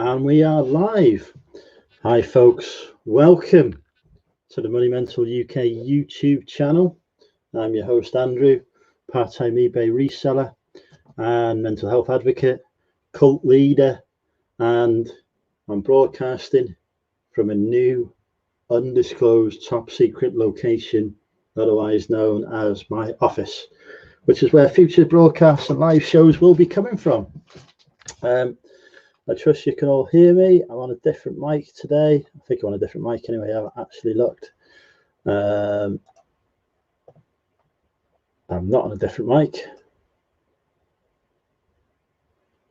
And we are live. Hi folks, welcome to the Money Mental UK YouTube channel. I'm your host Andrew, part-time eBay reseller and mental health advocate, cult leader, and I'm broadcasting from a new undisclosed top secret location, otherwise known as my office, which is where future broadcasts and live shows will be coming from. I trust you can all hear me. I'm on a different mic today. I think I'm on a different mic anyway. I haven't actually looked. I'm not on a different mic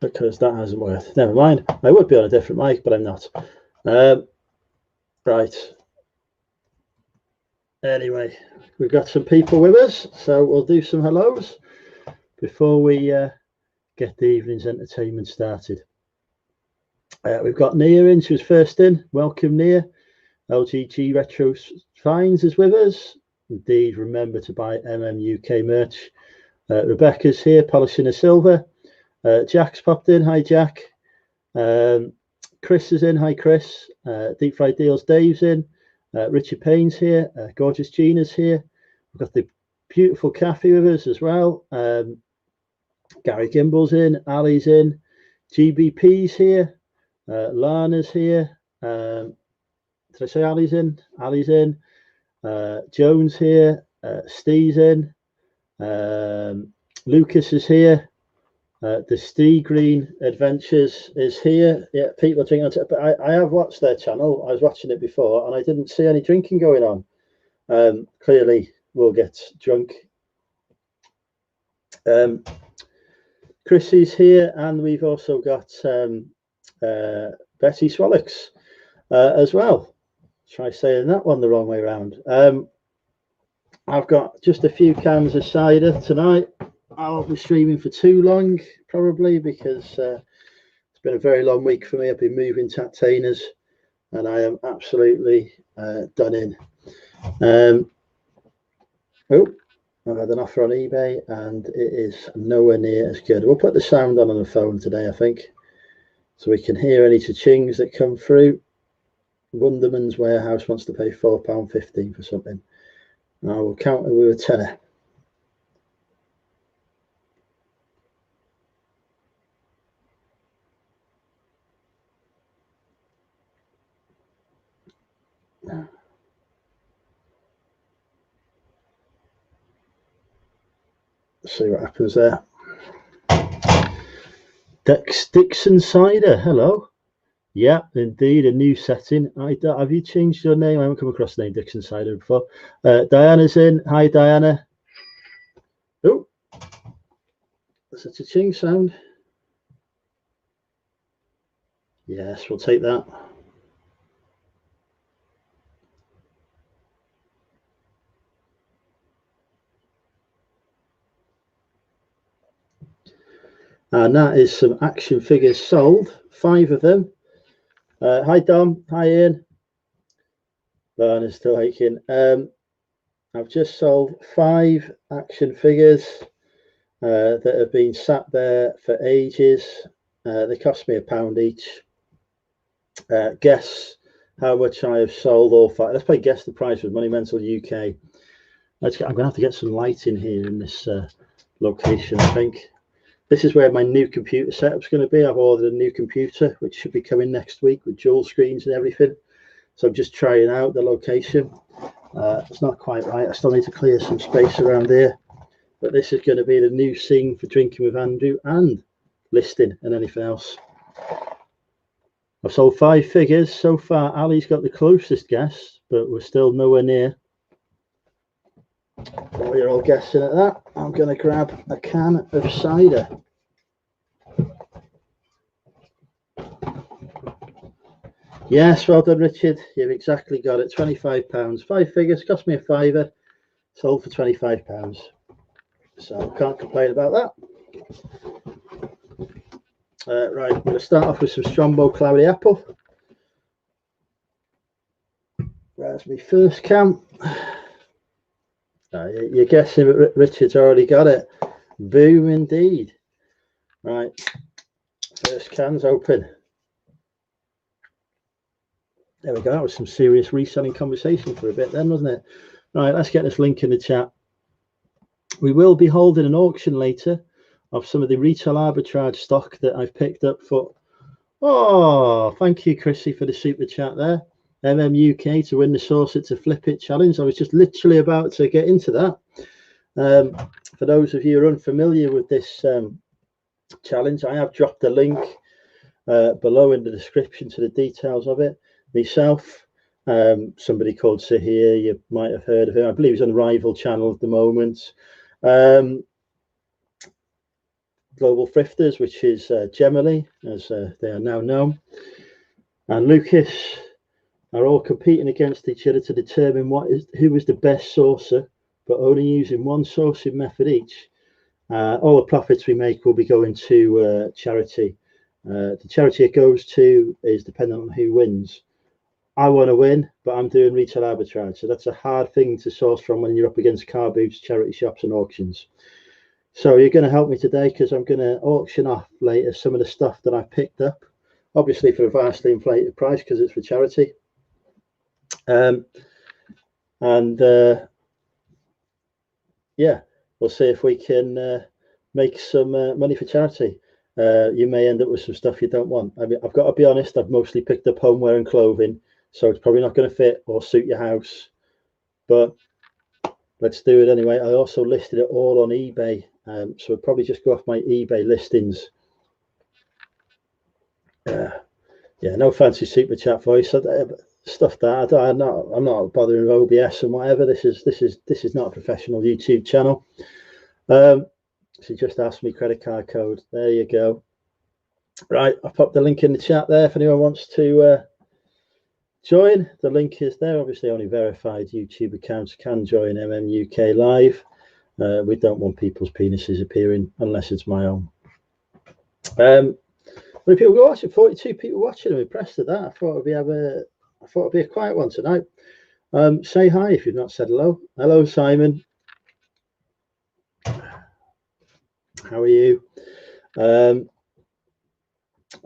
because that hasn't worked. Never mind. I would be on a different mic, but I'm not. Right. Anyway, we've got some people with us, so we'll do some hellos before we get the evening's entertainment started. We've got Nia in. She was first in. Welcome, Nia. LGG Retro Finds is with us. Indeed, remember to buy UK merch. Rebecca's here, polishing a silver. Jack's popped in. Hi, Jack. Chris is in. Hi, Chris. Deep Fried Deals, Dave's in. Richard Payne's here. Gorgeous Gina's here. We've got the beautiful Kathy with us as well. Gary Gimble's in. Ali's in. GBP's here. Lana's here. Did I say Ali's in? Ali's in. Jones here. Steve's in. Lucas is here. The Steve Green Adventures is here. Yeah, people are drinking. But I have watched their channel. I was watching it before and I didn't see any drinking going on. Clearly, we'll get drunk. Chrissy's here, and we've also got Betty Swallocks as well. Try saying that one the wrong way around. I've got just a few cans of cider tonight. I won't be streaming for too long, probably, because it's been a very long week for me. I've been moving tattainers, and I am absolutely done in. I've had an offer on eBay, and it is nowhere near as good. We'll put the sound on the phone today, I think, so we can hear any cha-chings that come through. Wonderman's Warehouse wants to pay £4.15 for something. I will counter with a tenner. Let's see what happens there. Dixon Cider, hello. Yeah, indeed, a new setting. Have you changed your name? I haven't come across the name Dixon Cider before. Diana's in. Hi, Diana. Oh, that's a cha-ching sound. Yes, we'll take that. And that is some action figures sold, 5 of them. Hi, Dom. Hi, Ian. Barn is still aching. I've just sold 5 action figures that have been sat there for ages. They cost me £1 each. Guess how much I have sold all 5. Let's play guess the price with Money Mental UK. I'm going to have to get some light in here in this location, I think. This is where my new computer setup's going to be. I've ordered a new computer, which should be coming next week with dual screens and everything. So I'm just trying out the location. It's not quite right. I still need to clear some space around here. But this is going to be the new scene for Drinking with Andrew and listing and anything else. I've sold 5 figures so far. Ali's got the closest guess, but we're still nowhere near. While you're all guessing at that, I'm going to grab a can of cider. Yes, well done, Richard. You've exactly got it. £25. 5 figures, cost me a £5. Sold for £25. So can't complain about that. Right, I'm going to start off with some Strongbow Cloudy Apple. There's my first can. You're guessing, but Richard's already got it. Boom, indeed. Right, first can's open. There we go. That was some serious reselling conversation for a bit then, wasn't it? Right, let's get this link in the chat. We will be holding an auction later of some of the retail arbitrage stock that I've picked up for. Oh, thank you, Chrissy, for the super chat there. UK to win the Source It to Flip It challenge. I was just literally about to get into that. For those of you who are unfamiliar with this challenge, I have dropped a link below in the description to the details of it. Myself, somebody called Sahir, you might have heard of him. I believe he's on Rival Channel at the moment. Global Thrifters, which is Gemily, as they are now known, and Lucas are all competing against each other to determine who is the best sourcer, but only using one sourcing method each. All the profits we make will be going to charity. The charity it goes to is dependent on who wins. I want to win, but I'm doing retail arbitrage, so that's a hard thing to source from when you're up against car boots, charity shops, and auctions. So you're going to help me today, because I'm going to auction off later some of the stuff that I picked up, obviously for a vastly inflated price because it's for charity. Yeah, we'll see if we can make some money for charity. You may end up with some stuff you don't want. I mean, I've got to be honest, I've mostly picked up homeware and clothing, so it's probably not going to fit or suit your house, but let's do it anyway. I also listed it all on eBay, so I'll probably just go off my eBay listings. Yeah, no fancy super chat voice. Stuff that I'm not bothering with OBS and whatever. This is not a professional YouTube channel. She just asked me credit card code. There you go. Right, I popped the link in the chat there if anyone wants to join. The link is there. Obviously, only verified YouTube accounts can join UK Live. We don't want people's penises appearing unless it's my own. How many people were watching? 42 people watching. I'm impressed at that. I thought it'd be a quiet one tonight. Say hi if you've not said hello. Hello, Simon. How are you?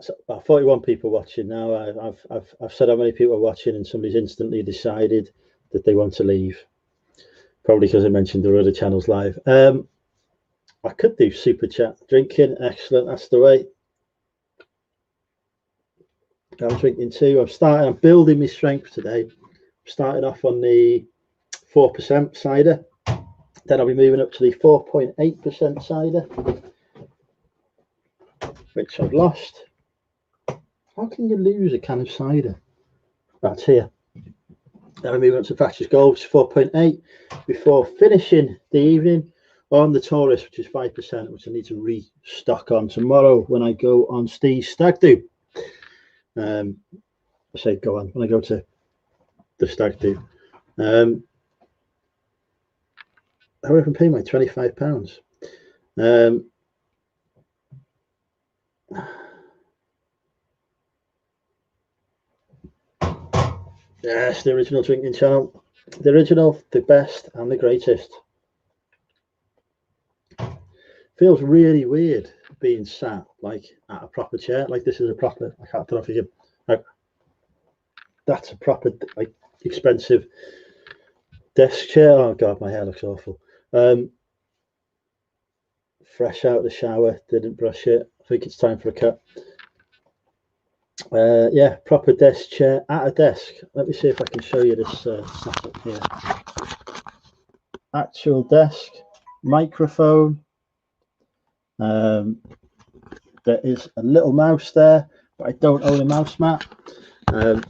So about 41 people watching now. I've said how many people are watching, and somebody's instantly decided that they want to leave. Probably because I mentioned there are other channels live. I could do super chat drinking. Excellent, that's the way. I'm drinking too. I'm building my strength today. I'm starting off on the 4% cider. Then I'll be moving up to the 4.8% cider, which I've lost. How can you lose a can of cider? That's here. Then we move on to Thatcher's Gold, which is 4.8, before finishing the evening on the Taurus, which is 5%, which I need to restock on tomorrow when I go on Steve's Stag Do. I say go on when I go to the Stag Do. How do I pay my £25? Yes, the original drinking channel. The original, the best, and the greatest. Feels really weird being sat like at a proper chair. Like this is a proper, I don't know if you can, like, that's a proper, like, expensive desk chair. Oh God, my hair looks awful. Fresh out of the shower, didn't brush it. I think it's time for a cut. Yeah, proper desk chair at a desk. Let me see if I can show you this setup here. Actual desk, microphone. There is a little mouse there, but I don't own a mouse mat. Who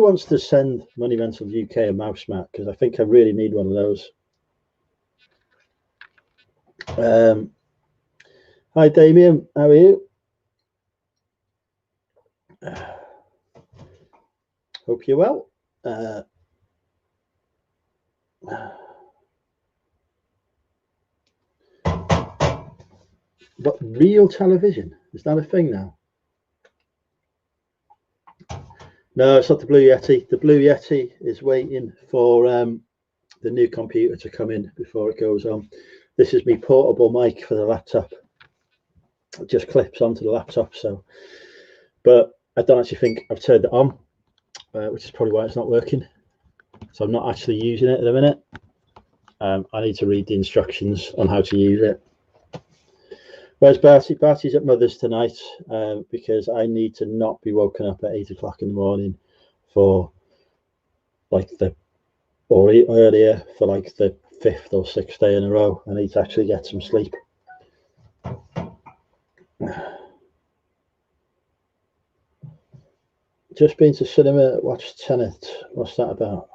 wants to send Money Mental UK a mouse mat? Because I think I really need one of those. Hi Damien, how are you? Hope you're well. What, real television? Is that a thing now? No, it's not the Blue Yeti. The Blue Yeti is waiting for the new computer to come in before it goes on. This is my portable mic for the laptop. It just clips onto the laptop. So, but I don't actually think I've turned it on. which is probably why it's not working. So I'm not actually using it at the minute. I need to read the instructions on how to use it. Where's Barty? Barty's at Mother's tonight because I need to not be woken up at 8 o'clock in the morning for like or earlier for like the 5th or 6th day in a row. I need to actually get some sleep. Just been to cinema, watched Tenet. What's that about?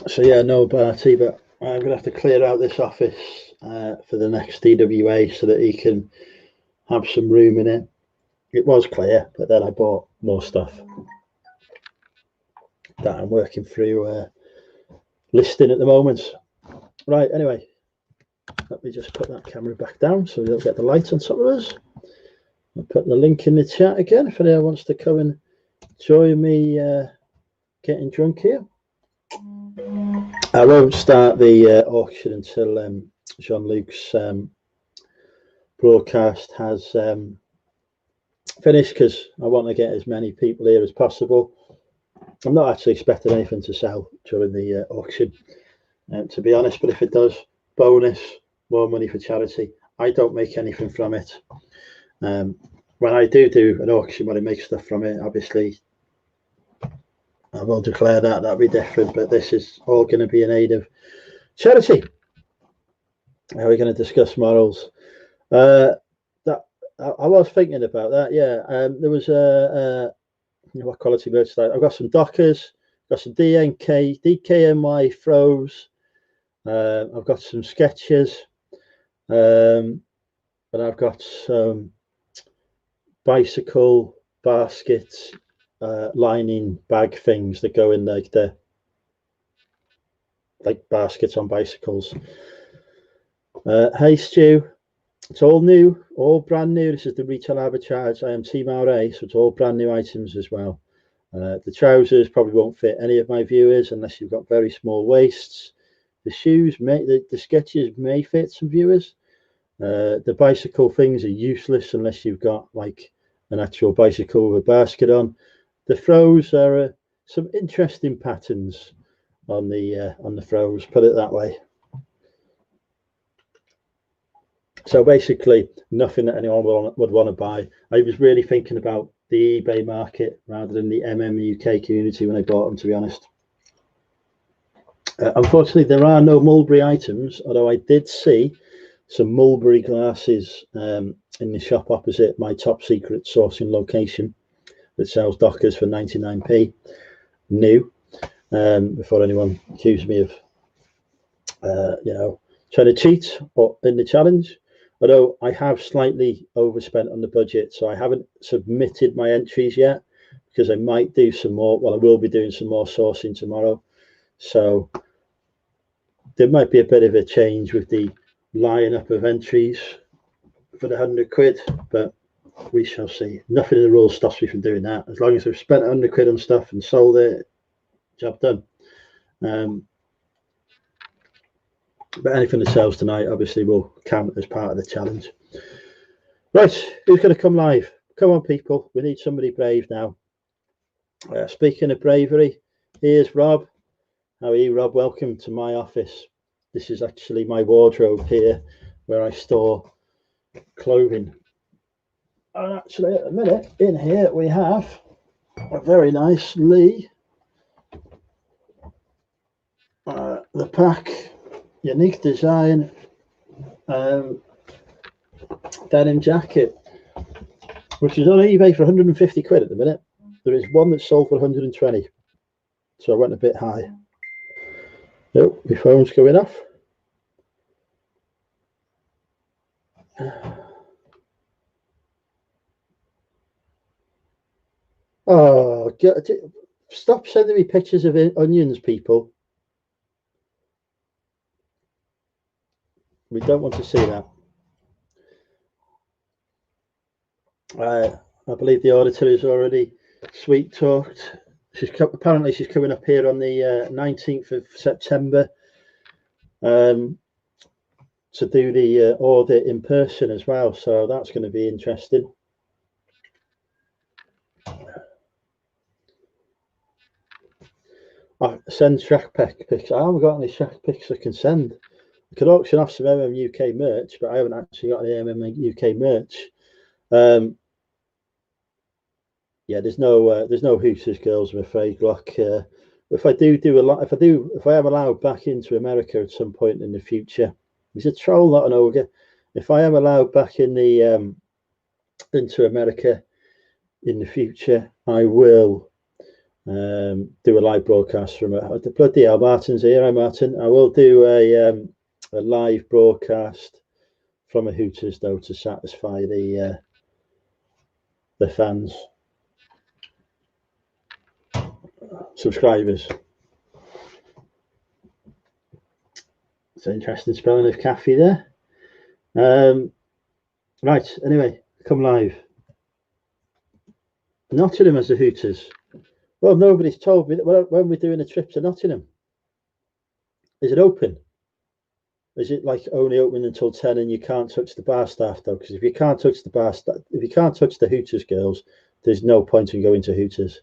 So yeah, no Barty, but I'm gonna have to clear out this office for the next DWA so that he can have some room in it. It was clear, but then I bought more stuff that I'm working through listing at the moment. Right, anyway, let me just put that camera back down so we don't get the light on top of us. I'll put the link in the chat again if anyone wants to come and join me getting drunk here. I won't start the auction until Jean-Luc's broadcast has finished, because I want to get as many people here as possible. I'm not actually expecting anything to sell during the auction, to be honest, but if it does, bonus, more money for charity. I don't make anything from it. When I do an auction, when I make stuff from it, obviously I will declare that'll be different, but this is all going to be in aid of charity. How are we going to discuss morals? I was thinking about that. Yeah, there was what quality merchandise? I've got some Dockers, got some DKNY throws. I've got some sketches, and I've got some bicycle baskets, lining bag things that go in like baskets on bicycles. Hey Stu, it's all new, all brand new. This is the retail arbitrage. I am Team RA, so it's all brand new items as well. The trousers probably won't fit any of my viewers unless you've got very small waists. The shoes, the sketches may fit some viewers. The bicycle things are useless unless you've got like an actual bicycle with a basket on. The throws are some interesting patterns on the throws, put it that way. So basically nothing that anyone would want to buy. I was really thinking about the eBay market rather than the UK community when I bought them, to be honest. Unfortunately, there are no Mulberry items, although I did see some Mulberry glasses in the shop opposite my top secret sourcing location that sells Dockers for 99p new, before anyone accused me of trying to cheat or in the challenge. Although I have slightly overspent on the budget, so I haven't submitted my entries yet, because I might do some more. Well, I will be doing some more sourcing tomorrow, so there might be a bit of a change with the lineup of entries for the £100, but we shall see. Nothing in the rules stops me from doing that. As long as I've spent £100 on stuff and sold it, job done. But anything that sells tonight obviously will count as part of the challenge. Right, who's going to come live? Come on, people. We need somebody brave now. Speaking of bravery, here's Rob. How are you, Rob? Welcome to my office. This is actually my wardrobe here, where I store clothing. And actually, at the minute, in here we have a very nice Lee. The pack, unique design, denim jacket, which is on eBay for 150 quid at the minute. There is one that's sold for 120, so I went a bit high. Oh, my phone's going off. Oh, God. Stop sending me pictures of onions, people. We don't want to see that. I believe the auditor is already sweet talked. Apparently she's coming up here on the 19th of September. to do the audit in person as well, so that's going to be interesting. I send Shack pics. I haven't got any Shack pics I can send. I could auction off some UK merch, but I haven't actually got any UK merch. Yeah, there's no Hooters girls, I'm afraid, Glock. If I am allowed back into America at some point in the future, he's a troll, not an ogre. If I am allowed back in the into America in the future, I will do a live broadcast from the bloody hell. Martin's here. Hi, Martin. I will do a live broadcast from a Hooters though to satisfy the fans, subscribers. It's an interesting spelling of Caffey there. Right, anyway, come live. Nottingham as a Hooters. Well, nobody's told me that when we're doing a trip to Nottingham. Is it open? Is it like only open until 10 and you can't touch the bar staff though? Because if you can't touch the bar staff, if you can't touch the Hooters girls, there's no point in going to Hooters.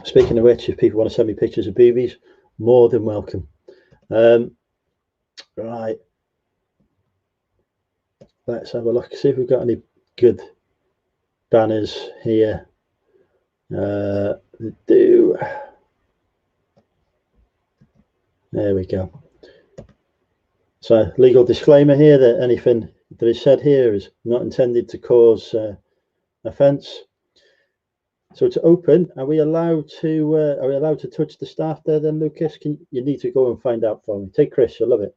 Speaking of which, if people want to send me pictures of boobies, more than welcome. Right. Let's have a look, see if we've got any good banners here. There we go. So, legal disclaimer here that anything that is said here is not intended to cause offence. So to open, are we allowed to touch the staff there then, Lucas? You need to go and find out for me. Take Chris, you'll love it.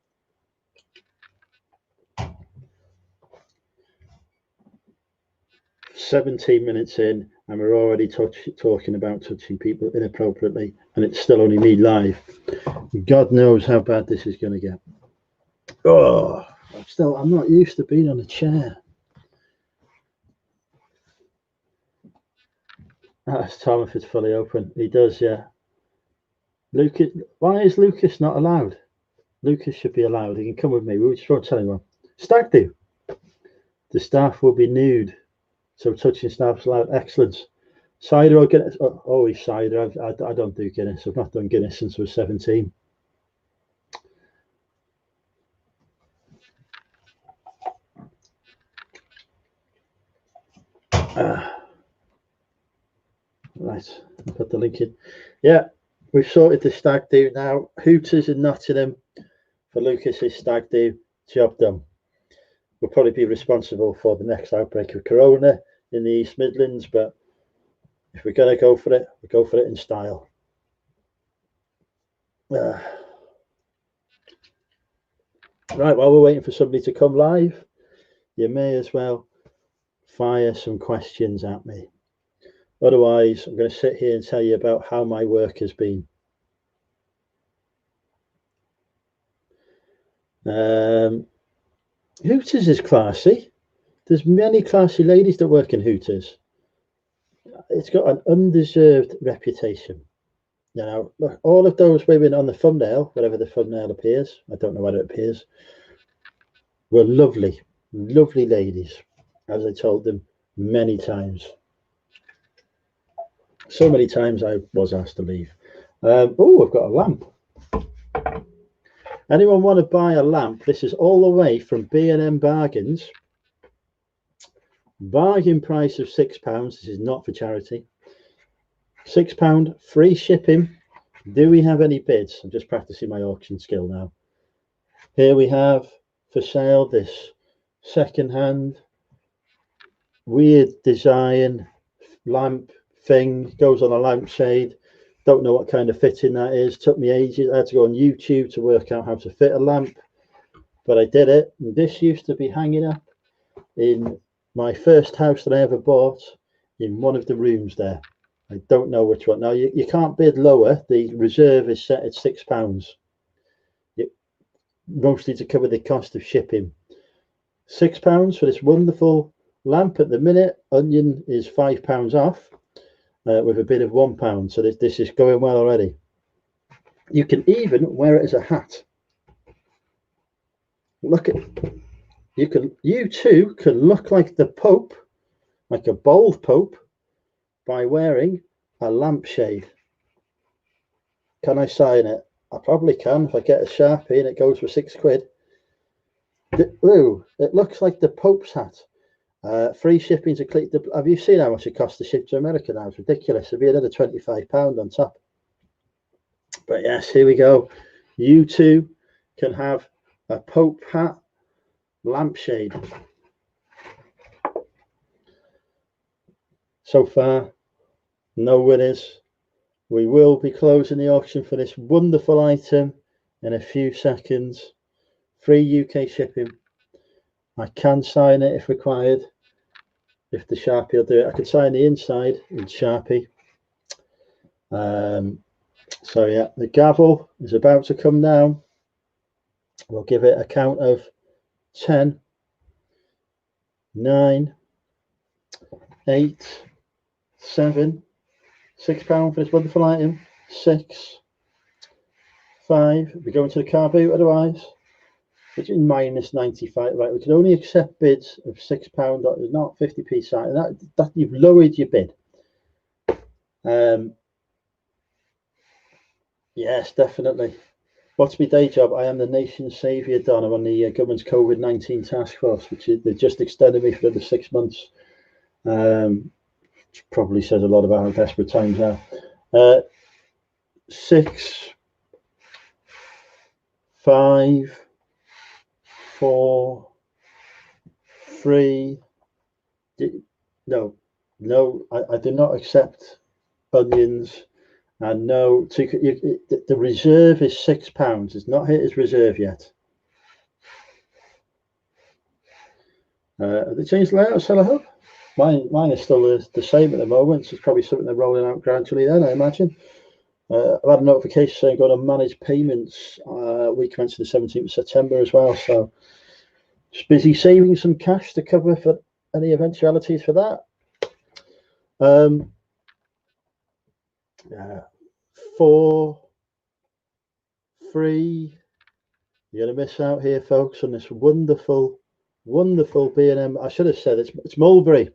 "17 minutes in and we're already talking about touching people inappropriately, and it's still only me live. God knows how bad this is going to get. Oh, I'm not used to being on a chair." That's Tom if it's fully open. He does, yeah. Lucas, why is Lucas not allowed? Lucas should be allowed. He can come with me. We just won't tell anyone. Stag do. The staff will be nude, so touching staff's allowed. Excellent. Cider or Guinness? Oh, always cider. I don't do Guinness. I've not done Guinness since I was 17. Right, I'll put the link in. Yeah, we've sorted the stag do now. Hooters in Nottingham for Lucas's stag do. Job done. We'll probably be responsible for the next outbreak of corona in the East Midlands, but if we're going to go for it, we'll go for it in style. Right, while we're waiting for somebody to come live, you may as well fire some questions at me. Otherwise, I'm going to sit here and tell you about how my work has been. Hooters is classy. There's many classy ladies that work in Hooters. It's got an undeserved reputation. Now, look, all of those women on the thumbnail, wherever the thumbnail appears, I don't know whether it appears, were lovely, lovely ladies, as I told them many times. So many times I was asked to leave. Oh, I've got a lamp. Anyone want to buy a lamp? This is all the way from B&M Bargains. Bargain price of £6. This is not for charity. £6, free shipping. Do we have any bids? I'm just practicing my auction skill now. Here we have for sale this second-hand weird design lamp thing. Goes on a lampshade. Don't know what kind of fitting that is. Took me ages. I had to go on YouTube to work out how to fit a lamp, but I did it. And this used to be hanging up in my first house that I ever bought, in one of the rooms there. I don't know which one. Now you can't bid lower. The reserve is set at £6, mostly to cover the cost of shipping. £6 for this wonderful lamp. At the minute, Onion is £5 off, with a bid of £1. So this is going well already. You can even wear it as a hat. Look at you too can look like the Pope, like a bald Pope, by wearing a lampshade. Can I sign it? I probably can if I get a Sharpie and it goes for £6. Ooh, it looks like the Pope's hat. Free shipping to click. Have you seen how much it costs to ship to America now? It's ridiculous. It'll be another £25 on top. But yes, here we go. You too can have a Pope hat lampshade. So far, no winners. We will be closing the auction for this wonderful item in a few seconds. Free UK shipping. I can sign it if required. If the Sharpie will do it, I could sign the inside in Sharpie. So yeah, the gavel is about to come down. We'll give it a count of 10, 9, 8, 7, £6 for this wonderful item. 6, 5. We're going to the car boot otherwise. Which is minus 95. Right, we can only accept bids of £6, not 50p site. That you've lowered your bid. Yes, definitely. What's my day job? I am the nation's saviour, Don. I'm on the government's COVID-19 task force, which they just extended me for another 6 months. Which probably says a lot about how desperate times are. 6, 5, 4, 3. No, I do not accept onions. And no, the reserve is £6. It's not hit as reserve yet. Have they changed the layout, Seller Hub? Mine is still the same at the moment. So it's probably something they're rolling out gradually then, I imagine. I've had a notification saying going to manage payments week commencing the 17th of September as well. So just busy saving some cash to cover for any eventualities for that. 4, 3. You're going to miss out here, folks, on this wonderful B&M. I should have said it's Mulberry.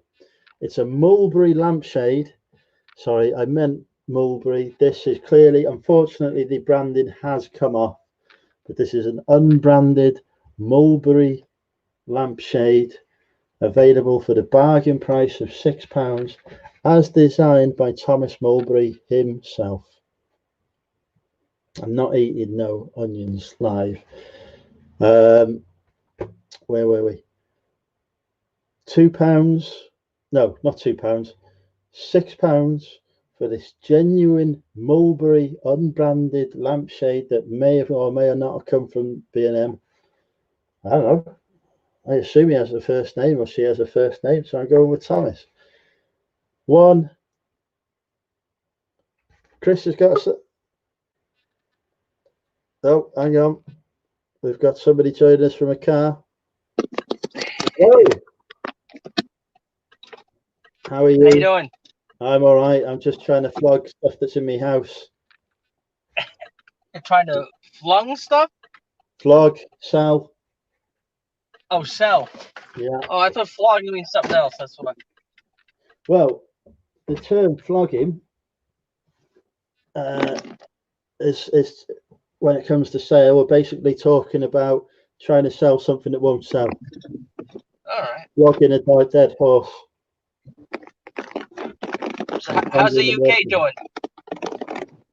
It's a Mulberry lampshade. Sorry, I meant Mulberry. This is clearly, unfortunately, the branding has come off, but this is an unbranded Mulberry lampshade available for the bargain price of £6, as designed by Thomas Mulberry himself. I'm not eating no onions live. Where were we? £2? No, not £2. £6 for this genuine Mulberry unbranded lampshade that may have or may not have come from B&M. I don't know. I assume he has a first name or she has a first name, so I'm going with Thomas. 1. Chris has got a... Oh, hang on. We've got somebody joining us from a car. Hello. How are you? How you doing? I'm all right. I'm just trying to flog stuff that's in my house. You're trying to flung stuff? Flog, sell. Oh, sell. Yeah. Oh, I thought flogging means something else. That's what. Well, the term flogging is when it comes to sale, we're basically talking about trying to sell something that won't sell. All right. Flogging a dead horse. So how's the UK doing?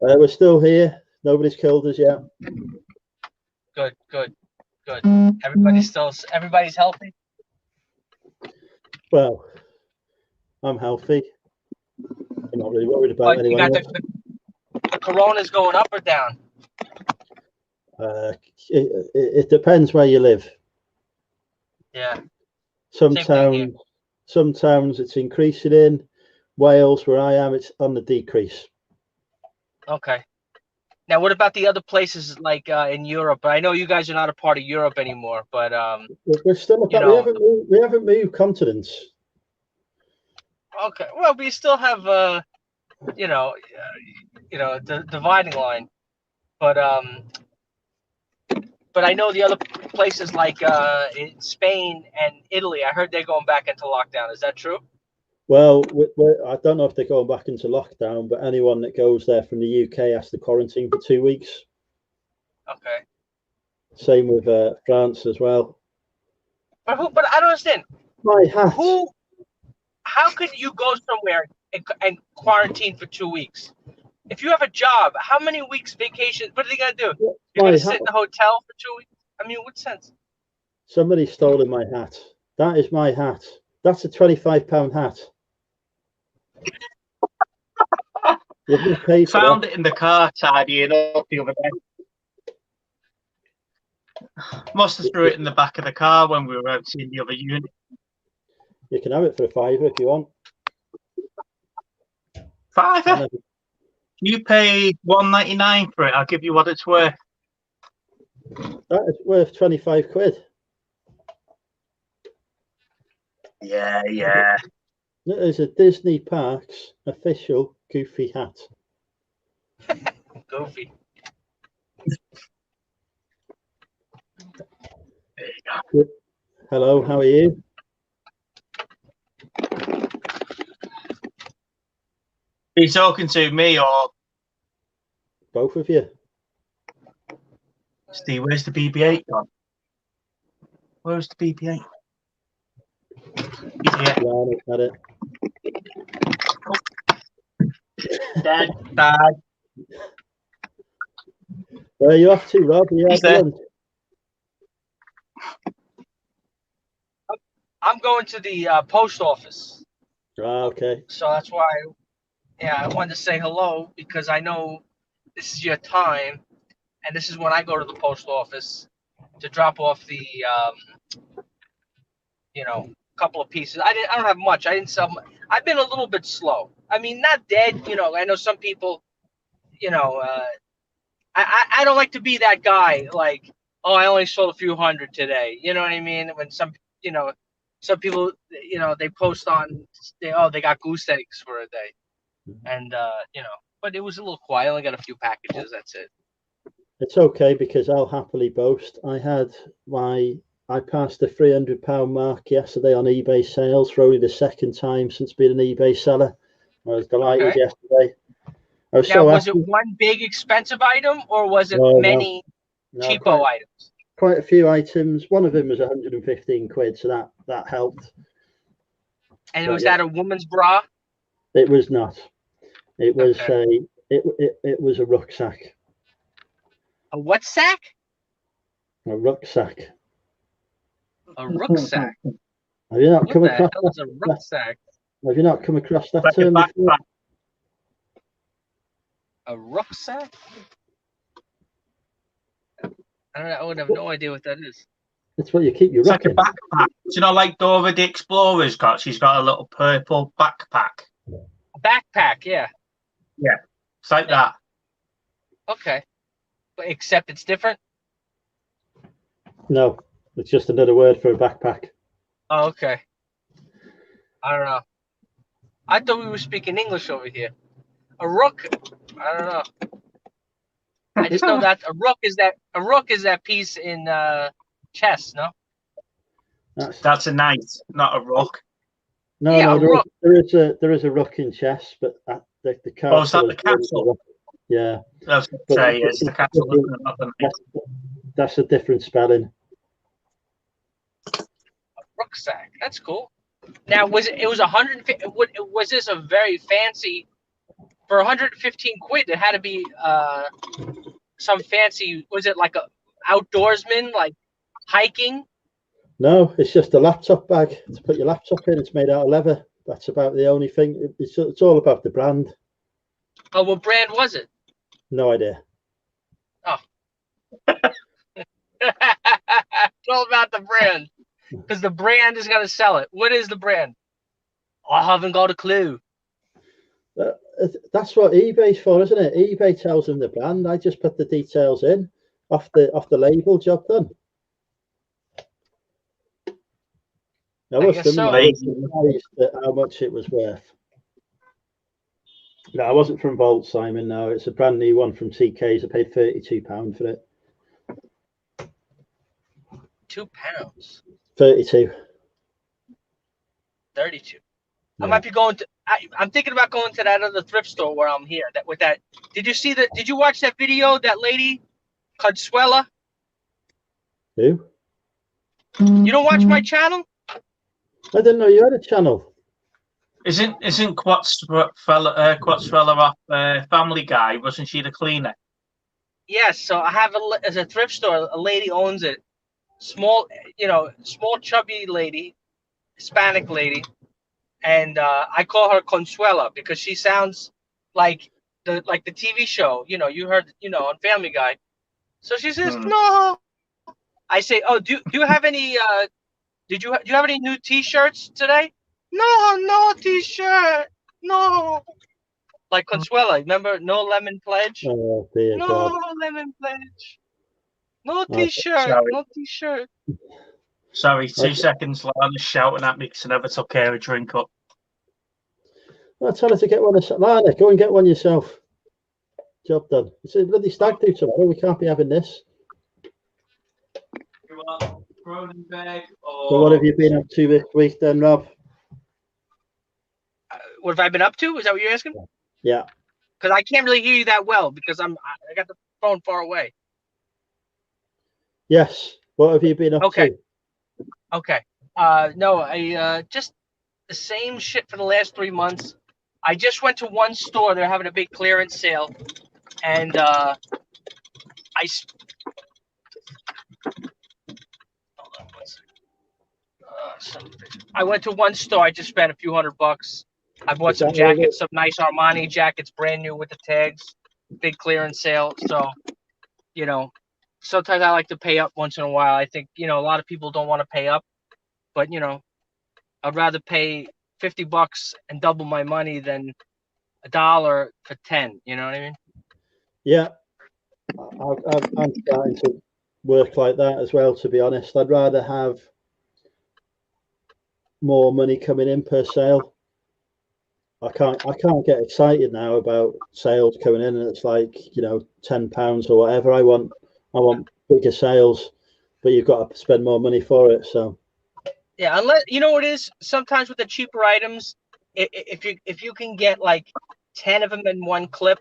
We're still here. Nobody's killed us yet. Good. Everybody's healthy? Well, I'm healthy. I'm not really worried about anyone else. The corona's going up or down? It depends where you live. Yeah. Some towns it's increasing in. Wales, where I am, it's on the decrease. Okay. Now, what about the other places like in Europe? I know you guys are not a part of Europe anymore, but we're still we haven't moved continents. Okay. Well, we still have the dividing line. but I know the other places like in Spain and Italy. I heard they're going back into lockdown. Is that true? Well, I don't know if they're going back into lockdown, but anyone that goes there from the UK has to quarantine for 2 weeks. Okay. Same with France as well. But I don't understand. My hat. How could you go somewhere and quarantine for 2 weeks? If you have a job, how many weeks vacation? What are they gonna do? You're gonna sit in the hotel for 2 weeks? I mean, what sense? Somebody stole my hat. That is my hat. That's a £25 hat. Found it in the car tidying up the other day. Must have threw it in the back of the car when we were out seeing the other unit. You can have it for a £5 if you want. £5? You pay £1.99 for it. I'll give you what it's worth. That is worth 25 quid. Yeah. It is a Disney Parks official Goofy hat. Goofy. There you go. Hello, how are you? Are you talking to me or Both of you. Steve? Where's the BB-8 gone? Where's the BB-8? Yeah, Got it. Dad. Where are you off to, Rob? He's there. I'm going to the post office. Okay. So that's why, I wanted to say hello because I know this is your time, and this is when I go to the post office to drop off the, couple of pieces. I don't have much. I didn't sell. I've been a little bit slow. I mean, not dead. I know some people. I don't like to be that guy. Like, oh, I only sold a few hundred today. You know what I mean? When some people, they post on, they got goose eggs for a day, and but it was a little quiet. I only got a few packages. That's it. It's okay because I'll happily boast. I passed the £300 mark yesterday on eBay sales for only the second time since being an eBay seller. I was delighted yesterday. Was it one big expensive item or was it many cheapo items? Quite a few items. One of them was 115 quid, so that helped. And was that a woman's bra? It was not. It was it was a rucksack. A what sack? A rucksack. A rucksack. Have you not come across a rucksack? Have you not come across that term before? A rucksack? I would have no idea what that is. It's what you keep your ruck in. Like a backpack. Do you know, like Dora the Explorer's got? She's got a little purple backpack. A backpack, yeah. Yeah, it's like that. Okay. But except it's different? No, it's just another word for a backpack. Oh, okay. I don't know. I thought we were speaking English over here. A rook, I don't know. I just know that a rook is that piece in chess, no? That's a knight, not a rook. No, there is a rook in chess, but the castle. Oh, is that the castle? Yeah. I was going to say it's the castle. That's a different spelling. A rucksack. That's cool. Now, was it was 150? Was this a very fancy? For 115 quid, it had to be some fancy. Was it like a outdoorsman, like hiking? No, it's just a laptop bag to put your laptop in. It's made out of leather. That's about the only thing. It's all about the brand. Oh, what brand was it? No idea. Oh. It's all about the brand. Because the brand is going to sell it. What is the brand? I haven't got a clue. That's what eBay's for, isn't it? eBay tells them the brand. I just put the details in off the label. Job done. I was surprised at how much it was worth. No, I wasn't from Volt, Simon. No, it's a brand new one from TK's. I paid £32 for it. £2. 32. 32. Yeah. I might be going to. I'm thinking about going to that other thrift store where I'm here. That with that. Did you see that? Did you watch that video? That lady, Consuela. Who? You don't watch my channel? I didn't know you had a channel. Isn't Quatsfella off Family Guy? Wasn't she the cleaner? Yes. So I have as a thrift store. A lady owns it. Small, small chubby lady, Hispanic lady, and I call her Consuela because she sounds like the TV show. You heard on Family Guy. So she says no. I say, oh, do you have any? Do you have any new T-shirts today? No T-shirt, no. Like Consuela, remember No Lemon Pledge? Oh, dear No God. Lemon Pledge. No Oh, T-shirt, sorry. no T-shirt. Sorry, 2 Okay. seconds. Lana's shouting at me because I never took care of drink up. I'll tell her to get one herself. Lana, go and get one yourself. Job done. It's a bloody stag do tomorrow. We can't be having this. You want Cronenberg or... So what have you been up to this week then, Rob? What have I been up to? Is that what you're asking? Yeah. Because I can't really hear you that well because I got the phone far away. Yes. What have you been up Okay. to? Okay. No, I just the same shit for the last 3 months. I just went to one store. They're having a big clearance sale, and hold on one second. I went to one store. I just spent a few $100. I bought some jackets, some nice Armani jackets, brand new with the tags. Big clearance sale. So, sometimes I like to pay up once in a while. I think, a lot of people don't want to pay up, but, I'd rather pay $50 and double my money than $1 for 10. You know what I mean? Yeah. I'm starting to work like that as well, to be honest. I'd rather have more money coming in per sale. I can't get excited now about sales coming in and it's like, £10 or whatever. I want bigger sales, but you've got to spend more money for it. So yeah, unless what it is, sometimes with the cheaper items, if you can get like 10 of them in one clip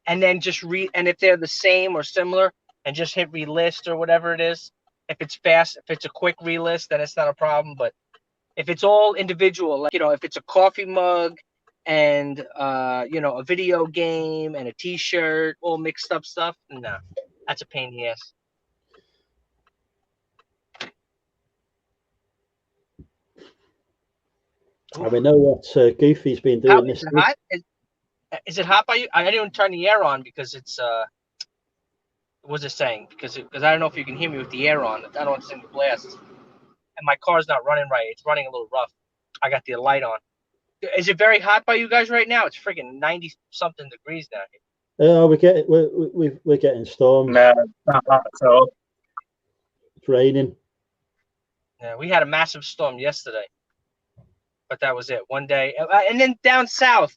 and then just and if they're the same or similar and just hit relist or whatever it is, if it's fast, if it's a quick relist, then it's not a problem. But if it's all individual, like, if it's a coffee mug and a video game and a T-shirt, all mixed up stuff, no, that's a pain in the ass. I mean, know what Goofy's been doing this week. Hot? Is it hot by you? I didn't even turn the air on because it's what was it saying? Because I don't know if you can hear me with the air on. I don't want to send the blast, and my car's not running right. It's running a little rough. I got the light on. Is it very hot by you guys right now? It's freaking 90-something degrees down here. We're getting storms. No, not that at all. It's raining. Yeah, we had a massive storm yesterday, but that was it. One day, and then down south,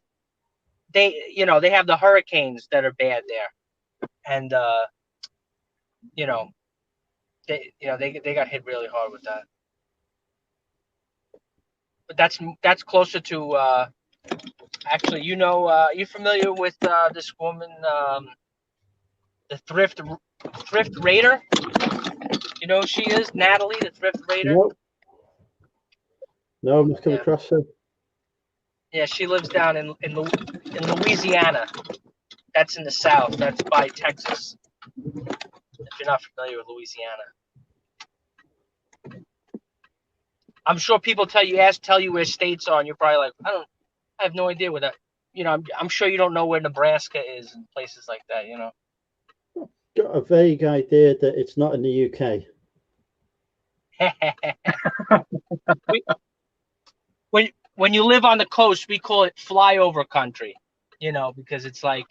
they have the hurricanes that are bad there, and they got hit really hard with that. But that's closer to actually, you familiar with this woman, the thrift raider? You know who she is? Natalie, the thrift raider? No, I'm not coming across her. Yeah, she lives down in Louisiana. That's in the south. That's by Texas. If you're not familiar with Louisiana. I'm sure people tell you where states are, and you're probably like, I have no idea where that. I'm sure you don't know where Nebraska is and places like that. Got a vague idea that it's not in the UK. When you live on the coast, we call it flyover country. Because it's like,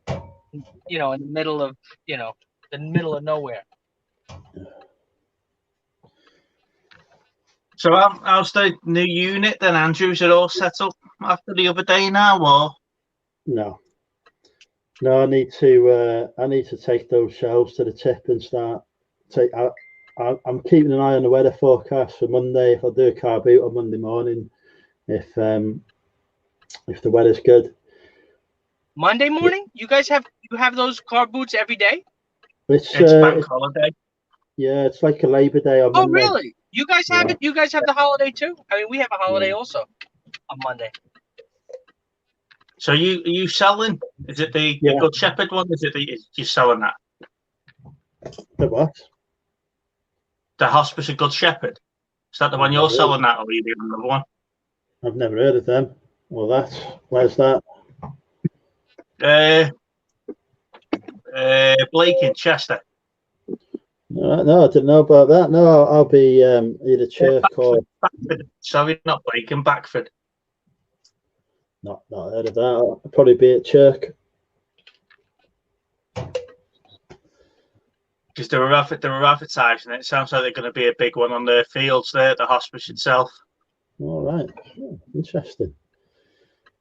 in the middle of nowhere. So how's the new unit then, Andrew? Is it all set up after the other day now, or? No. No, I need to take those shelves to the tip and start. I'm keeping an eye on the weather forecast for Monday. If I do a car boot on Monday morning, if the weather's good. Monday morning? You have those car boots every day? It's bank holiday. Yeah, it's like a Labor Day on Oh, Monday. really? You guys have it? You guys have the holiday too? I mean, we have a holiday also on Monday. So are you selling? Is it the Good Shepherd one? Is you selling that? The what? The Hospice of Good Shepherd. Is that the one you're selling that, or are you doing another one? I've never heard of them. Well, where's that? Blake in Chester. No, I didn't know about that. No, I'll be either Chirk or Backford. Sorry, not Blake, in Backford. Not heard of that. I'll probably be at Chirk. Because they were advertising it. It sounds like they're going to be a big one on the fields there at the hospice itself. All right. Oh, interesting.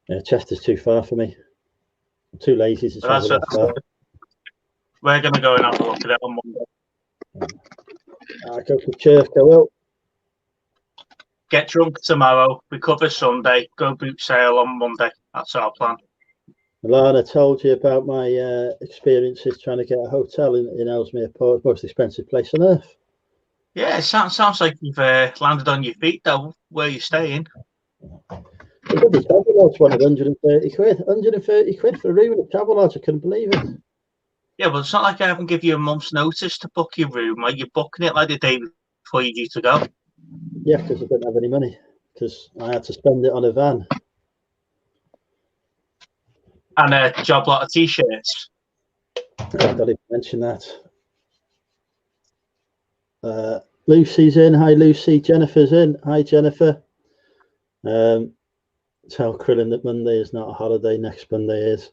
Yeah, Chester's too far for me. I'm too lazy to travel that far. We're going to go and have a look at it on Monday. I go to Chirk, I will. Get drunk tomorrow, recover Sunday, go boot sale on Monday. That's our plan. Alana told you about my experiences trying to get a hotel in Ellesmere Port, most expensive place on earth. Yeah, it sounds like you've landed on your feet, though. Where you're staying? The bloody travel lodge wanted 130 quid. 130 quid for a room in a travel lodge. I couldn't believe it. Yeah, but it's not like I haven't give you a month's notice to book your room. Like, you're booking it like the day before you're due to go. Yeah, because I didn't have any money. Because I had to spend it on a van. And a job lot of t-shirts. I don't even mention that. Lucy's in. Hi, Lucy. Jennifer's in. Hi, Jennifer. Tell Krillin that Monday is not a holiday. Next Monday is.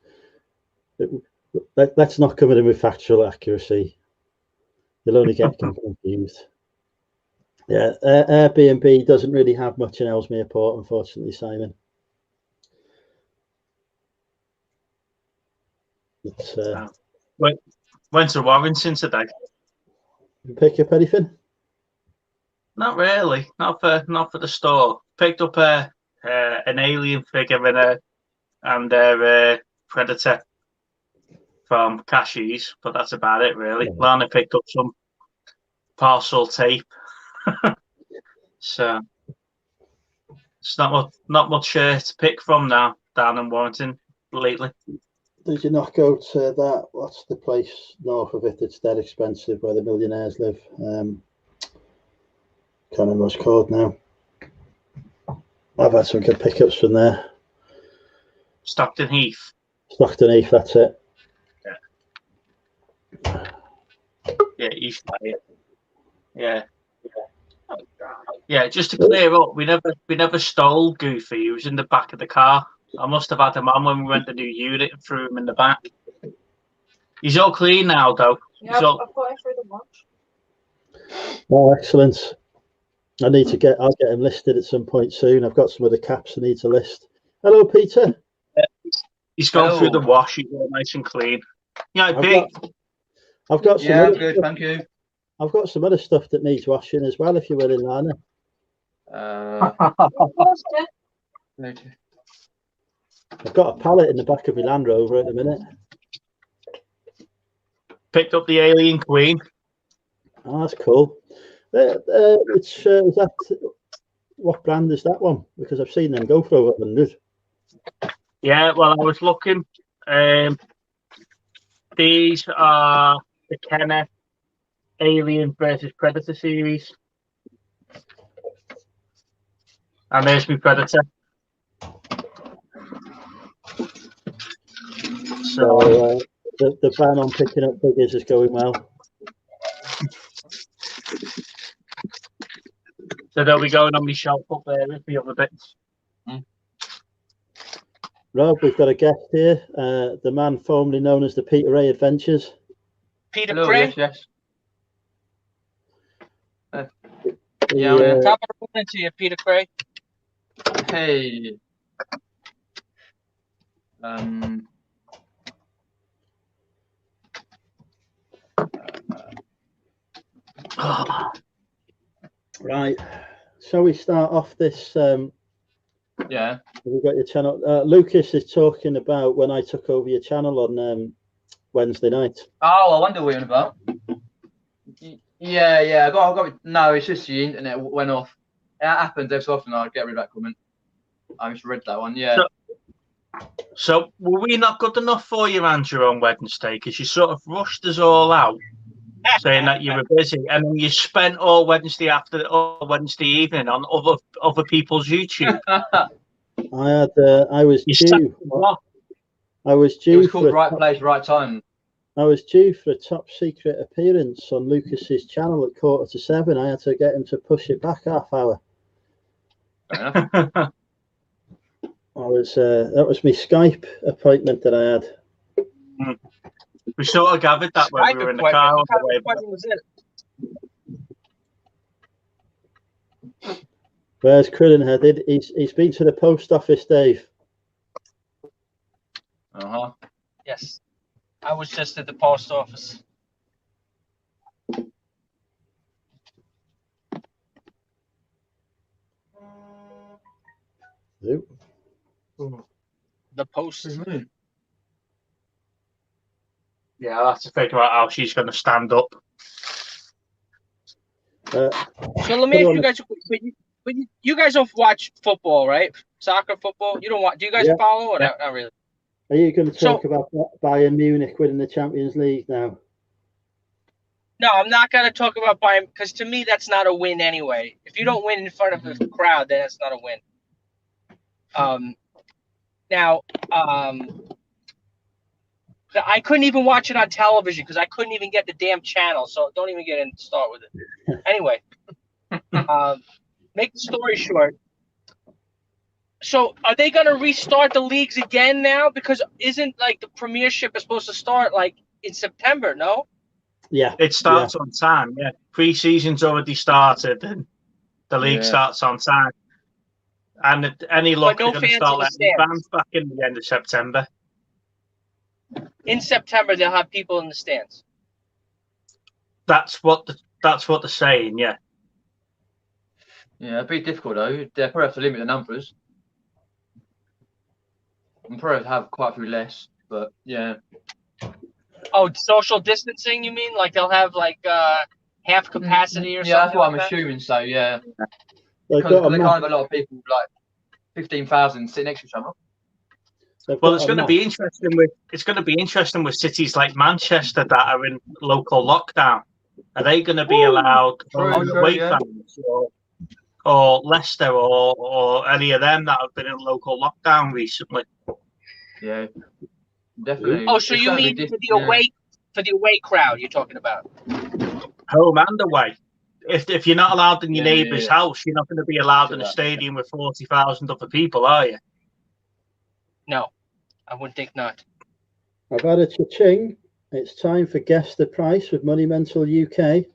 Let's not come in with factual accuracy. You'll only get confused. Yeah, Airbnb doesn't really have much in Ellesmere Port, unfortunately, Simon. Went to Warrington today. You pick up anything? Not really. Not for the store. Picked up an alien figure and a Predator from Cashies, but that's about it, really. Yeah. Lana picked up some parcel tape. So it's not much to pick from now down in Warrington lately. Did you not go to that? What's the place north of it that's dead expensive where the millionaires live? Can't remember what it's called now. I've had some good pickups from there. Stockton Heath. Stockton Heath, that's it. Yeah, East Bay. Yeah. Yeah, just to clear up, we never stole Goofy. He was in the back of the car. I must have had him on when we went to new unit and threw him in the back. He's all clean now, though. Yeah, I'll apply for the lunch. Oh, excellent. I'll get him listed at some point soon. I've got some of the caps I need to list. Hello, Peter. He's gone through the wash. He's all nice and clean. Yeah, big. I've got some. Yeah, I'm good, thank you. I've got some other stuff that needs washing as well, if you're willing, Lana. I've got a pallet in the back of my Land Rover at the minute. Picked up the Alien Queen. Oh, that's cool. Is that what brand is that one? Because I've seen them go for over 100. Yeah, well, I was looking. These are the Kenner Alien versus Predator series. And there's my Predator. So the ban on picking up figures is going well. So they'll be going on my shelf up there with the other bits. Rob, we've got a guest here, the man formerly known as the Peter Ray Adventures. Peter Hello, Cray. yes. Yeah, top of the morning to you, Peter Cray. Hey. Right. Shall we start off this? Yeah. We've got your channel. Lucas is talking about when I took over your channel on Wednesday night. Oh, I wonder what you're on about. Yeah. I got. No, it's just the internet went off. It happens every so often. I get rid of that comment. I just read that one. Yeah. So were we not good enough for you, Andrew, on Wednesday? Because you sort of rushed us all out, saying that you were busy, and then you spent all Wednesday evening on other people's YouTube. I was due. I was It due was for called right place, right time. I was due for a top secret appearance on Lucas's channel at 6:45. I had to get him to push it back half hour. Fair enough. That was my Skype appointment that I had. We sort of gathered that when we were in the car on the way back. Was it? Where's Crillin headed? He's been to the post office, Dave. Yes. I was just at the post office. Who? The post. Yeah, I'll have to figure out how she's going to stand up. So let me ask you guys, but you guys don't watch football, right? Soccer, football. You don't watch. Do you guys follow or not really? Are you going to talk about Bayern Munich winning the Champions League now? No, I'm not going to talk about Bayern because to me that's not a win anyway. If you don't win in front of the crowd, then it's not a win. I couldn't even watch it on television because I couldn't even get the damn channel. So don't even get in and start with it. Anyway, make the story short. So are they going to restart the leagues again now? Because isn't like the Premiership is supposed to start like in September? No. Yeah. It starts on time. Yeah. Pre-season's already started, and the league starts on time. And any luck, they're going to start letting fans back in the end of September. In September, they'll have people in the stands. That's what they're saying. Yeah. Yeah, it'd be difficult though. They'll probably have to limit the numbers. I'm probably have quite a few less, but yeah. Oh, social distancing? You mean like they'll have like half capacity or something? Yeah, that's what like I'm assuming. So yeah, They've because got they a can't have a lot of people like 15,000 sitting next to each other. Well, it's going to be interesting with cities like Manchester that are in local lockdown. Are they going to be allowed away fans, or Leicester, or any of them that have been in local lockdown recently? Yeah, definitely. Oh, so you mean for the away crowd you're talking about? Home and away. If you're not allowed in your neighbour's house, you're not going to be allowed in a stadium with 40,000 other people, are you? No, I would think not. I've had a cha-ching. It's time for Guess the Price with Money Mental UK.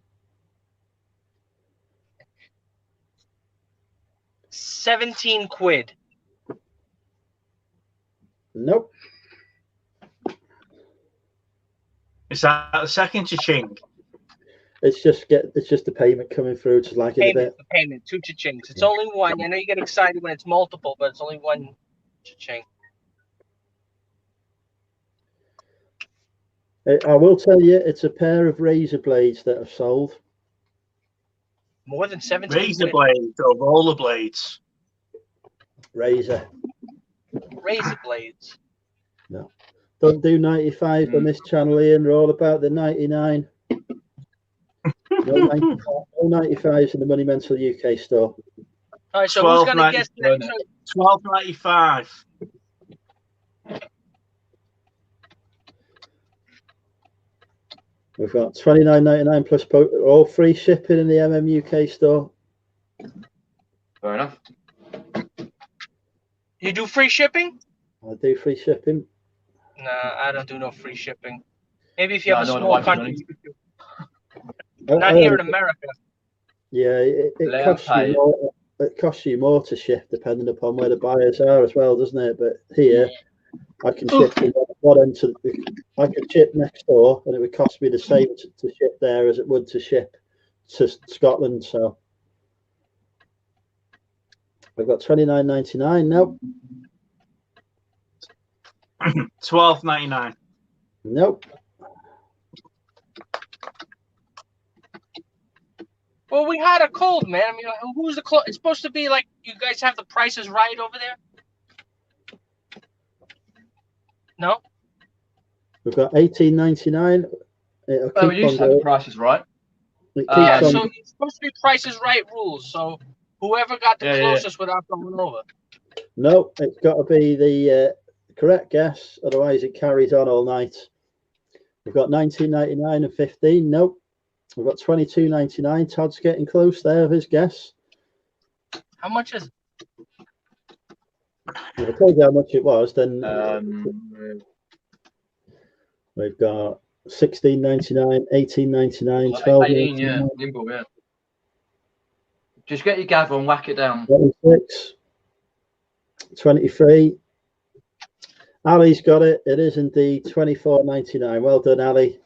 17 quid. Nope. Is that the second cha-ching? It's just the payment coming through to like in a bit. Payment, 2 cha-chings. It's only one. I know you get excited when it's multiple, but it's only one cha-ching. I will tell you, it's a pair of razor blades that have sold. More than 17 Razor quid. blades or roller blades? Razor. Razor blades. No. Don't do 95 on this channel, Ian. We're all about the 99. No 95s in the Money Mental UK store. All right, so who's going to guess next? $12.95. We've got $29.99 plus all free shipping in the UK store. Fair enough. You do free shipping? I do free shipping. Nah, I don't do no free shipping. Maybe if you have a small country. Not here in America. Yeah, it costs you more to ship depending upon where the buyers are as well, doesn't it? But here, I can ship from one end to I could ship next door, and it would cost me the same to ship there as it would to ship to Scotland. So I've got $29.99. Nope. $12.99. Nope. Well, we had a cold, man. I mean, who's the close? It's supposed to be like you guys have the prices right over there. No. We've got $18.99. It'll keep Oh, you on said the going. price is right. It Yeah, keeps on. so it's supposed to be prices right rules. So whoever got the closest without going over. No, it's got to be the correct guess. Otherwise, it carries on all night. We've got $19.99 and $15. Nope. We've got $22.99. Todd's getting close there of his guess. How much is it? If I told you how much it was, then we've got $16.99, $18.99, $18, yeah. $12.99, Nimble, yeah. Just get your gavel and whack it down. $26, $23. Ali's got it. It is indeed $24.99. Well done, Ali.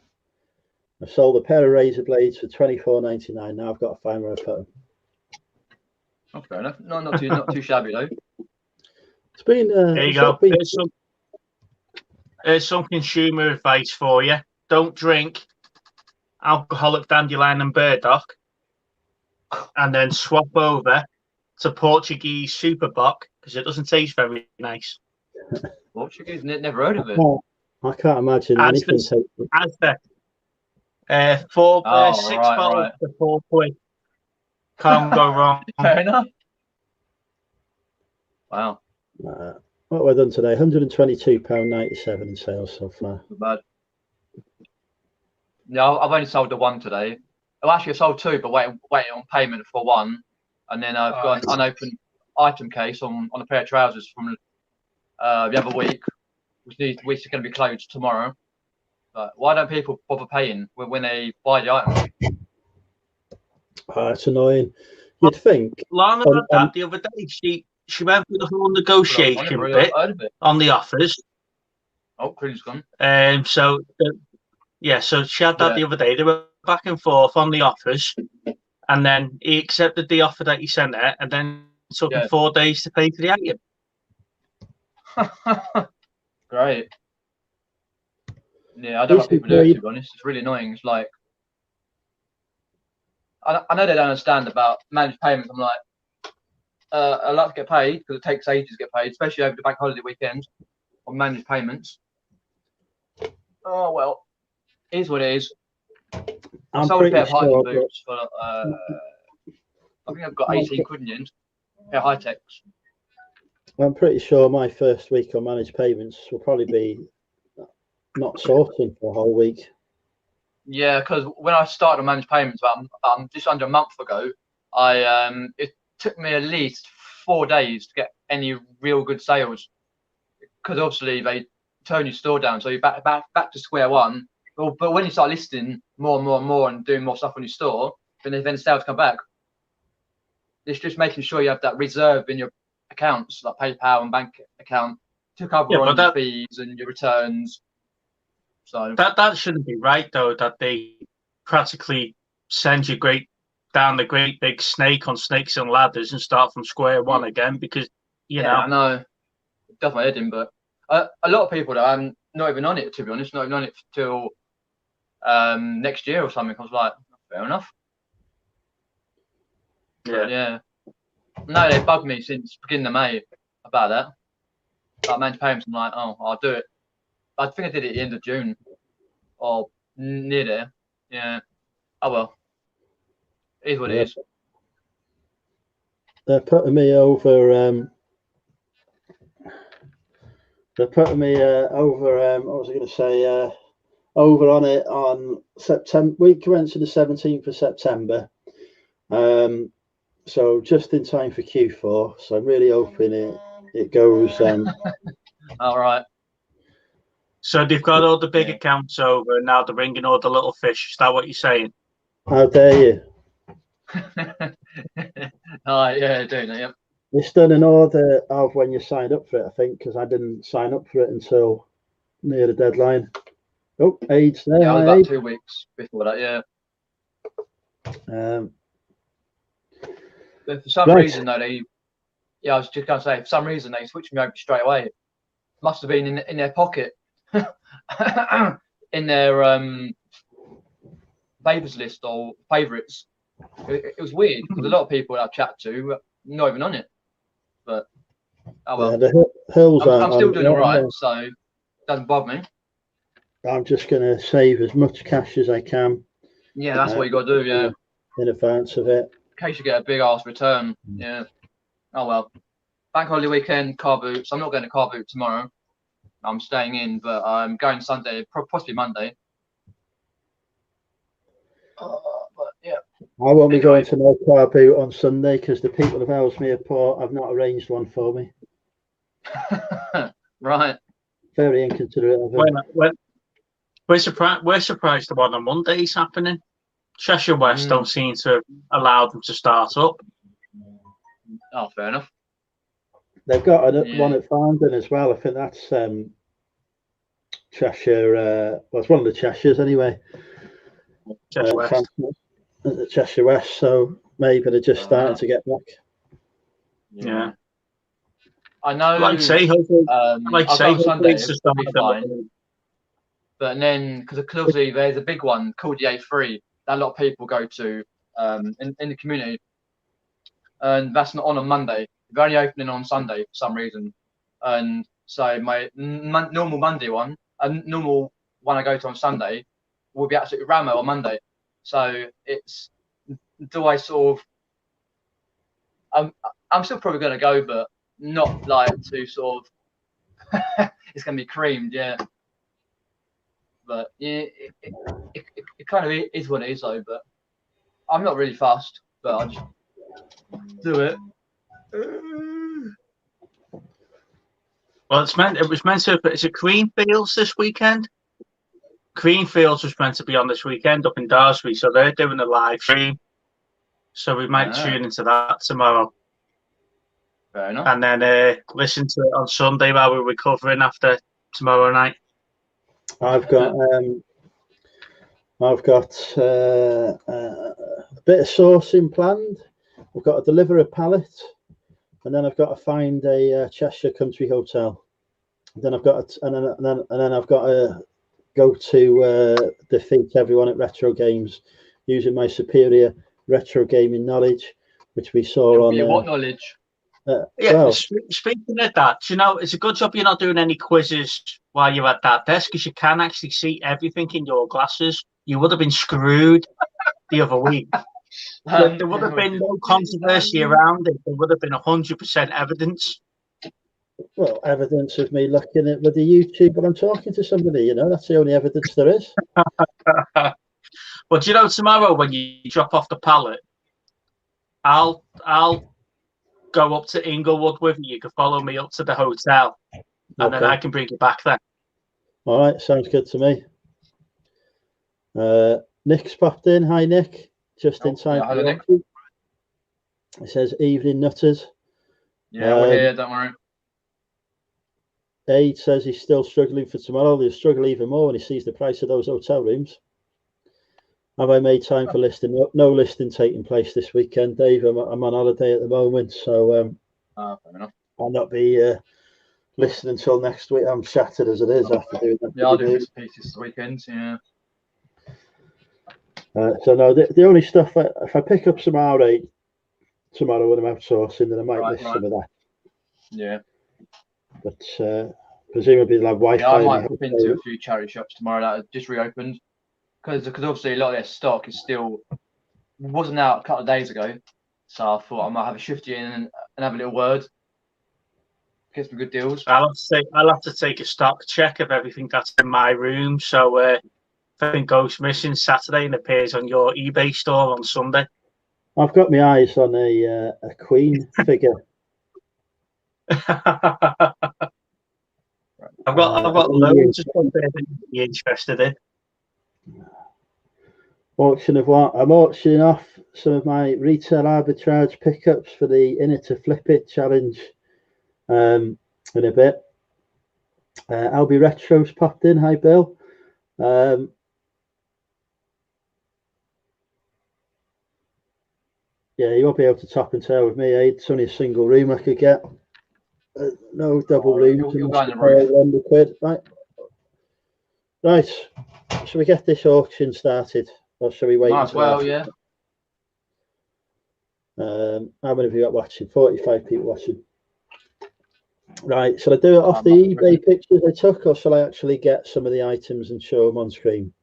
I've sold a pair of razor blades for $24.99. Now I've got to find where I put them. Oh, fair enough. No, not too shabby though. It's been. There you go. There's some consumer advice for you. Don't drink alcoholic dandelion and burdock, and then swap over to Portuguese super bock because it doesn't taste very nice. Portuguese, never heard of it. I can't imagine anything. Aztec. 6 right, bottles for £4. Can't go wrong. Fair enough. Wow. What have I done today? £122.97 in sales so far. Not bad. Yeah, I've only sold the one today. Well, actually, I sold two, but waiting on payment for one. And then I've got an unopened item case on a pair of trousers from the other week, which is going to be closed tomorrow. But why don't people bother paying when they buy the item? It's annoying. You'd think. Lana had that the other day. She went through the whole negotiation bit on the offers. Oh, Creed's gone. So she had that the other day. They were back and forth on the offers, and then he accepted the offer that he sent her, and then it took him 4 days to pay for the item. Great. Yeah, I don't know what people do, to be honest. It's really annoying. It's like, I know they don't understand about managed payments. I'm like, I like to get paid because it takes ages to get paid, especially over the bank holiday weekend on managed payments. Oh, well, it is what it is. I sold a pair of hiking boots for, I think I've got 18 quid in the end. A pair of high-techs. I'm pretty sure my first week on managed payments will probably be not sorting for a whole week. Yeah, because when I started on managed payments about just under a month ago, it took me at least 4 days to get any real good sales, because obviously they turn your store down, so you're back to square one. But when you start listing more and more and more and doing more stuff on your store, then sales come back. It's just making sure you have that reserve in your accounts, like PayPal and bank account, to cover on your fees and your returns. So that shouldn't be right, though, that they practically send you down the great big snake on snakes and ladders and start from square one again, because you know. I know. It does my head in, but a lot of people, though, I'm not even on it, to be honest, not even on it till next year or something. I was like, fair enough. Yeah. No, they bugged me since beginning of May about that. Like managed payments, I'm like, oh, I'll do it. I think I did it at the end of June or near there. Yeah. Oh well. It is what it is. They're putting me over. They're putting me over. What was I going to say? Over on it on September. We commence on the 17th of September. So just in time for Q4. So I'm really hoping it goes. All right. So they've got all the big accounts over, and now they're bringing all the little fish. Is that what you're saying? How dare you? Oh yeah, doing it. Yep. It's done in order of when you signed up for it, I think, because I didn't sign up for it until near the deadline. Oh, AIDS there. Yeah, I was Hi, about Aid. 2 weeks before that. Yeah, but for some Right. reason though, I was just gonna say, for some reason they switched me over straight away. Must have been in their pocket, in their favors list or favorites. It was weird because a lot of people I've chatted to were not even on it. But oh well, The hills I'm aren't still on doing it all right, yet. so it doesn't bother me. I'm just going to save as much cash as I can Yeah, that's what you got to do. Yeah, in advance of it. in case you get a big ass return. Yeah. Oh well. Bank holiday weekend, car boots. I'm not going to car boot tomorrow. I'm staying in, but I'm going Sunday, possibly Monday. But yeah. I won't be Anyway. going to no car boot on Sunday because the people of Ellesmere Port have not arranged one for me. Right. Very inconsiderate of them. We're surprised the one on Monday's happening. Cheshire West don't seem to have allowed them to start up. Oh, fair enough. They've got one at Farndon as well. I think that's Cheshire. Well, it's one of the Cheshires anyway. Cheshire West. Cheshire West. So maybe they're just starting to get back. Yeah. I know. Like say, hopefully, Sunday, it's it'll be fine. But then, because obviously there's a big one called the A3 that a lot of people go to in the community, and that's not on Monday. They're only opening on Sunday for some reason, and so my normal Monday one, normal one I go to on Sunday, will be absolutely rammed on Monday. So it's, do I sort of? I'm still probably going to go, but not like to sort of. It's going to be creamed, yeah. But yeah, it kind of is what it is, though. But I'm not really fast, but I just do it. Well, it was meant to. Is it Greenfields this weekend? Greenfields was meant to be on this weekend up in Daresbury, so they're doing a live stream. So we might tune into that tomorrow. Fair enough. And then listen to it on Sunday while we're recovering after tomorrow night. I've got a bit of sourcing planned. I've got to deliver a pallet, and then I've got to find a Cheshire Country Hotel. Then I've got and then I've got to go to defeat everyone at Retro Games using my superior retro gaming knowledge, which we saw on. What knowledge? Speaking of that, you know, it's a good job you're not doing any quizzes while you're at that desk because you can actually see everything in your glasses. You would have been screwed the other week. There would have been no controversy around it. There would have been 100% evidence. Well, evidence of me looking at the YouTube when I'm talking to somebody, you know, that's the only evidence there is. But you know, tomorrow when you drop off the pallet, I'll go up to Inglewood with you. You can follow me up to the hotel, and then I can bring you back then. All right, sounds good to me. Nick's popped in. Hi, Nick. Just inside. Hello, Nick. It says evening nutters. Yeah, we're here. Don't worry. Aid says he's still struggling for tomorrow. He'll struggle even more when he sees the price of those hotel rooms. Have I made time for listing? No listing taking place this weekend, Dave. I'm on holiday at the moment, so fair enough. I'll not be listening until next week. I'm shattered as it is after doing that. Yeah, I'll do bits and pieces this weekend. Yeah. So no, the only stuff if I pick up some R8 tomorrow when I'm outsourcing, then I might list some of that. Yeah. But presumably they'll have Wi-Fi. Yeah, I might pop into a few charity shops tomorrow that have just reopened. Because obviously a lot of their stock is still wasn't out a couple of days ago, so I thought I might have a shifty in and have a little word, get some good deals. I'll have to take a stock check of everything that's in my room. So if anything goes missing Saturday and appears on your eBay store on Sunday, I've got my eyes on a Queen figure. I've got loads of stuff there that you'd be interested in. Auction of what? I'm auctioning off some of my retail arbitrage pickups for the Inner to Flip It challenge in a bit. Albie Retro's popped in. Hi, Bill. Yeah, you won't be able to top and tail with me. It's only a single room I could get. No double rooms. You'll go on the roof. £100. Right. Shall we get this auction started, or shall we wait? Might as well, yeah. How many have you got watching? 45 people watching. Right. Shall I do it off the eBay pictures I took, or shall I actually get some of the items and show them on screen?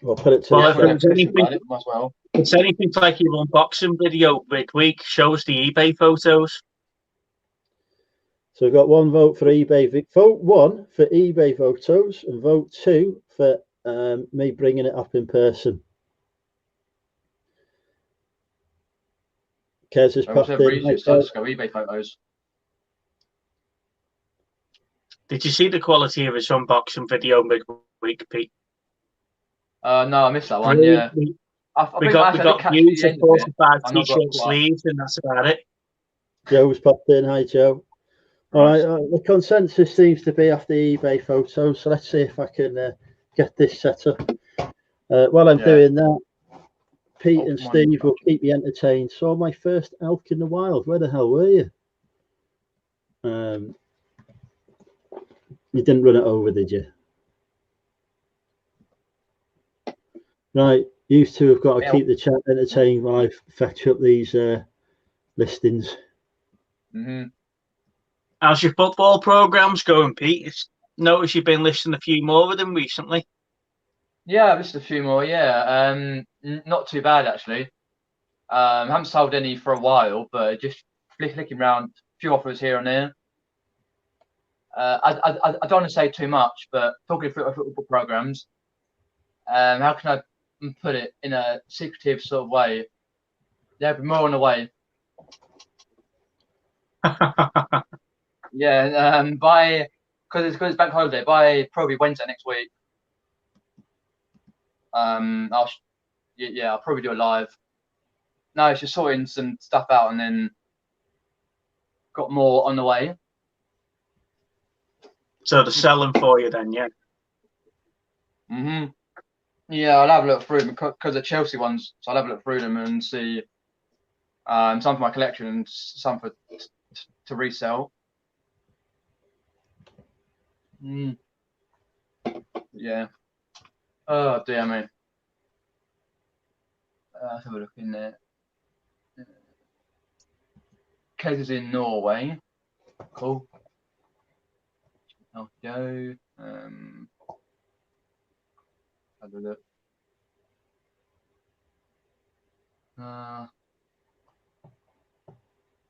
I'll put it to it's anything like your unboxing video midweek, shows the eBay photos. So we've got one vote for eBay. Vote 1 for eBay photos, and vote 2 for me bringing it up in person. Kez has popped in. Let's go eBay photos. Did you see the quality of his unboxing video midweek, Pete? No, I missed that one. Yeah, we got views of 45 t-shirt sleeves, and that's about it. Joe's popped in. Hi, Joe. All right. The consensus seems to be off the eBay photos, so let's see if I can get this set up. While I'm doing that, Pete and Steve will keep you entertained. Saw my first elk in the wild. Where the hell were you? You didn't run it over, did you? Right, you two have got to keep the chat entertained while I fetch up these listings. How's your football programs going, Pete? Notice you've been listing a few more of them recently. Yeah, I've listed a few more. Yeah, not too bad actually. Haven't sold any for a while, but just flicking around a few offers here and there. I don't want to say too much, but talking about football programs, how can I put it in a secretive sort of way? There'll be more on the way. Yeah, because it's bank holiday, by probably Wednesday next week. I'll probably do a live. No, it's just sorting some stuff out, and then got more on the way. So they're selling for you then, yeah. Yeah, I'll have a look through them because the Chelsea ones. So I'll have a look through them and see some for my collection and some for to resell. Yeah. Oh dear me. Let's have a look in there. Cases in Norway. Cool. Oh, Joe. Have a look.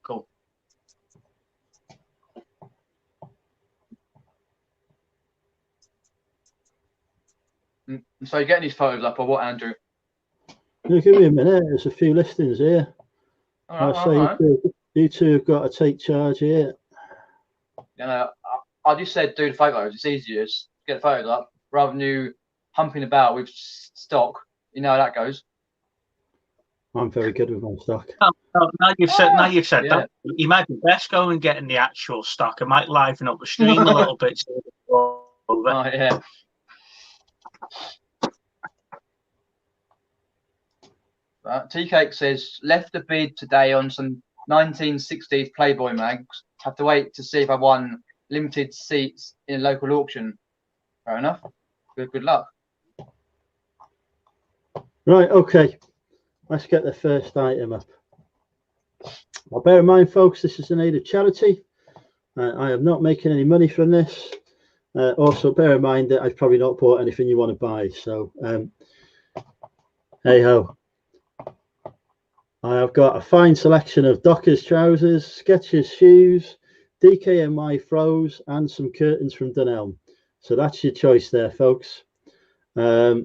Cool. So you're getting these photos up or what, Andrew? Yeah, give me a minute. There's a few listings here. You two have got to take charge here. You know, I just said do the photos. It's easier. Just get the photos up rather than you humping about with stock. You know how that goes. I'm very good with my stock. Now you've said that. You might be best going and getting the actual stock. It might liven up the stream a little bit. Oh yeah. T-Cake says left a bid today on some 1960s Playboy mags. Have to wait to see if I won limited seats in a local auction. Fair enough. Good luck. Right, okay. Let's get the first item up. Well, bear in mind, folks, this is an aid of charity. I am not making any money from this. Also, bear in mind that I've probably not bought anything you want to buy. So, hey ho. I've got a fine selection of Dockers trousers, Skechers shoes, DKNY throws, and some curtains from Dunelm. So that's your choice there, folks. Right,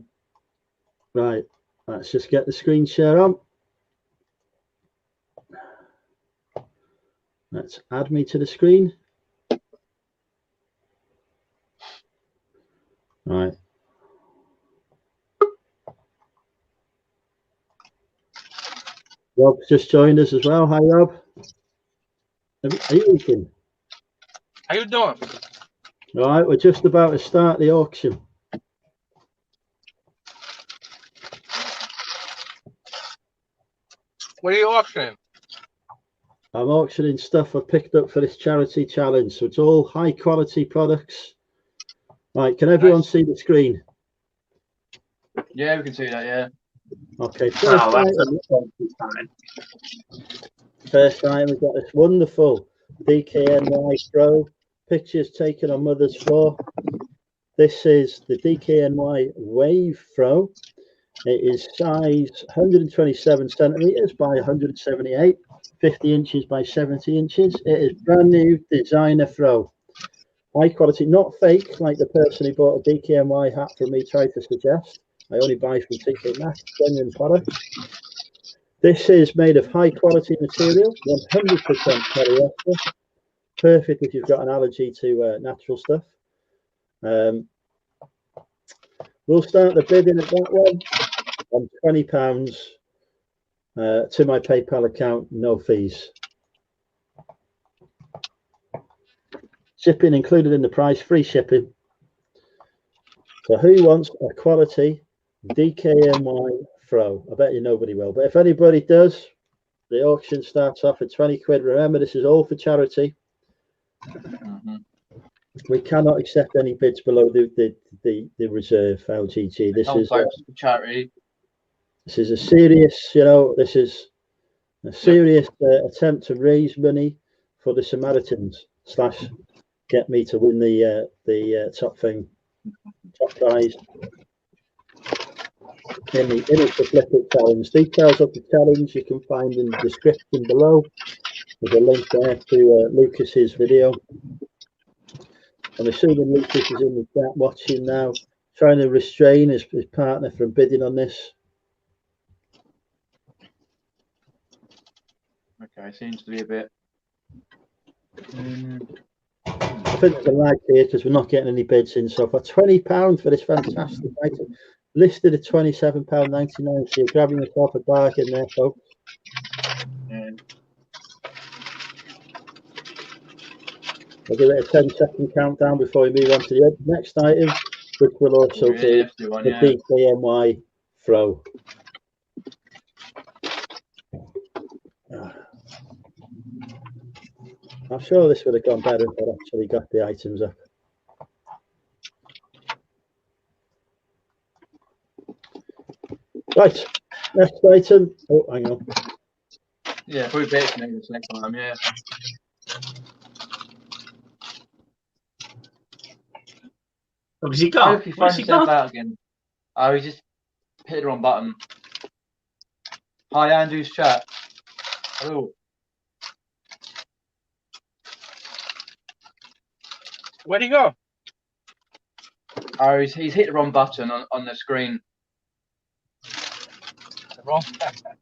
let's just get the screen share on. Let's add me to the screen. Right. Rob's just joined us as well. Hi, Rob. Are you eating? How you doing? All right, we're just about to start the auction. What are you auctioning? I'm auctioning stuff I picked up for this charity challenge. So it's all high quality products. Right, can everyone see the screen? Yeah, we can see that. Yeah. Okay, Oh, that's first time we've got this wonderful DKNY Pro, pictures taken on Mother's Floor. This is the DKNY Wave Throw. It is size 127 centimeters by 178, 50 inches by 70 inches. It is brand new designer throw. High quality, not fake like the person who bought a DKNY hat from me tried to suggest. I only buy from TK Maxx, genuine product. This is made of high quality material, 100% polyester. Perfect if you've got an allergy to natural stuff. We'll start the bidding at that one on £20 to my PayPal account, no fees. Shipping included in the price, free shipping. So who wants a quality DKNY throw? I bet you nobody will, but if anybody does, the auction starts off at 20 quid. Remember, this is all for charity. We cannot accept any bids below the reserve LGG. This is charity. This is a serious, this is a serious attempt to raise money for the Samaritans / get me to win the top prize in the Flip It challenge. Details of the challenge you can find in the description below. There's a link there to Lucas's video. I'm assuming Lucas is in the chat watching now, trying to restrain his partner from bidding on this. Okay, seems to be a bit. I think there's a lag here because we're not getting any bids in. So for £20 for this fantastic item, listed at £27.99, so you're grabbing yourself a bargain there, folks. Yeah. I'll give it a 10-second countdown before we move on to the next item, which will also be the DKNY throw. I'm sure this would have gone better if I'd actually got the items up. Right, next item. Oh, hang on. Yeah, probably better to this next time, yeah. What has he got? He finds himself out again. Oh, he just hit the wrong button. Hi, Andrew's chat. Hello. Where'd he go? Oh, he's hit the wrong button on the screen. The wrong button.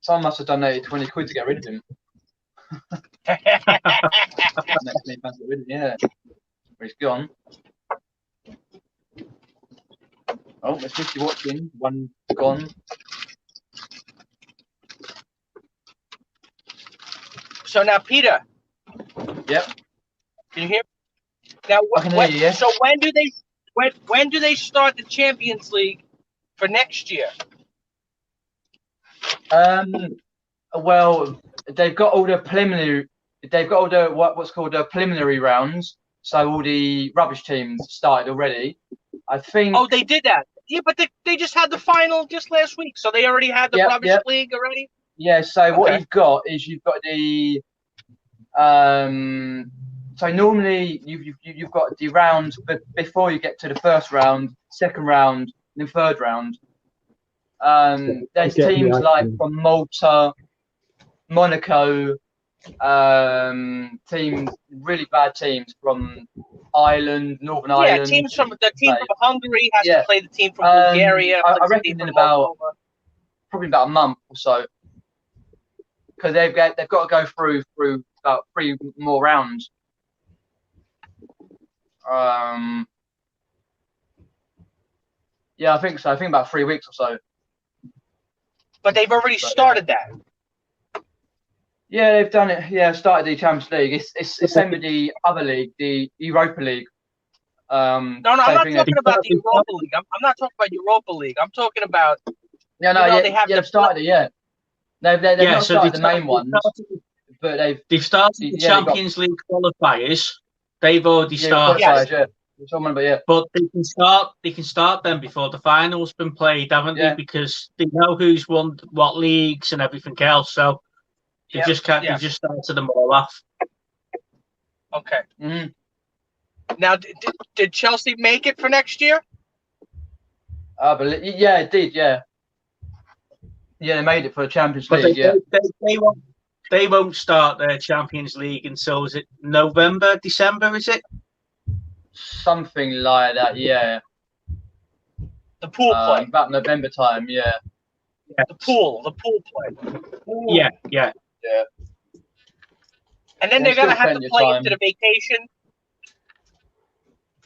Someone must have donated 20 quid to get rid of him. Yeah. He's gone. Oh, there's 50 watching. One gone. So now, Peter. Yep. Can you hear me? Now, I can hear you, yeah. So when do they start the Champions League for next year? Well, they've got all the preliminary. They've got all the what's called the preliminary rounds. So all the rubbish teams started already. I think. Oh, they did that. Yeah, but they just had the final just last week, so they already had the rubbish league already. Yeah. So what you've got is you've got the. So normally you've got the rounds, but before you get to the first round, second round, then third round. There's teams like from Malta, Monaco, teams, really bad teams from Ireland, Northern Ireland. Yeah, the team from Hungary has to play the team from Bulgaria. I reckon in probably about a month or so, because they've got to go through about 3 more rounds. Yeah, I think so. I think about 3 weeks or so. But they've already started that. Yeah, they've done it. Yeah, started the Champions League. It's the same with the other league, the Europa League. No, I'm not talking about the Europa League. I'm not talking about Europa League. I'm talking about. Yeah, no, they've started it. Yeah, they've not started the main ones, but they've started the Champions League qualifiers. They've already started. Yeah. But they can start them before the final's been played, haven't they? Because they know who's won what leagues and everything else. So they just started them all off. Okay. Mm-hmm. Now, did Chelsea make it for next year? Yeah, it did. Yeah, they made it for the Champions League. They won't start their Champions League until, is it November, December? Is it something like that? Yeah. The pool play about November time. Yeah. The pool play. Yeah. And then they're gonna have to play into the vacation.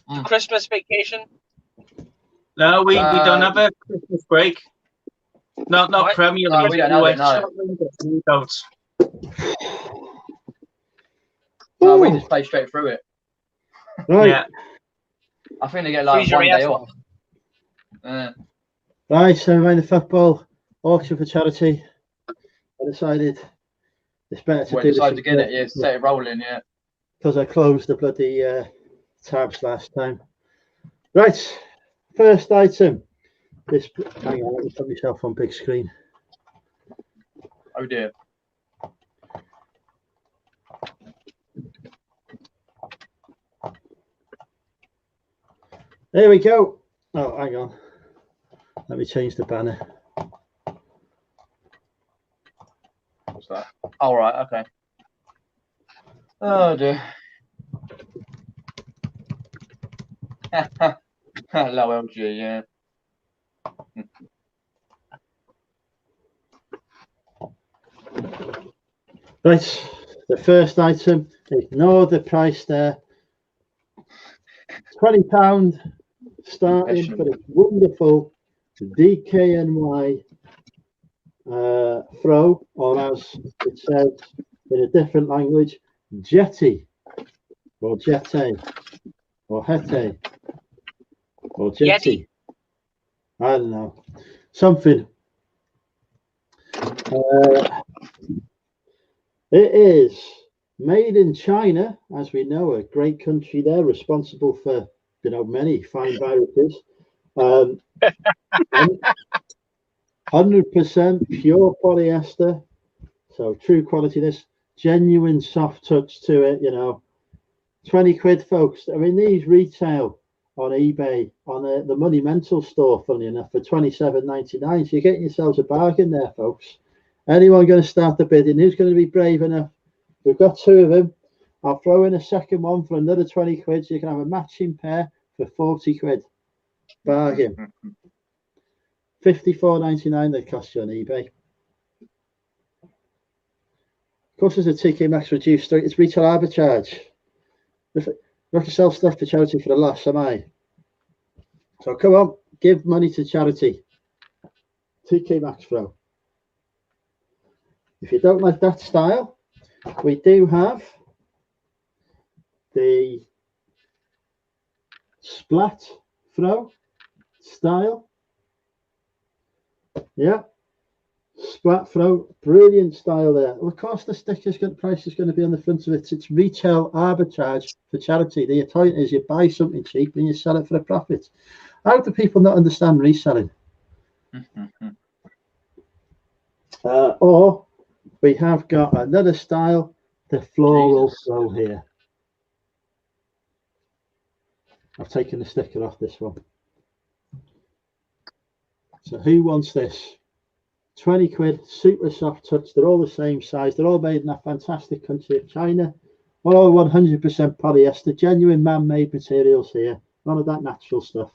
The Christmas vacation? No, we don't have a Christmas break. Not Premier League. We don't have it, no. No, we just play straight through it. Right. Yeah. I think they get like 1 day off. Right, so around the football auction for charity, I decided it's better to do this. To get it, set it rolling, yeah. Because I closed the bloody tabs last time. Right, first item. Hang on, let me put myself on big screen. Oh dear. There we go. Oh, hang on. Let me change the banner. What's that? All right, okay. Oh dear. Hello, LG, yeah. Right, the first item, ignore the price there. £20 starting for this wonderful DKNY throw, or as it says in a different language, jetty, or jette, or hete, or jetty. Yeti. I don't know, something. It is made in China, as we know, a great country there, responsible for many fine viruses. 100% pure polyester, so true quality. This genuine soft touch to it. 20 quid, folks. I mean, these retail on eBay on the Money Mental store, funny enough, for $27.99. So you're getting yourselves a bargain there, folks. Anyone going to start the bidding? Who's going to be brave enough? We've got 2 of them. I'll throw in a second one for another 20 quid, so you can have a matching pair for 40 quid. Bargain. $54.99 they cost you on eBay. Of course, there's a TK Maxx reduced. It's retail arbitrage. Look to sell stuff to charity for a loss, am I? So come on, give money to charity. TK Maxx throw. If you don't like that style, we do have the splat throw style. Yeah, splat throw, brilliant style there. Well, of course, the price is going to be on the front of it. It's retail arbitrage for charity. The point is, you buy something cheap and you sell it for a profit. How do people not understand reselling? Or we have got another style, the floral throw here. I've taken the sticker off this one. So who wants this? 20 quid, super soft touch. They're all the same size. They're all made in that fantastic country of China. All 100% polyester, genuine man-made materials here. None of that natural stuff.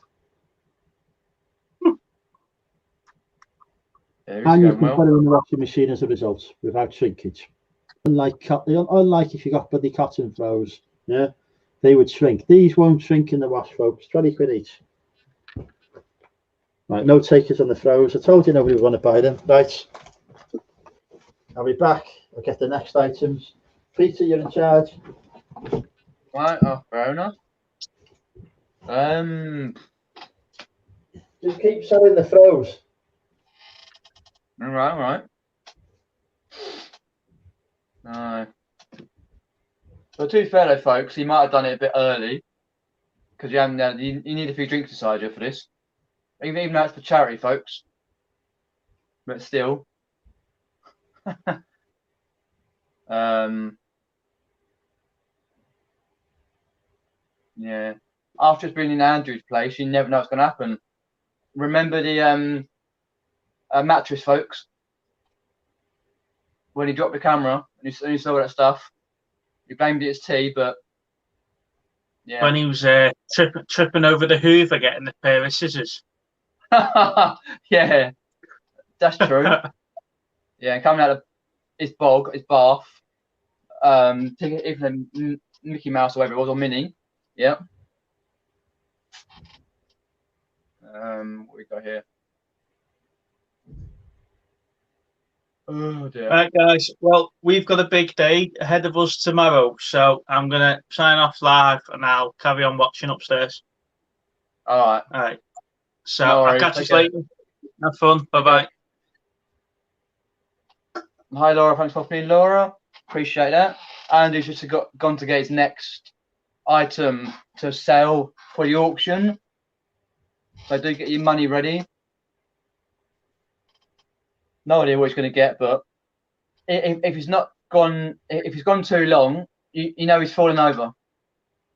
And you can put it in the washing machine as a result without shrinkage. Unlike if you got bloody cotton throws, yeah, they would shrink. These won't shrink in the wash, folks. 20 quid each. Right, no takers on the throws. I told you nobody would want to buy them. Right, I'll be back. I'll get the next items. Peter, you're in charge. Right, oh, fair enough. Just keep selling the throws. All right. No. But to be fair though, folks, he might have done it a bit early because you need a few drinks inside you for this. Even though it's for charity, folks. But still. Yeah. After it's been in Andrew's place, you never know what's going to happen. Remember the mattress, folks? When he dropped the camera and he saw that stuff, he blamed it as tea, but yeah. When he was tripping over the Hoover getting the pair of scissors. Yeah, that's true. Yeah, coming out of his bath, taking even Mickey Mouse or whatever it was, or Minnie. Yeah. What we got here? Oh dear. Right, guys. Well, we've got a big day ahead of us tomorrow, so I'm gonna sign off live and I'll carry on watching upstairs. All right. So No I'll worries, catch you take care. later. Have fun. Bye bye. Hi Laura, thanks for being Laura. Appreciate that. Andy's just gone to get his next item to sell for the auction. So do get your money ready. No idea what he's going to get, but if he's not gone, if he's gone too long, you know he's falling over.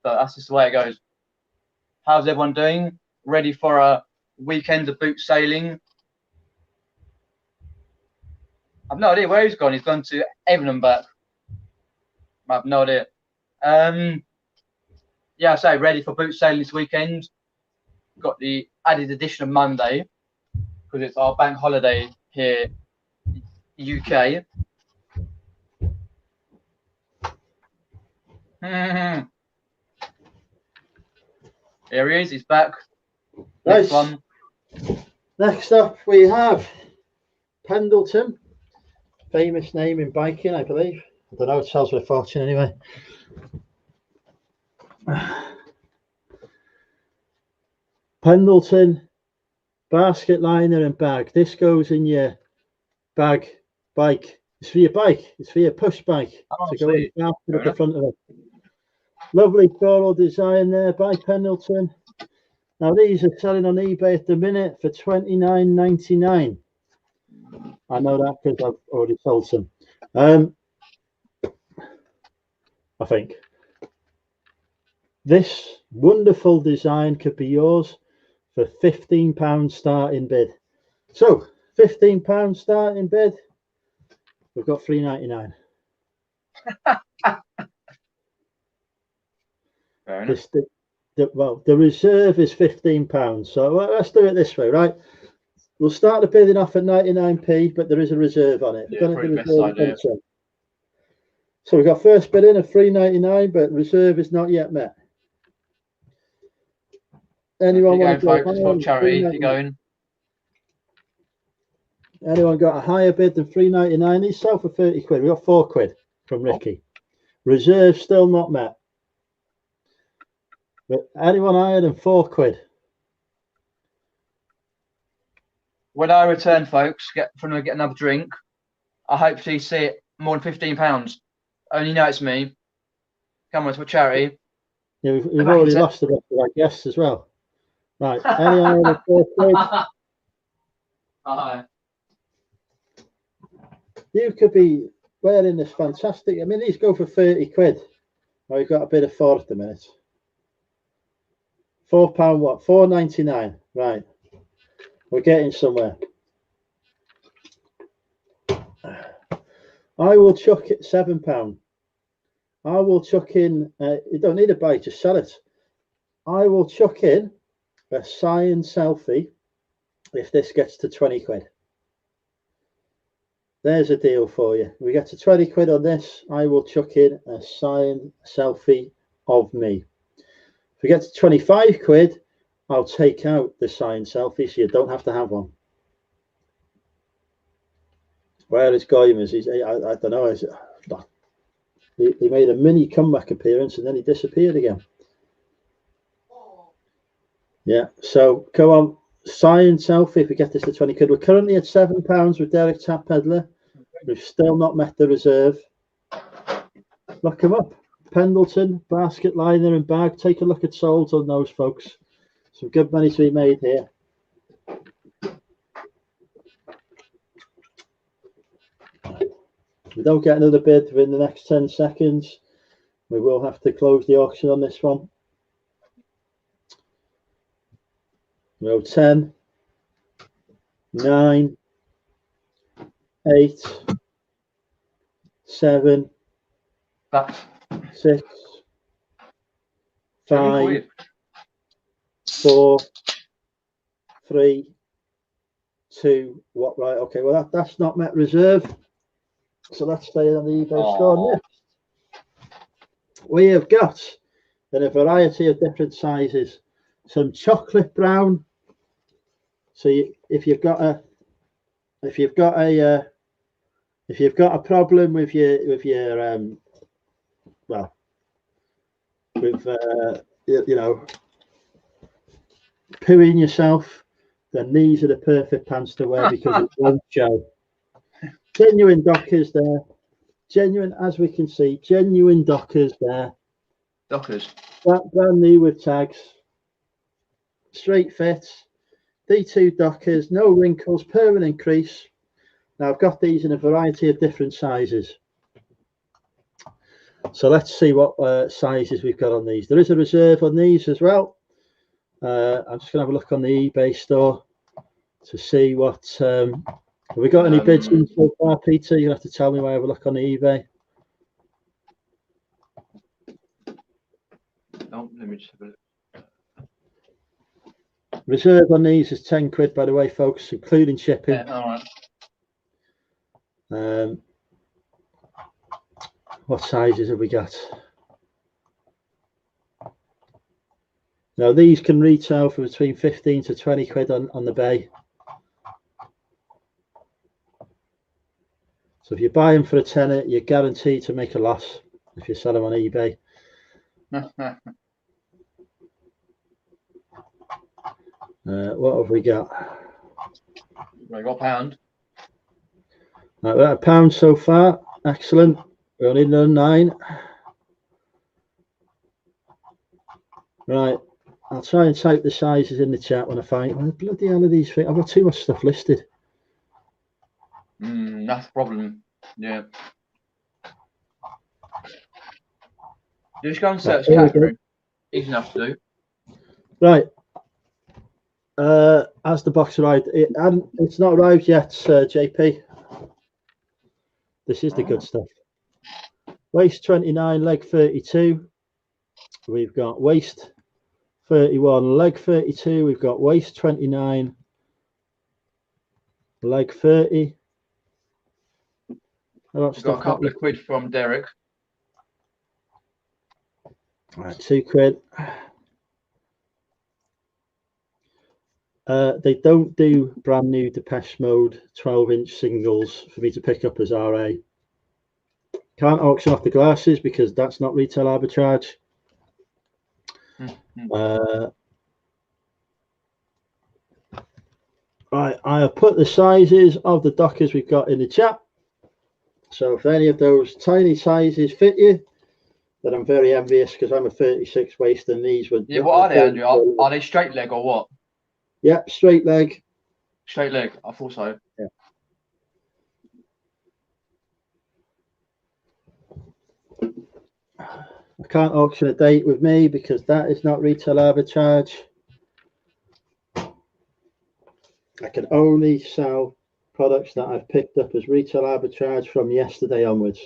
But that's just the way it goes. How's everyone doing? Ready for a weekend of boot sailing? I've no idea where he's gone. He's gone to Evan and back. I have no idea. Yeah, I say ready for boot sailing this weekend. Got the added edition of Monday because it's our bank holiday here, UK. Here he is. He's back. Next one. Next up, we have Pendleton, famous name in biking, I believe. I don't know, it sells for a fortune anyway. Pendleton, basket liner and bag. This goes in your bag, bike. It's for your bike. It's for your push bike. To go in at the front of it. Lovely floral design there by Pendleton. Now these are selling on eBay at the minute for $29.99. I know that because I've already sold some. I think this wonderful design could be yours for £15 starting bid. So £15 starting bid. We've got $3.99. The reserve is £15. So let's do it this way, right? We'll start the bidding off at 99p, but there is a reserve on it. Yeah, so we've got first bid in of $3.99, but reserve is not yet met. Anyone want to go? For charity, you're going. Anyone got a higher bid than $3.99? These sell for 30 quid. We got 4 quid from Ricky. Reserve still not met. But anyone higher than 4 quid? When I return, folks, get another drink. I hope to see it more than £15. Only know it's me. Come on, it's for charity. Yeah, we've already lost the rest of our guests as well. Right, anyone higher than 4 quid? Hi. You could be wearing this fantastic. I mean, these go for 30 quid. Oh, you've got a bit of 4 at the minute. £4 what? $4.99. Right. We're getting somewhere. I will chuck it £7. I will chuck in. You don't need a bite, just sell it. I will chuck in a signed selfie if this gets to 20 quid. There's a deal for you. We get to 20 quid on this. I will chuck in a signed selfie of me. If we get to 25 quid, I'll take out the signed selfie so you don't have to have one. Where is Goymers? I don't know. He made a mini comeback appearance and then he disappeared again. Yeah, so come on, signed selfie if we get this to 20 quid. We're currently at £7 with Derek Tap Peddler. We've still not met the reserve. Look him up. Pendleton, basket liner and bag. Take a look at solds on those, folks. Some good money to be made here. If we don't get another bid within the next 10 seconds, we will have to close the auction on this one. Row 10, 9, 8, 7, That's 6, 5, 4, 3, 2, what, right, okay, well that's not met reserve, so let's stay on the eBay store next. We have got, in a variety of different sizes, some chocolate brown. So if you've got a problem with your you know, pooing yourself, then these are the perfect pants to wear because it won't show. Genuine Dockers there, genuine, as we can see, genuine Dockers there. Dockers. Brand new with tags, straight fits. D2 Dockers, no wrinkles, permanent crease. Now I've got these in a variety of different sizes. So let's see what sizes we've got on these. There is a reserve on these as well. I'm just going to have a look on the eBay store to see what. Have we got any bids in so far, Peter? You'll have to tell me when I have a look on the eBay. Oh, let me just have a look. Reserve on these is 10 quid, by the way, folks, including shipping. Yeah, all right. What sizes have we got? Now these can retail for between 15 to 20 quid on the bay. So if you buy them for a tenner, you're guaranteed to make a loss if you sell them on eBay. What have we got? We got £1. Right, we're at £1 so far. Excellent. We only need another 9. Right. I'll try and type the sizes in the chat when I find. What the bloody hell are these things? I've got too much stuff listed. That's the problem. Yeah. You just go and search category. Easy enough to do. Right. As the box arrived, it's not arrived yet, JP. This is the good stuff. Waist 29, leg 32. We've got waist 31, leg 32. We've got waist 29, leg 30. We've got a couple of quid from Derek. All right, 2 quid. They don't do brand new Depeche Mode 12-inch singles for me to pick up as RA. Can't auction off the glasses because that's not retail arbitrage. Right, I have put the sizes of the Dockers we've got in the chat. So if any of those tiny sizes fit you, then I'm very envious because I'm a 36 waist and these would. Yeah, what are they, Andrew? Are they straight leg or what? Yep, straight leg. Straight leg. I thought so. Yeah. I can't auction a date with me because that is not retail arbitrage. I can only sell products that I've picked up as retail arbitrage from yesterday onwards.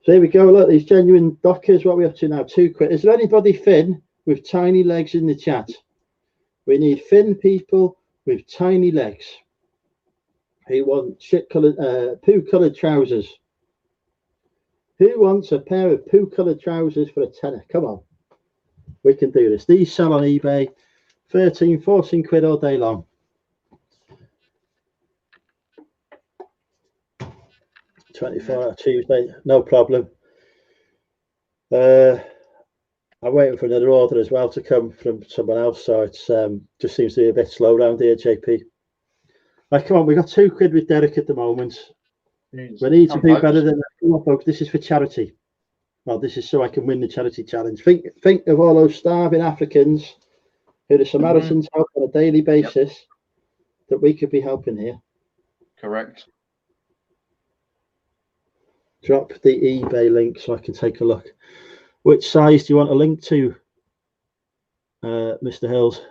So here we go. Look, these genuine Dockers. What are we up to now? 2 quid. Is there anybody thin with tiny legs in the chat? We need thin people with tiny legs who want poo-coloured trousers. Who wants a pair of poo-coloured trousers for a tenner? Come on, we can do this. These sell on eBay 13, 14 quid all day long. 24 Tuesday, no problem. I'm waiting for another order as well to come from someone else, so it's just seems to be a bit slow around here, JP. Like, come on, we got 2 quid with Derek at the moment. We need to do better than that. Come on, folks, this is for charity. Well, this is so I can win the charity challenge. Think of all those starving Africans who the Samaritans help on a daily basis that we could be helping here. Correct. Drop the eBay link so I can take a look. Which size do you want a link to, Mr. Hills?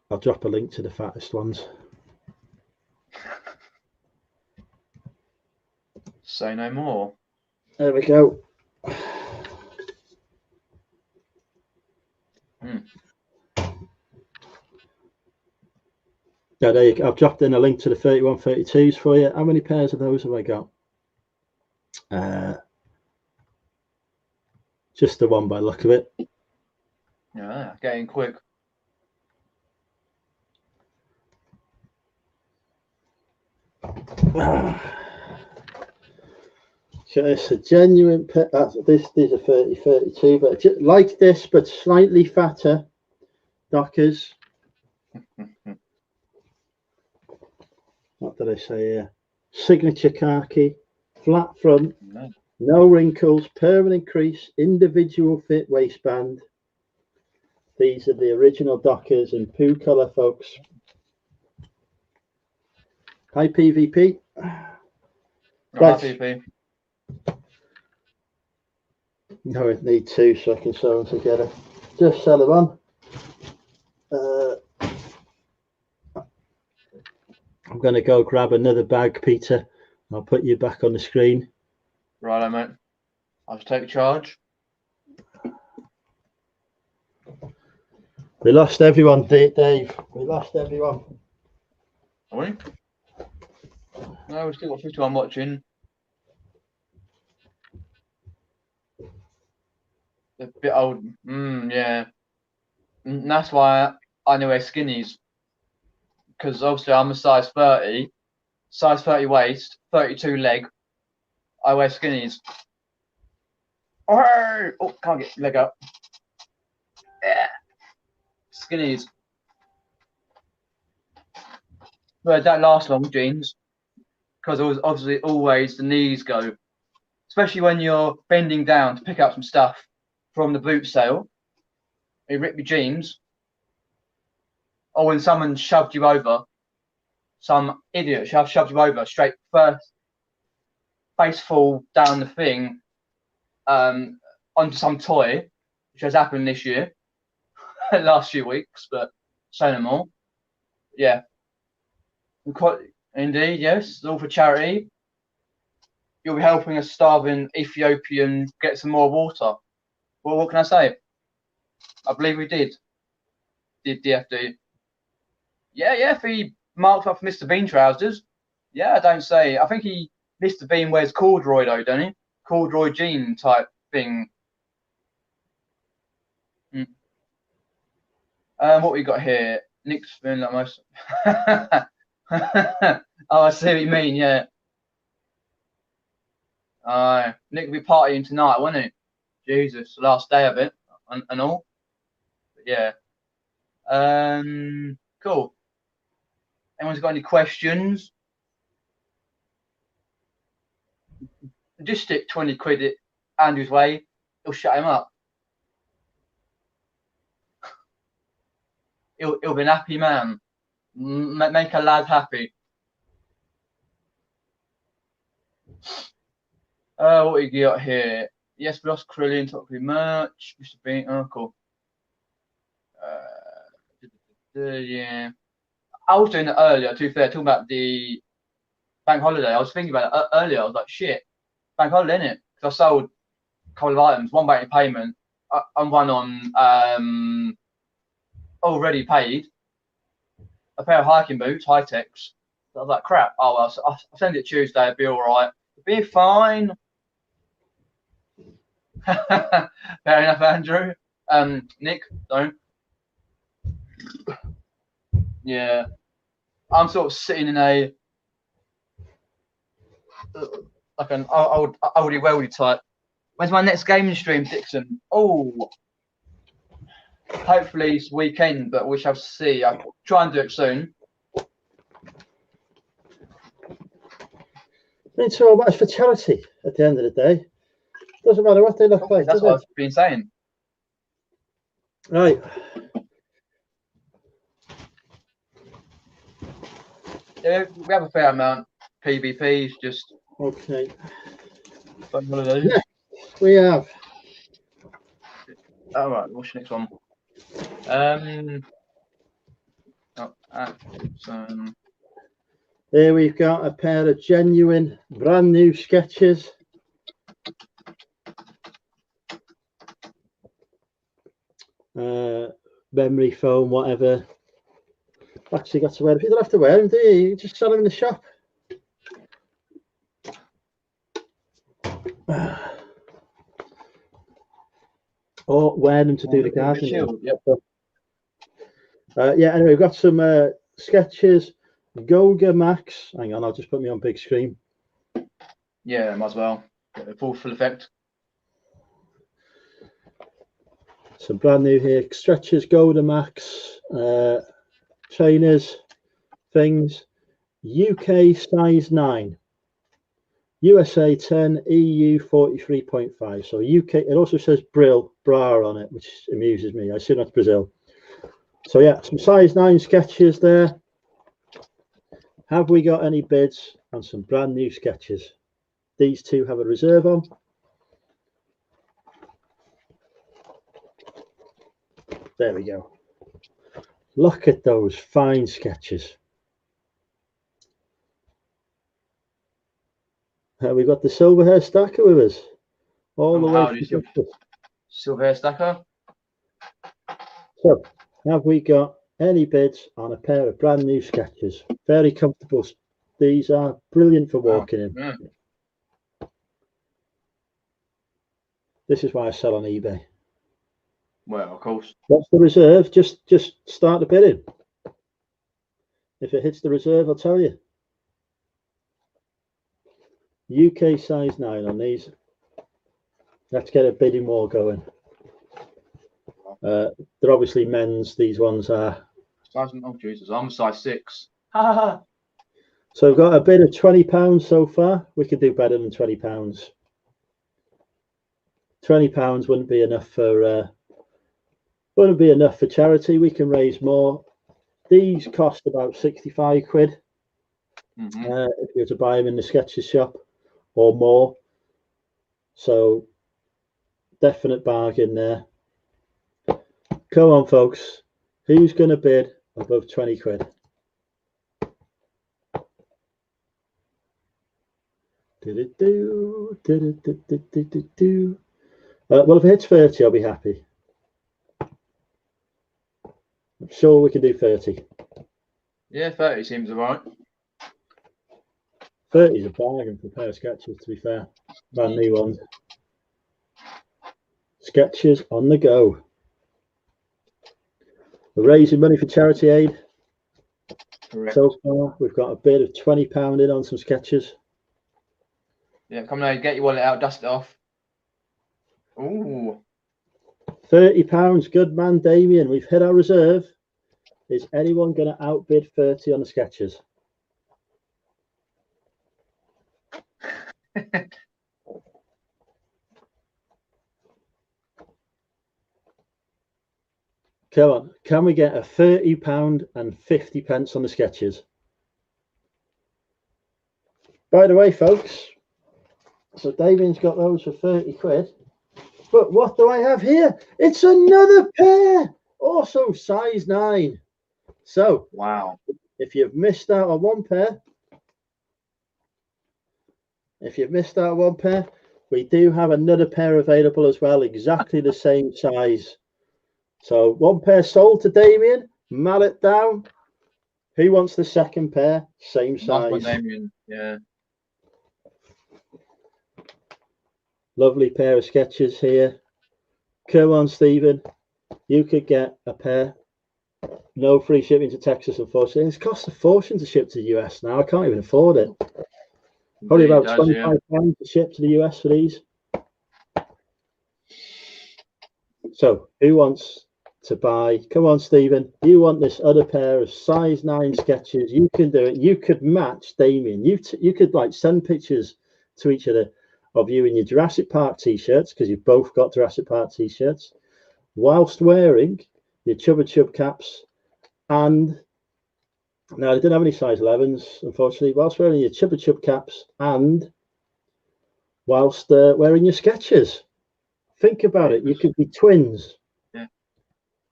I'll drop a link to the fattest ones. Say no more. There we go. Yeah, there you go. I've dropped in a link to the 3132s for you. How many pairs of those have I got? Just the one by the look of it. Yeah, getting quick. So it's a genuine pair. These are 32, but just like this, but slightly fatter Dockers. What did I say here? Signature khaki, flat front, no wrinkles, permanent crease, individual fit waistband. These are the original Dockers in poo colour, folks. Hi, PVP. Right, PVP. No, I need 2 so I can sew them together. Just sell them on. I'm going to go grab another bag, Peter. I'll put you back on the screen. Right, mate. I'll take charge. We lost everyone, Dave. We lost everyone. Are we? No, we've still got 51 watching. A bit old. Yeah. And that's why I only wear skinnies. Because obviously I'm a size 30. Size 30 waist, 32 leg. I wear skinnies. Oh, can't get leg up. Yeah. Skinnies. But don't last long, jeans. Because obviously always the knees go. Especially when you're bending down to pick up some stuff from the boot sale. You rip your jeans. Or when someone shoved you over. Some idiot shoved you over straight first. Face fall down the thing. Onto some toy. Which has happened this year. Last few weeks. But say no more. Yeah. Indeed, yes. All for charity. You'll be helping a starving Ethiopian get some more water. Well, what can I say? I believe we did. Did DFD. Yeah, if he marked up for Mr. Bean trousers. Yeah, I don't say. I think Mr. Bean wears corduroy though, don't he? Corduroy jean type thing. What we got here? Nick's been like most. Oh, I see what you mean. Yeah. Nick will be partying tonight, won't he? Jesus, the last day of it and all. But yeah. Cool. Anyone's got any questions? Just stick 20 quid at Andrew's way. He'll shut him up. He'll be an happy man. Make a lad happy. What we got here? Yes, we lost Krillian, top of merch. Mr. Bean, oh cool. Yeah. I was doing it earlier, to be fair, talking about the bank holiday. I was thinking about it earlier. I was like, shit, bank holiday, innit? Because I sold a couple of items, one bank payment and one on already paid. A pair of hiking boots, Hi-Tex. I was like, crap. Oh, well, I'll send it Tuesday. It'll be all right. It'll be fine. Fair enough, Andrew. Nick, don't. Yeah, I'm sort of sitting in a like an oldie weldy type. When's my next gaming stream, Dixon? Oh, hopefully it's weekend, but we shall see. I'll try and do it soon. It's all much for charity at the end of the day. Doesn't matter what they look like. That's what I've been saying. Right. Yeah, we have a fair amount. PvPs, just Okay. one of those. Yeah. We have. All right, what's the next one? Here we've got a pair of genuine brand new Skechers. Memory foam, whatever. Actually got to wear them. You don't have to wear them, do you? You just sell them in the shop. Or wear them to do the gardening. Yep. Yeah, anyway, we've got some Skechers Goga Max. Hang on, I'll just put me on big screen. Yeah, might as well. Get the full effect. Some brand new here. Skechers Goga Max. Trainers. Things. UK size 9. USA 10, EU 43.5. So UK, it also says Brill bra on it, which amuses me. I assume that's Brazil. So yeah, some size 9 Skechers there. Have we got any bids on some brand new Skechers? These two have a reserve on. There we go. Look at those fine Skechers. We've got the silver hair stacker with us. All the way from silver hair stacker. So, have we got any bids on a pair of brand new Skechers? Very comfortable. These are brilliant for walking in. Yeah. This is why I sell on eBay. Well, of course. What's the reserve? Just start the bidding. If it hits the reserve, I'll tell you. UK size 9 on these. Let's get a bidding war going. They're obviously men's. These ones are. Oh Jesus, I'm size 6. So we've got a bid of £20 so far. We could do better than £20. £20 wouldn't be enough for charity. We can raise more. These cost about 65 quid. Mm-hmm. If you were to buy them in the Skechers shop or more. So definite bargain there. Come on, folks. Who's going to bid above 20 quid? Well, if it hits 30, I'll be happy. I'm sure we can do 30. Yeah, 30 seems alright. 30 is a bargain for a pair of Skechers, to be fair. Brand new ones. Skechers on the go. We're raising money for charity aid. Correct. So far, we've got a bid of £20 in on some Skechers. Yeah, come now, get your wallet out, dust it off. Ooh. £30. Good man, Damien. We've hit our reserve. Is anyone going to outbid 30 on the Skechers? Come on, can we get a £30 and 50 pence on the Skechers? By the way, folks, so Damien's got those for 30 quid. But what do I have here? It's another pair, also size 9. So, wow. If you've missed out on one pair, we do have another pair available as well, exactly the same size. So one pair sold to Damien, mallet down. Who wants the second pair? Same size. Damien, yeah. Lovely pair of sketches here. Come on, Stephen. You could get a pair. No free shipping to Texas, unfortunately. It's cost a fortune to ship to the US now. I can't even afford it. Probably about £25 to ship to the US for these. So, who wants to buy? Come on, Stephen. You want this other pair of size 9 sketches? You can do it. You could match Damien. You could like send pictures to each other of you in your Jurassic Park t-shirts, because you've both got Jurassic Park t-shirts, whilst wearing your Chubba Chub caps. And now, they didn't have any size 11s, unfortunately, whilst wearing your Chubba Chub caps and whilst wearing your sketches. Think about it. You could be twins. Yeah.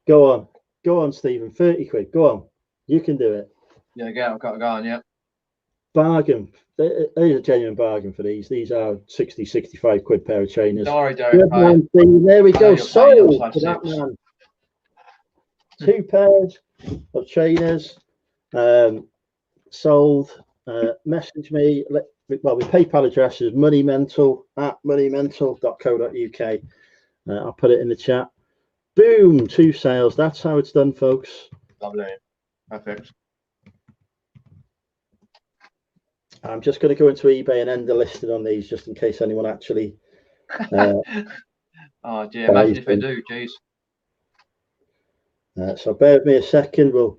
Go on, Stephen. 30 quid. Go on. You can do it. Yeah, I've got to go on, yeah. Bargain. There's a genuine bargain for these. These are 60, 65 quid pair of trainers. Sorry, Derek. There we go. you're Sold paying for that $5.6. man. 2 pairs of trainers. Sold. Message me. Well, my PayPal address is moneymental@moneymental.co.uk. I'll put it in the chat. Boom, 2 sales. That's how it's done, folks. Lovely. Perfect. I'm just going to go into eBay and end the listing on these, just in case anyone actually. Oh dear, imagine if they do. Jeez. So bear with me a second. We'll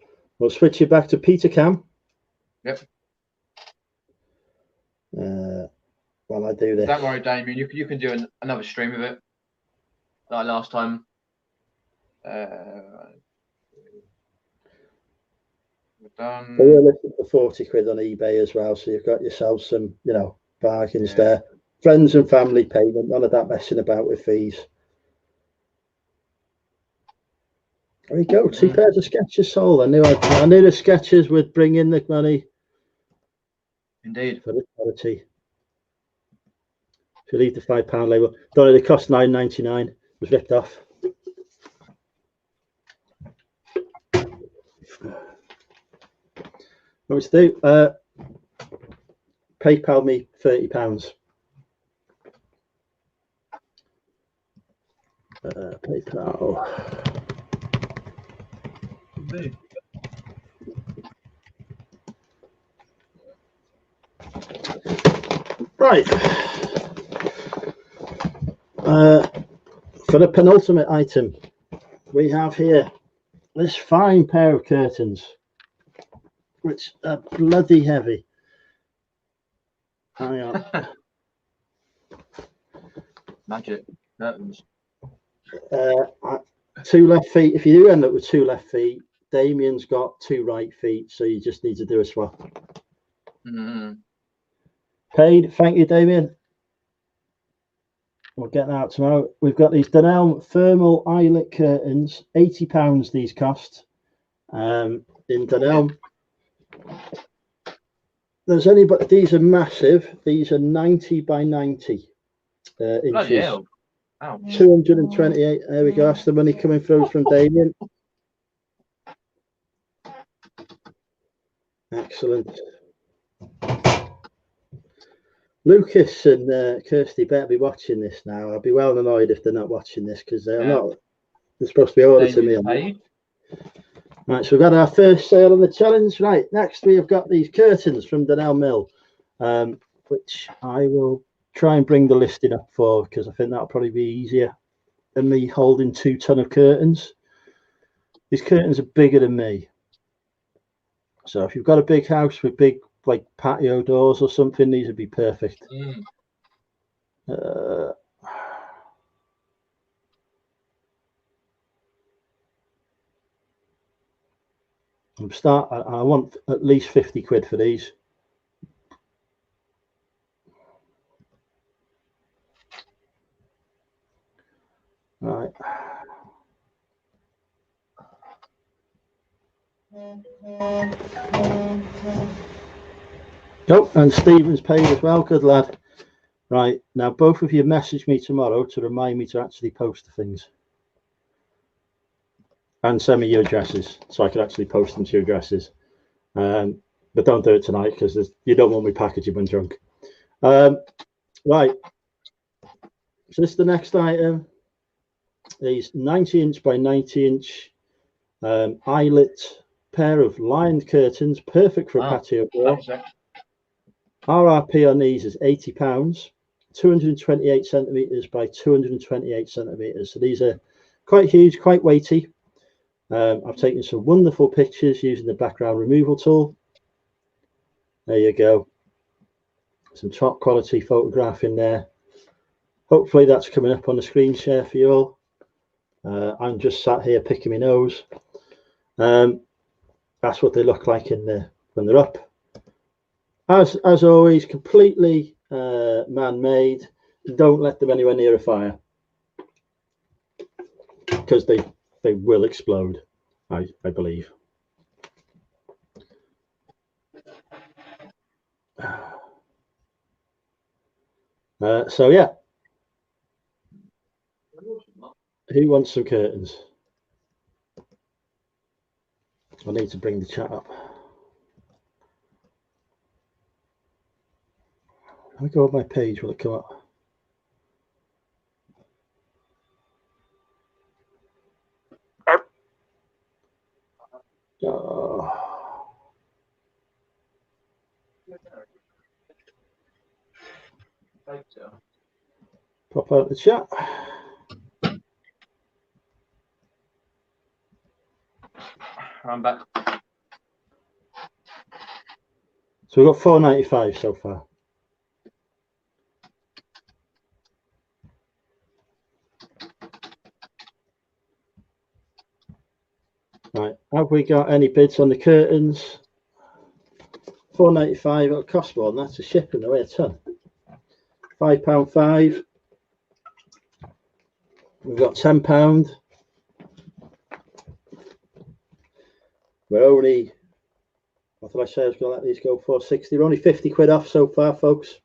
switch you back to Peter Cam. Yep. While I do this. Don't worry, Damien. You can do another stream of it, like last time. We're done. We're listed for 40 quid on eBay as well, so you've got yourself some, bargains there. Friends and family payment, none of that messing about with fees. There we go. 2 pairs of sketches sold. I knew the sketches would bring in the money. Indeed. For the quality. If you leave the £5 label, don't know, they cost $9.99. It was ripped off. What to do? PayPal me £30. PayPal. Indeed. Right. For the penultimate item, we have here this fine pair of curtains, which are bloody heavy. Hang on. Magic curtains. 2 left feet. If you do end up with 2 left feet, Damien's got 2 right feet, so you just need to do a swap. Paid. Thank you, Damien. We'll get that out tomorrow. We've got these Dunelm thermal eyelet curtains. £80 these cost. In Dunelm. There's only, but these are massive. These are 90 by 90 inches. Wow. 228. There we go. That's the money coming through from Damien. Excellent. Lucas and Kirsty better be watching this now. I'll be well annoyed if they're not watching this, because they're not. They're supposed to be auditing me on that. Right, so we've got our first sale on the challenge. Right, next we have got these curtains from Dunelm Mill, which I will try and bring the listing up for, because I think that'll probably be easier than me holding 2 ton of curtains. These curtains are bigger than me. So if you've got a big house with big, like, patio doors or something, these would be perfect. I want at least 50 quid for these. Right. Oh, and Stephen's paid as well. Good lad. Right, now both of you message me tomorrow to remind me to actually post the things. And send me your addresses so I can actually post them to your addresses. But don't do it tonight, because you don't want me packaging when drunk. Right. So this is the next item. These 90-inch by 90-inch eyelet pair of lined curtains, perfect for a Wow. patio wall. Thanks, Zach. RRP on these is £80, 228 centimeters by 228 centimeters. So these are quite huge, quite weighty. I've taken some wonderful pictures using the background removal tool. There you go. Some top quality photographing there. Hopefully that's coming up on the screen share for you all. I'm just sat here picking my nose. That's what they look like in the when they're up. As always, completely man-made. Don't let them anywhere near a fire because they will explode, I believe. So yeah, who wants some curtains? I need to bring the chat up. Let me go on my page. Will it come up? Oh. Pop out the chat. I'm back. So we've got £4.95 so far. Right, have we got any bids on the curtains? £4.95. It'll cost more than that to ship them away a ton. £5.5. We've got £10. We're only, what did I say I was going to let these go for? 60. We're only 50 quid off so far, folks.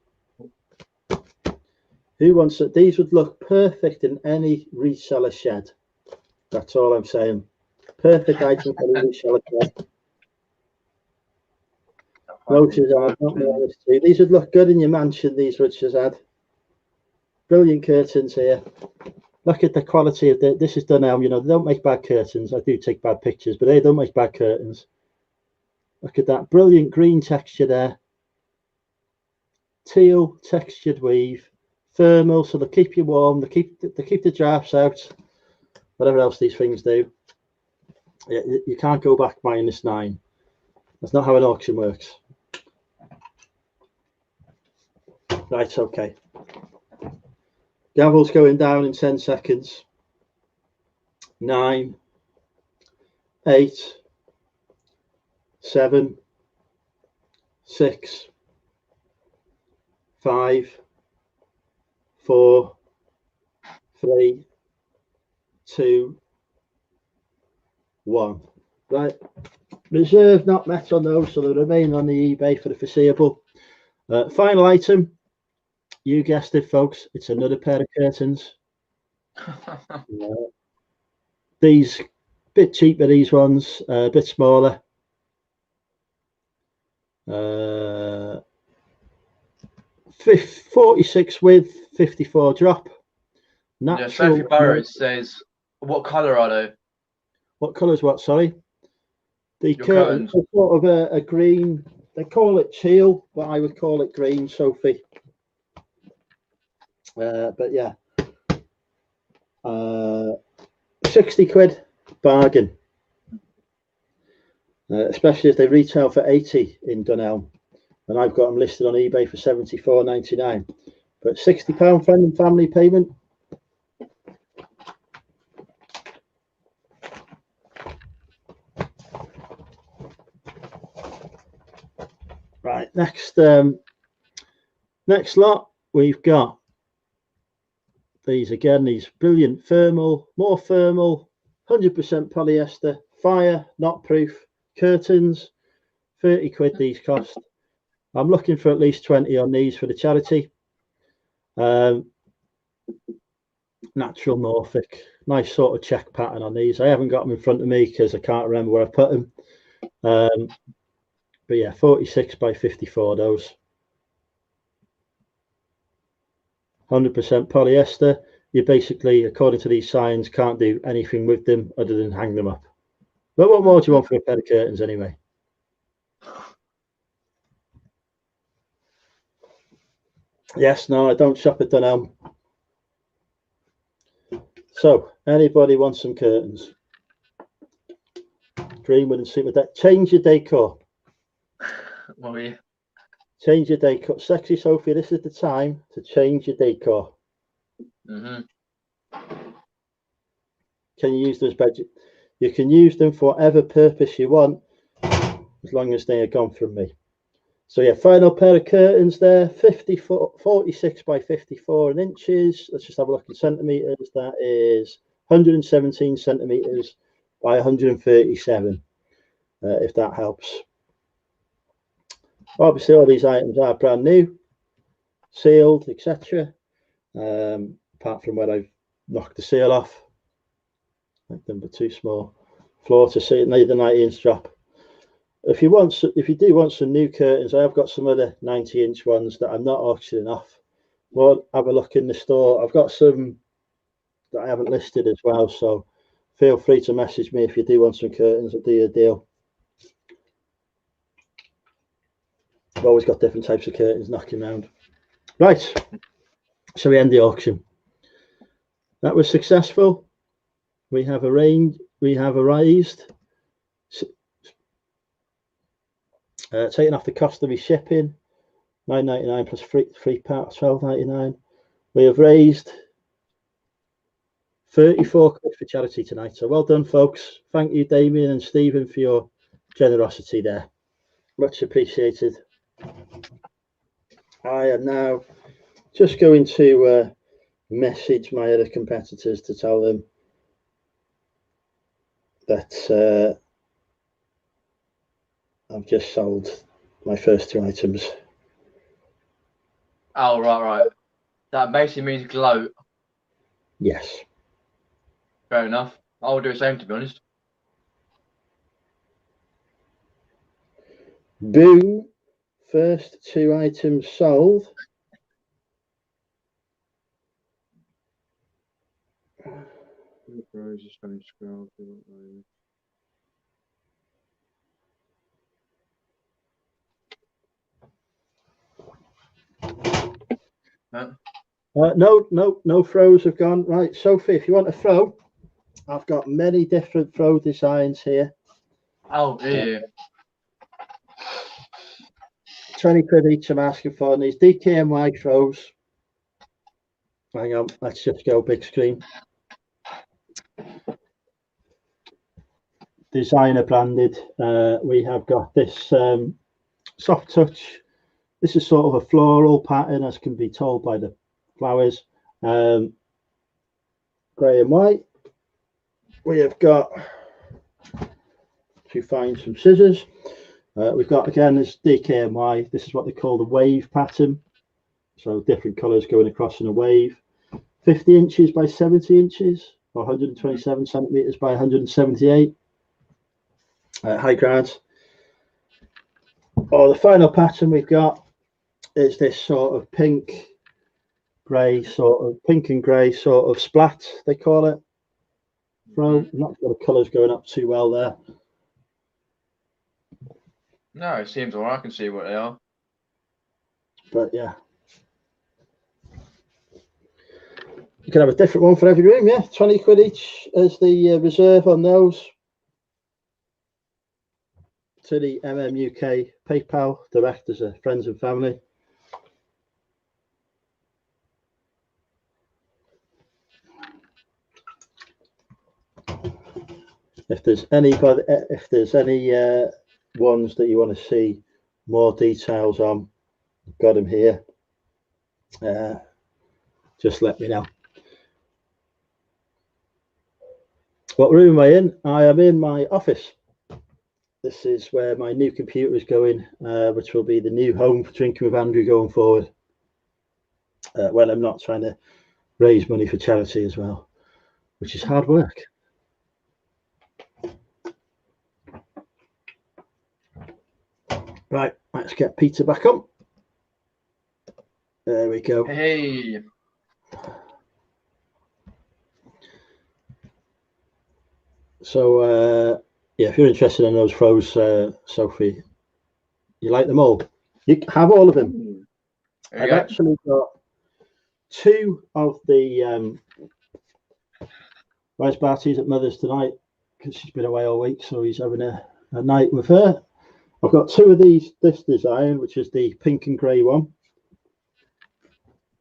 Who wants it? These would look perfect in any reseller shed. That's all I'm saying. Perfect item for any reseller shed. No, Shazad, not me honest. These would look good in your mansion, these would, Shazad. Brilliant curtains here. Look at the quality of this is Dunelm. You know, they don't make bad curtains. I do take bad pictures, but they don't make bad curtains. Look at that brilliant green texture there. Teal textured weave. Thermal, so they keep you warm. They keep the drafts out. Whatever else these things do. You can't go back -9. That's not how an auction works. Right, okay. Gavel's going down in 10 seconds. 9, 8, 7, 6, 5, 4, 3, 2, 1. Right. Reserve not met on those, so they remain on the eBay for the foreseeable. Final item. You guessed it, folks. It's another pair of curtains. These bit cheaper, these ones, a bit smaller. 46 width, 54 drop. Yeah, Sophie Burrows says, what colour are they? What colour is what, sorry? The Your curtains are sort of a green. They call it teal, but I would call it green, Sophie. But yeah, 60 quid bargain, especially if they retail for 80 in Dunelm, and I've got them listed on eBay for £74.99. But £60 friend and family payment. Right, next lot we've got these again, these brilliant thermal, more thermal, 100% polyester, fire, not proof curtains. 30 quid these cost. I'm looking for at least 20 on these for the charity. Natural Norfolk, nice sort of check pattern on these. I haven't got them in front of me because I can't remember where I put them. But yeah, 46 by 54 those. 100% polyester. You basically, according to these signs, can't do anything with them other than hang them up. But what more do you want for a pair of curtains anyway? Yes, no, I don't shop at Dunelm. So, anybody wants some curtains? Greenwood and Super Deck. Change your decor. Well, yeah. Change your decor. Sexy Sophie, this is the time to change your decor. Mm-hmm. Can you use those budget? You can use them for whatever purpose you want, as long as they are gone from me. So yeah, final pair of curtains there, 46 by 54 inches. Let's just have a look in centimeters. That is 117 centimeters by 137, if that helps. Obviously, all these items are brand new, sealed, etc. Apart from where I've knocked the seal off, make them too small. Floor to seat, need a 90-inch drop. If you do want some new curtains, I have got some other 90-inch ones that I'm not auctioning off. Well, have a look in the store. I've got some that I haven't listed as well, so feel free to message me if you do want some curtains. I'll do you a deal. I've always got different types of curtains knocking around. Right, so we end the auction. That was successful. We have arranged. We have erased. Taking off the cost of his shipping, £9.99 plus free part, £12.99. We have raised 34 quid for charity tonight. So well done, folks. Thank you, Damien and Stephen, for your generosity there. Much appreciated. I am now just going to message my other competitors to tell them that I've just sold my first 2 items. Oh, right. That basically means gloat. Yes. Fair enough. I'll do the same, to be honest. Boom. First 2 items sold. No throws have gone. Right, Sophie, if you want a throw, I've got many different throw designs here. Oh, dear. 20 quid each I'm asking for, and these DKNY throws. Hang on, let's just go big screen. Designer branded. We have got this soft touch. This is sort of a floral pattern, as can be told by the flowers. Grey and white. We have got, to find some scissors. We've got, again, this DKNY. This is what they call the wave pattern. So different colours going across in a wave. 50 inches by 70 inches, or 127 centimetres by 178. High cards. The final pattern we've got is this sort of pink and grey sort of splat, they call it. Not got the colours going up too well there. No, it seems alright. I can see what they are. But yeah. You can have a different one for every room, yeah. 20 quid each as the reserve on those. To the UK PayPal direct as a friends and family. If there's any ones that you want to see more details on, I've got them here. Just let me know. What room am I in? I am in my office. This is where my new computer is going, which will be the new home for Drinking with Andrew going forward. When I'm not trying to raise money for charity as well, which is hard work. Right, let's get Peter back on. There we go. Hey. So yeah, if you're interested in those throws, Sophie, you like them all. You have all of them. There you I've go. actually got 2 of the Rice Barty's at Mother's tonight because she's been away all week, so he's having a night with her. I've got 2 of this design, which is the pink and grey one,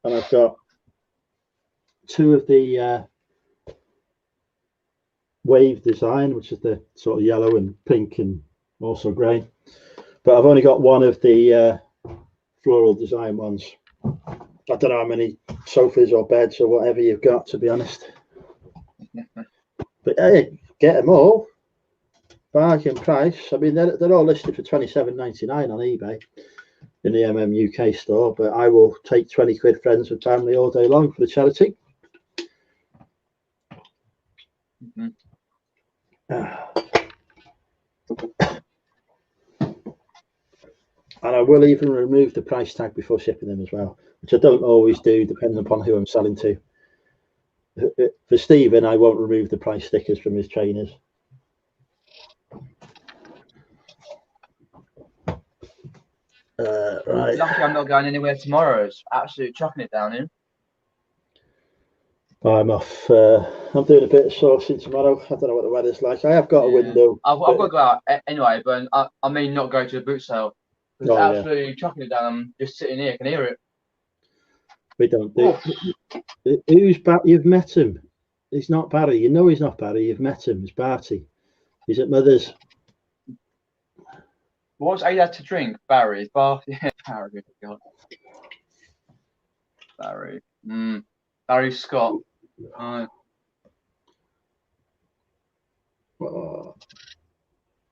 and I've got 2 of the wave design, which is the sort of yellow and pink and also grey. But I've only got 1 of the floral design ones. I don't know how many sofas or beds or whatever you've got, to be honest. But hey, get them all. Bargain price. I mean, they're all listed for £27.99 on eBay in the UK store, but I will take 20 quid friends and family all day long for the charity. And I will even remove the price tag before shipping them as well, which I don't always do, depending upon who I'm selling to. For Stephen, I won't remove the price stickers from his trainers. Right. Lucky I'm not going anywhere tomorrow. It's absolutely chucking it down here. I'm off. I'm doing a bit of sourcing tomorrow. I don't know what the weather's like. I have got a window. I've got to go out anyway, but I mean not go to the boot sale. It's absolutely chucking it down. I'm just sitting here, I can hear it. We don't do. Who's you've met him? He's not Barry. You know he's not Barry. You've met him. It's Barty. He's at Mother's. What's he had to drink? Barry. Barry. God. Barry. Barry Scott. Oh.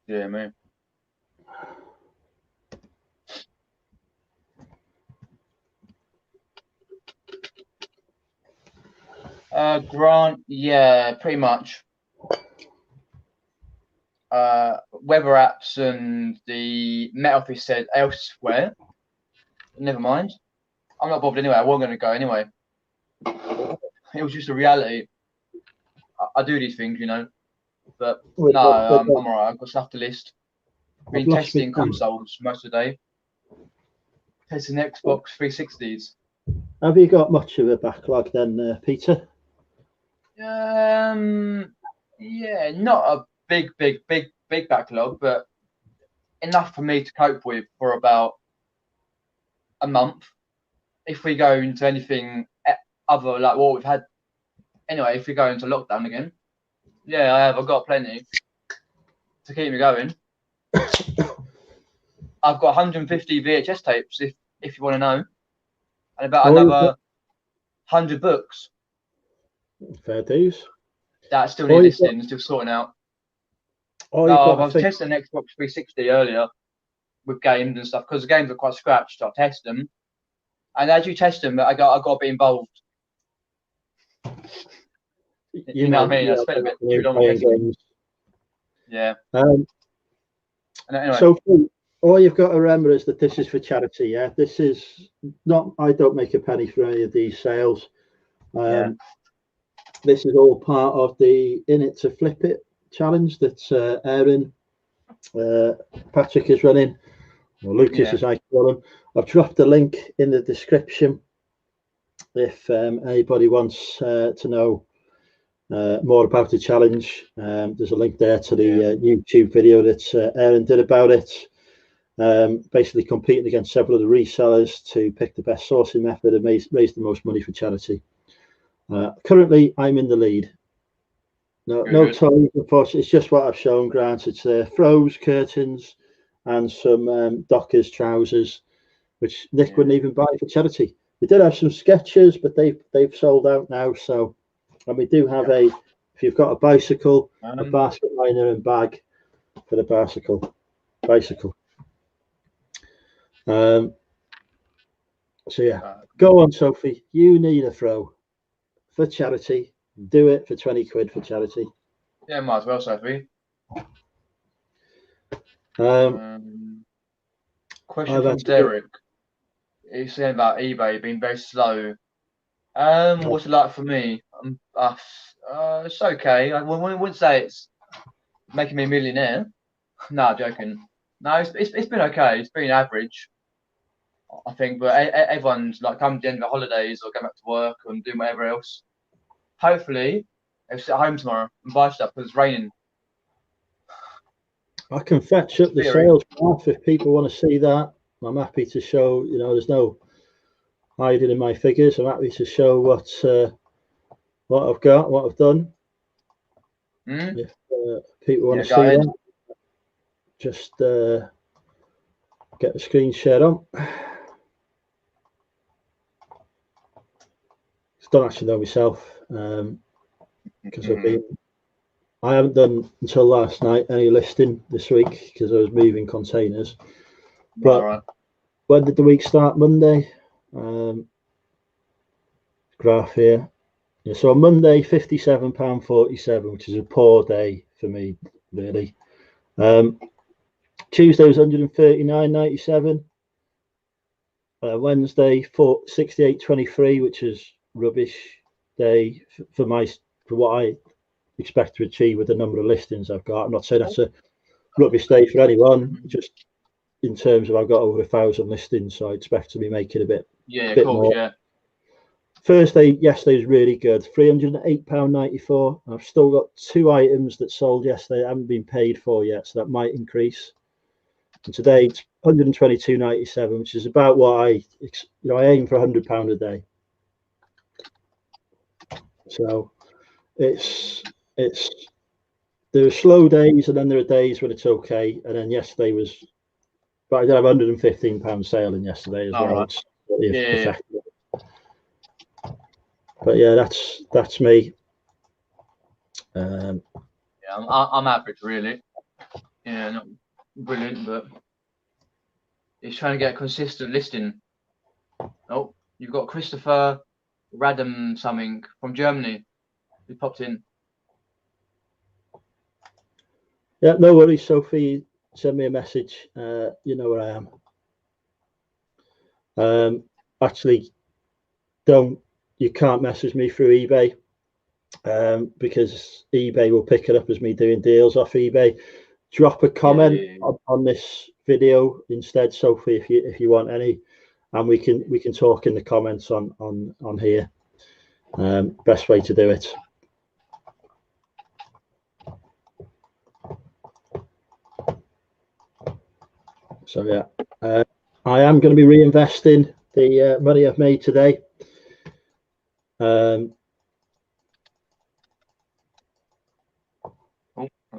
Yeah, man. Grant, yeah, pretty much. Weather apps and the Met Office said elsewhere. Never mind. I'm not bothered anyway. I wasn't going to go anyway. It was just a reality. I do these things, you know. But no, I'm alright. I've got stuff to list. Been testing consoles most of the day. Testing Xbox 360s. Have you got much of a backlog then, Peter? Yeah, not a big backlog, but enough for me to cope with for about a month. If we go into anything other like what we've had, anyway, if we go into lockdown again, yeah, I've got plenty to keep me going. I've got 150 VHS tapes, if you want to know, and about another 100 books. Fair dues. That still need listing, still sorting out. I was testing an Xbox 360 earlier with games and stuff because the games are quite scratched. I test them, and as you test them, I got to be involved. You know what I mean? I spent a bit too long testing games. Yeah. Anyway. So all you've got to remember is that this is for charity. Yeah, this is not. I don't make a penny for any of these sales. This is all part of the In It to Flip It challenge that Aaron Patrick is running, or Lucas as I call him. I've dropped a link in the description if anybody wants to know more about the challenge. There's a link there to the YouTube video that Aaron did about it. Basically competing against several of the resellers to pick the best sourcing method and raise the most money for charity. Currently, I'm in the lead. No toys, unfortunately. It's just what I've shown, Grant. It's throws, curtains, and some Dockers trousers, which Nick wouldn't even buy for charity. We did have some sketches, but they've sold out now. So, and we do have if you've got a bicycle, a basket liner and bag for the bicycle. So yeah, go on, Sophie. You need a throw for charity. Do it for 20 quid for charity. Yeah, might as well, Sophie. Question from Derek. He's saying about eBay being very slow What's it like for me? It's okay. I wouldn't say it's making me a millionaire. No, I'm joking. No, it's been okay. It's been average, I think. But everyone's like come to the end of the holidays or going back to work and doing whatever else. Hopefully, they'll sit at home tomorrow and buy stuff because it's raining. I can fetch up the Theory. sales graph if people want to see that. I'm happy to show. You know, there's no hiding in my figures. I'm happy to show what I've got, what I've done. Mm? If people want to see go ahead. that, just get the screen shared on. Don't actually know myself because I haven't done until last night any listing this week because I was moving containers. But Right. when did the week start? Monday. Graph here. Yeah, so on Monday, £57.47, which is a poor day for me, really. Tuesday was £139.97. Wednesday, 68.23, which is rubbish day for what I expect to achieve with the number of listings I've got. I'm not saying that's a rubbish day for anyone, just in terms of I've got over 1,000 listings, so I expect to be making a bit more. Yeah. Yesterday was really good, £308.94. I've still got 2 items that sold yesterday that haven't been paid for yet, so that might increase. And today it's £122.97, which is about what I aim for £100 a day. So there are slow days and then there are days when it's okay. And then yesterday was, but I did have £115 sale in yesterday as well. Right. Yeah. But yeah, that's me. I'm average really. Yeah, not brilliant, but he's trying to get a consistent listing. Oh, you've got Christopher Radam something from Germany. He popped in. Yeah, no worries, Sophie. Send me a message. You know where I am. Actually, you can't message me through eBay because eBay will pick it up as me doing deals off eBay. Drop a comment on this video instead, Sophie, if you want any, and we can talk in the comments on here. Best way to do it. So yeah, I am going to be reinvesting the money I've made today.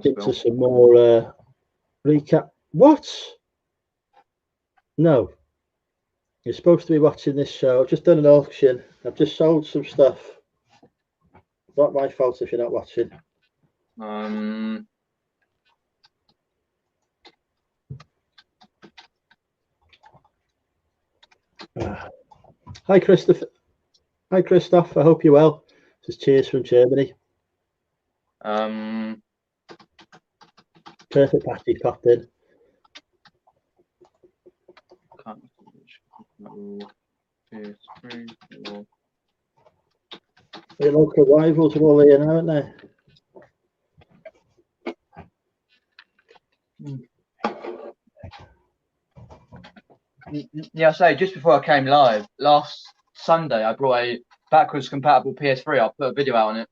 Into some more recap. What? No, you're supposed to be watching this show. I've just done an auction. I've just sold some stuff. Not my fault if you're not watching. Hi, Christoph. Hi, Christoph. I hope you're well. This is cheers from Germany. Perfect patty popped in. Your local rivals are all here now, aren't they? Yeah, I say just before I came live last Sunday, I brought a backwards compatible PS3. I put a video out on it,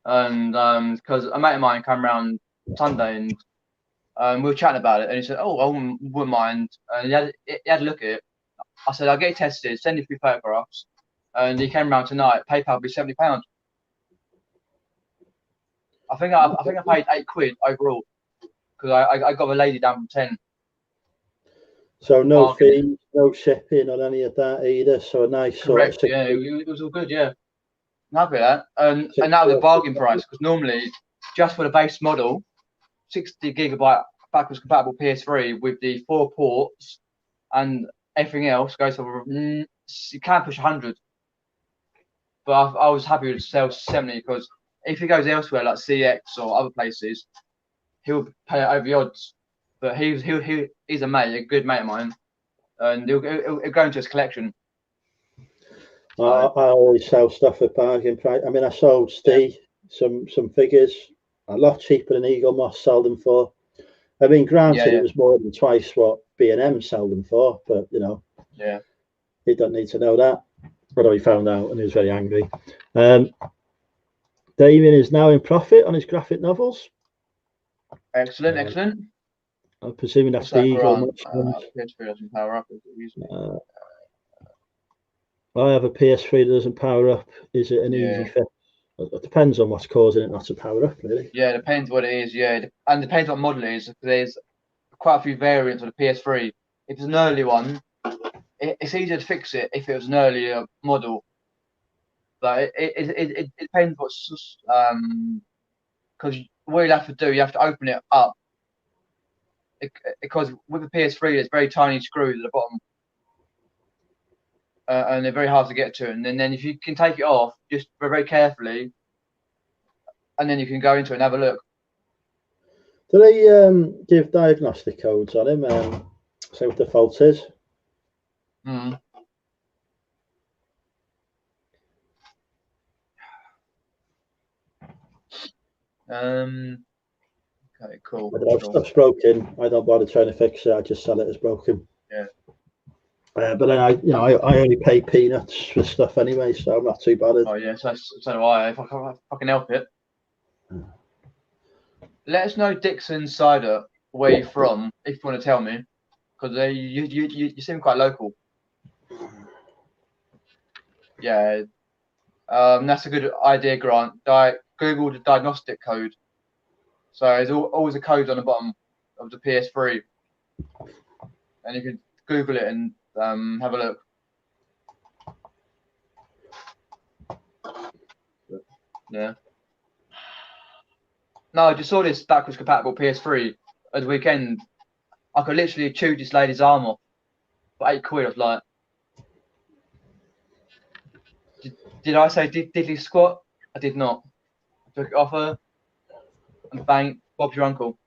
and because a mate of mine came around Sunday and we were chatting about it, and he said, "Oh, I wouldn't mind." And he had a look at it. I said, "I'll get it tested. Send you 3 photographs." And he came around tonight. PayPal will be £70. I think I paid £8 overall because I got a lady down from 10. So no fee, no shipping on any of that either. So a nice Correct. sort of Yeah, it was all good. Yeah, I'm happy with that. And that was a bargain price because normally just for the base model, 60 gigabyte backwards compatible PS3 with the 4 ports and everything else goes for you can push 100. But I was happy to sell 70 because if he goes elsewhere like CX or other places, he'll pay it over the odds. But he's a mate, a good mate of mine, and he'll go into his collection. I always sell stuff at bargain price. I mean, I sold Steve some figures a lot cheaper than Eagle Moss sold them for. I mean, granted, Yeah. it was more than twice what B&M sold them for, but you know, Yeah. he don't need to know that. Although he found out and he was very angry. Damien is now in profit on his graphic novels. Excellent, excellent. I'm presuming that's What's that, the Eagle Grant? Moss. PS3 doesn't power up. Is it usually? I have a PS3 that doesn't power up. Is it an Yeah. easy fix? It depends on what's causing it not to power up, really. Yeah, it depends what it is. Yeah, and depends what model it is. There's quite a few variants of the PS3. If it's an early one, it's easier to fix it if it was an earlier model. But it depends what's because what you have to do, you have to open it up. Because with the PS3, there's very tiny screws at the bottom, and they're very hard to get to. And then if you can take it off, just very carefully, and then you can go into it and have a look. Do they give diagnostic codes on him? Say what the fault is. Mm. Okay, cool. If stuff's broken, I don't bother trying to fix it. I just sell it as broken. Yeah. But then I only pay peanuts for stuff anyway, so I'm not too bothered. Oh yeah, so do I. If I can help it. Let us know, Dixon Cider, where you're from, if you want to tell me, because you seem quite local. Yeah. That's a good idea, Grant. Google the diagnostic code. So there's always a code on the bottom of the PS3, and you can Google it and have a look. Yeah. No, I just saw this backwards compatible PS3 at the weekend. I could literally chew this lady's arm off for £8. I was like, did I say diddly squat? I did not. I took it off her and bang, Bob's your uncle.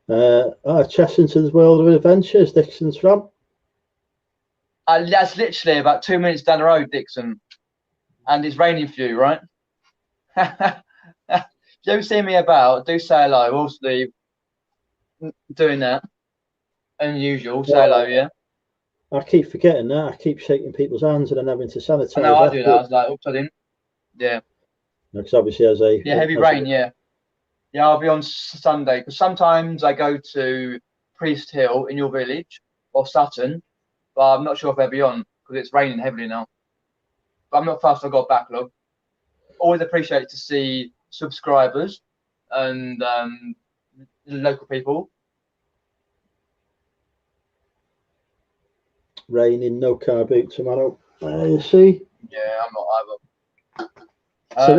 Chessington's World of Adventures, Dixon's from. That's literally about 2 minutes down the road, Dixon. And it's raining for you, right? If you ever see me about, do say hello. We'll Steve doing that. Unusual. Say hello, yeah? I keep forgetting that. I keep shaking people's hands and then having to sanitize. I know I do that. I was like, oops, I didn't. Yeah. Because obviously as a... Yeah, heavy rain, yeah. Yeah, I'll be on Sunday. Because sometimes I go to Priest Hill in your village or Sutton. But I'm not sure if they'll be on because it's raining heavily now. But I'm not fast. I've got a backlog. Always appreciate to see subscribers and local people. Raining, no car boot tomorrow. You see? Yeah, I'm not either.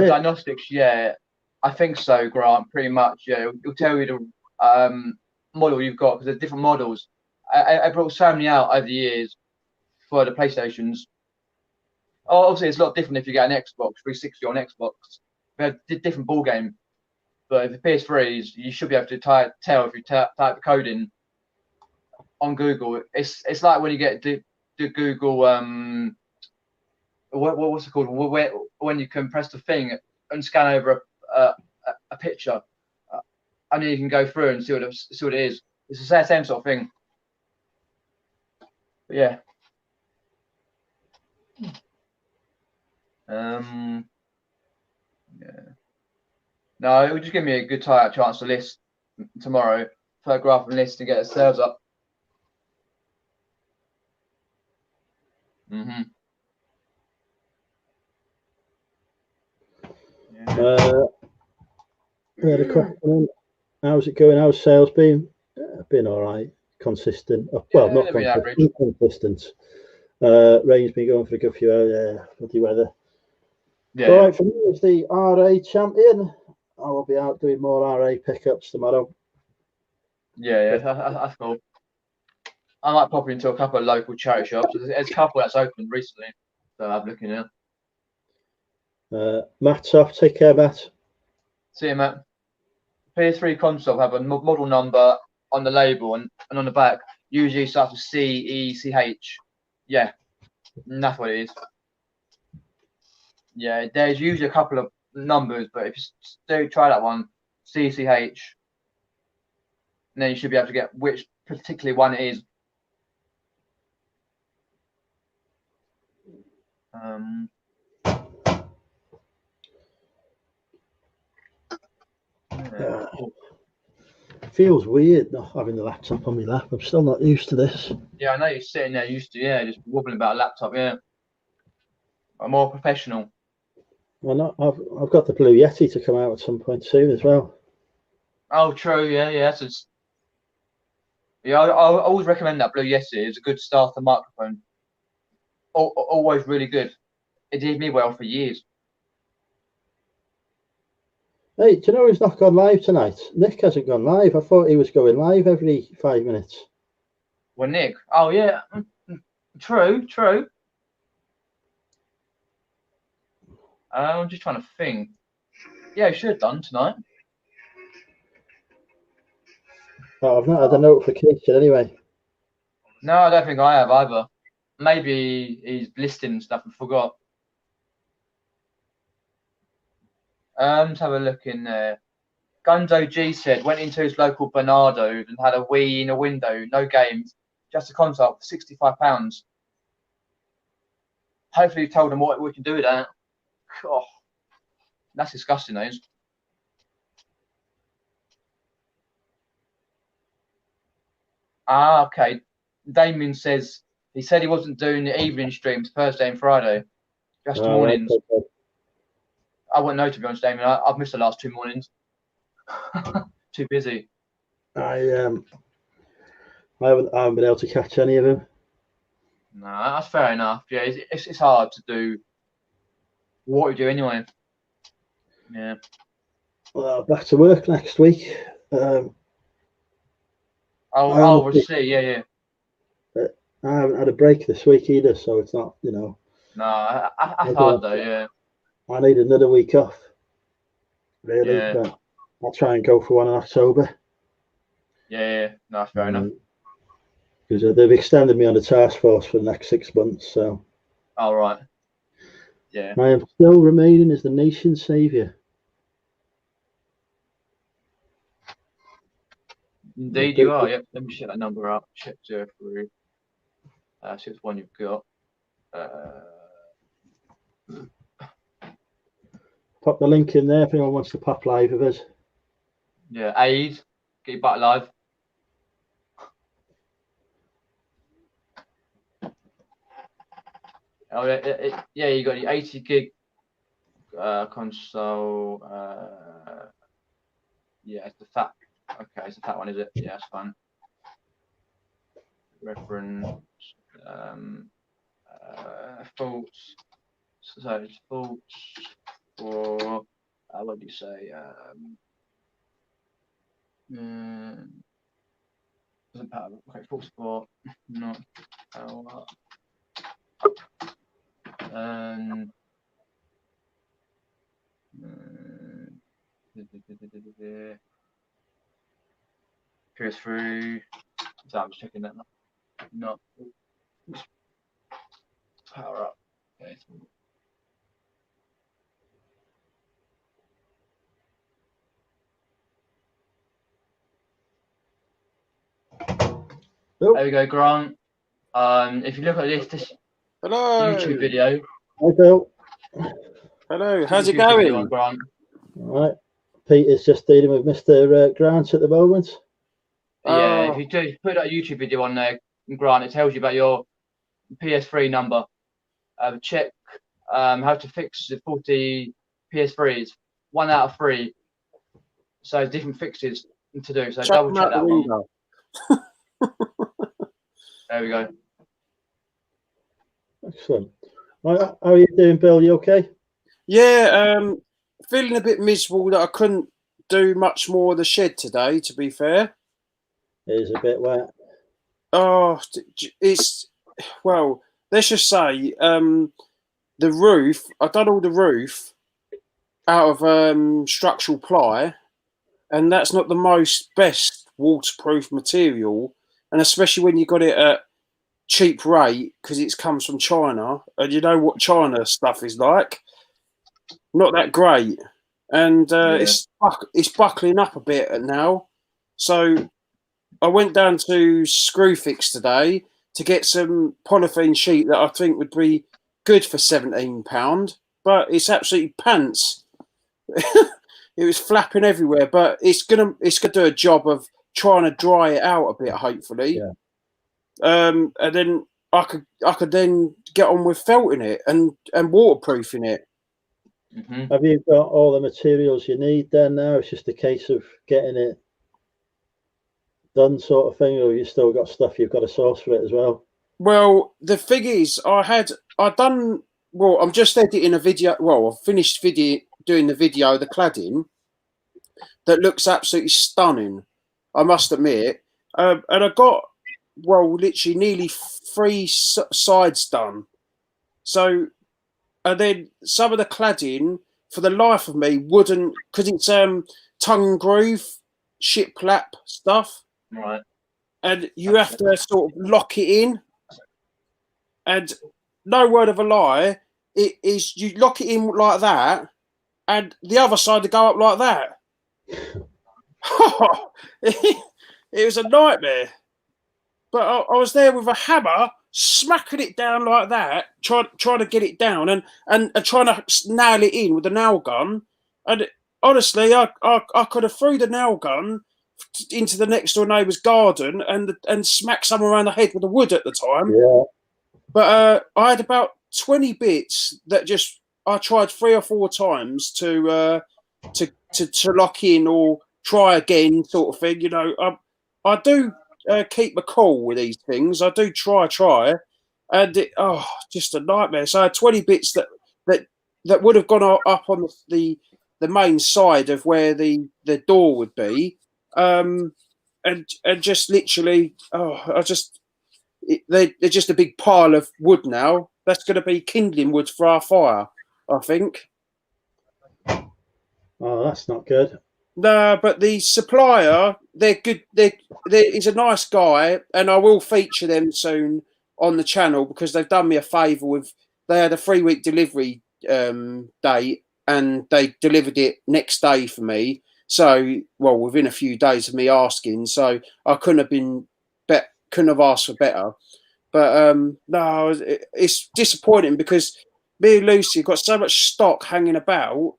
Diagnostics, yeah, I think so, Grant. Pretty much, yeah. It'll tell you the model you've got because there's different models. I brought so many out over the years for the PlayStations. Oh, obviously, it's a lot different if you get an Xbox 360 on Xbox. They're a different ball game. But if the PS3s, you should be able to tell if you type the code in on Google. It's like when you get the Google what's it called? When you can press the thing and scan over a picture, and then you can go through and see what it is. It's the same sort of thing. But yeah. Yeah. No, it would just give me a good chance to list tomorrow, photograph and list and get the sales up. Yeah. The question, how's it going? How's sales been? Been all right, consistent. Well, not consistent, inconsistent. Rain's been going for a good few hours. Bloody weather. Yeah. All right, for me, as the RA champion, I will be out doing more RA pickups tomorrow. Yeah, that's cool. I might pop into a couple of local charity shops. There's a couple that's opened recently, so I'm looking at. Matt's off. Take care, Matt. See you, Matt. PS3 console have a model number on the label and on the back. Usually starts with CECH. Yeah. And that's what it is. Yeah, there's usually a couple of numbers, but if you do try that one, CCH, then you should be able to get which particularly one it is. Yeah. Feels weird not having the laptop on my lap. I'm still not used to this. Yeah, I know you're sitting there used to, just wobbling about a laptop, I'm more professional. Well, not, I've got the Blue Yeti to come out at some point soon as well. Oh, true, yeah. I always recommend that Blue Yeti. It's a good starter microphone. Always really good. It did me well for years. Hey, do you know who's not gone live tonight? Nick hasn't gone live. I thought he was going live every 5 minutes. Well, Nick. Oh, yeah. True. I'm just trying to think. Yeah, he should have done tonight. Oh, I've not had a notification anyway. No, I don't think I have either. Maybe he's listing stuff and forgot. Let's have a look in there. Gunzo G said went into his local Bernardo's and had a Wii in a window, no games, just a console for £65. Hopefully, he told him what we can do with that. Oh, that's disgusting, those. Okay. Damien says he said he wasn't doing the evening streams Thursday and Friday, just the mornings. Right, okay. I wouldn't know, to be honest, Damien. I've missed the last 2 mornings. Too busy. I haven't been able to catch any of them. No, that's fair enough. Yeah, it's hard to do what we do anyway. Yeah. Well, back to work next week. We'll see. Yeah. I haven't had a break this week either, so it's not, No, that's hard though. Yeah. I need another week off. Really, yeah. But I'll try and go for one in October. Yeah. No, fair enough. Because they've extended me on the task force for the next 6 months. So. All right. Yeah. I am still remaining as the nation's saviour. Indeed, you are. Yep. Let me check that number up. Check 03. See which one you've got. Pop the link in there if anyone wants to pop live with us. Yeah, Aid, get your butt live. Oh yeah, you got the 80 gig console. Yeah, it's the fat. Okay, it's the fat one, is it? Yeah, it's fine. Reference. Faults. So it's faults for. What do you say? Doesn't matter. Okay, faults for not power. PS3. So I'm just checking that. Not power up. Okay. Nope. There we go, Grant. If you look at this hello YouTube video. Hi, Bill. Hello. How's it going? All right. Peter's just dealing with Mr. Grant at the moment. Yeah, if you do put that YouTube video on there, Grant, it tells you about your PS3 number. Check how to fix the faulty PS3s. 1 out of 3. So different fixes to do. So double check that one. There we go. Excellent. How are you doing, Bill? You okay? Yeah, feeling a bit miserable that I couldn't do much more of the shed today, to be fair. It is a bit wet. Oh, it's, well, let's just say the roof, I've done all the roof out of structural ply, and that's not the most best waterproof material, and especially when you got it at cheap rate because it comes from China, and you know what China stuff is like. Not that great, and it's buckling up a bit now. So I went down to Screwfix today to get some polythene sheet that I think would be good for £17, but it's absolutely pants. It was flapping everywhere, but it's gonna do a job of trying to dry it out a bit, hopefully. Yeah. And then I could then get on with felting it and waterproofing it. Mhm. Have you got all the materials you need then now? It's just a case of getting it done, sort of thing, or you still got stuff you've got to source for it as well? Well, the thing is, I'm just editing a video. Well, I've finished doing the video, the cladding, that looks absolutely stunning, I must admit. And I got, literally nearly 3 sides done. So, and then some of the cladding, for the life of me, wouldn't, because it's tongue and groove, shiplap stuff. Right. And you have to sort of lock it in. And no word of a lie, it is you lock it in like that, and the other side to go up like that. It was a nightmare. But I was there with a hammer, smacking it down like that, trying to get it down, and trying to nail it in with the nail gun. And honestly, I could have threw the nail gun into the next door neighbour's garden and smacked someone around the head with the wood at the time. Yeah. But I had about 20 bits that I tried 3 or 4 times to lock in or try again, sort of thing. You know, I do keep my cool with these things. I do try, and just a nightmare. So I had 20 bits that would have gone up on the main side of where the door would be, and just literally, they're just a big pile of wood now. That's going to be kindling wood for our fire, I think. Oh, that's not good. No, but the supplier, they're good. He's a nice guy, and I will feature them soon on the channel because they've done me a favour with. They had a 3-week delivery date, and they delivered it next day for me. So, within a few days of me asking, so I couldn't have asked for better. But no, it's disappointing because me and Lucy have got so much stock hanging about.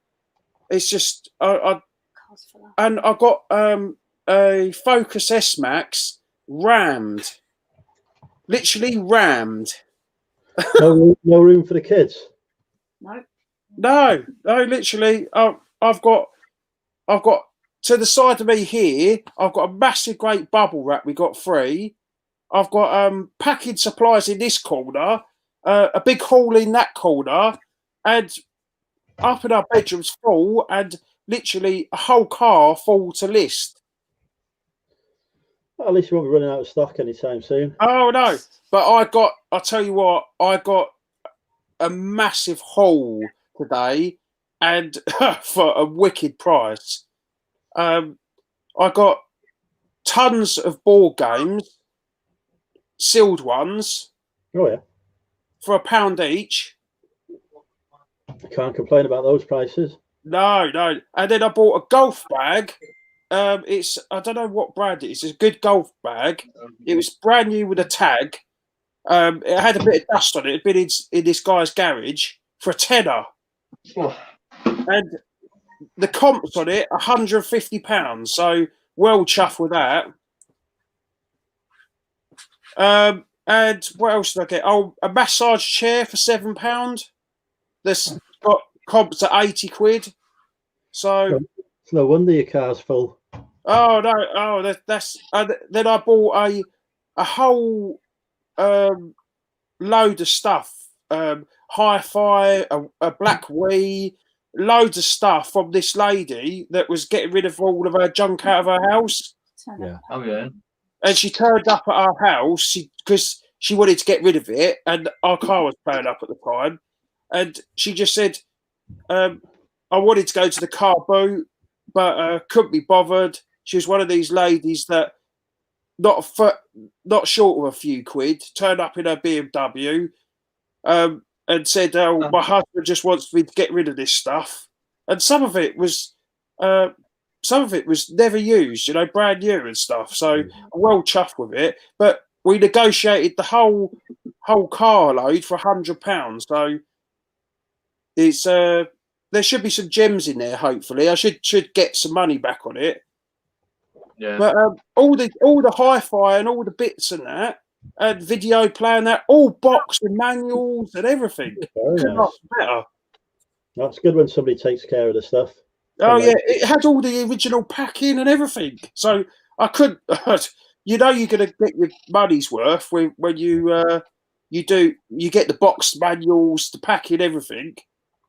It's just I got a Focus S-Max rammed, literally rammed. No room for the kids. No, literally. I've got to the side of me here. I've got a massive, great bubble wrap. We got 3. I've got packing supplies in this corner, a big hall in that corner, and up in our bedrooms full, and literally a whole car full to list. Well, at least you won't be running out of stock anytime soon. Oh no! But I tell you what, I got a massive haul today, and for a wicked price. I got tons of board games. Sealed ones. Oh yeah. For £1 each. I can't complain about those prices. No. And then I bought a golf bag. I don't know what brand it is. It's a good golf bag. It was brand new with a tag. It had a bit of dust on it. It'd been in this guy's garage for £10. And the comps on it, £150. So well chuffed with that. And what else did I get? Oh, a massage chair for £7. That's got comps at £80. So it's no wonder your car's full. Oh no! Oh, that's. Then I bought a whole load of stuff. Hi-fi, a black Wii, loads of stuff from this lady that was getting rid of all of her junk out of her house. Yeah. Oh yeah. And she turned up at our house because she wanted to get rid of it, and our car was playing up at the time. And she just said, I wanted to go to the car boot, but couldn't be bothered. She was one of these ladies that not short of a few quid, turned up in her BMW, and said, "Oh, my husband just wants me to get rid of this stuff," and some of it was never used, you know, brand new and stuff. So I'm well chuffed with it. But we negotiated the whole carload for £100. So it's there should be some gems in there. Hopefully, I should get some money back on it. Yeah. But all the hi-fi and all the bits and that, and video playing that, all boxed and manuals and everything. Very Could nice. not be better. That's good when somebody takes care of the stuff. Oh yeah, it had all the original packing and everything. So I couldn't. You know, you're going to get your money's worth when you get the boxed manuals, the packing, everything.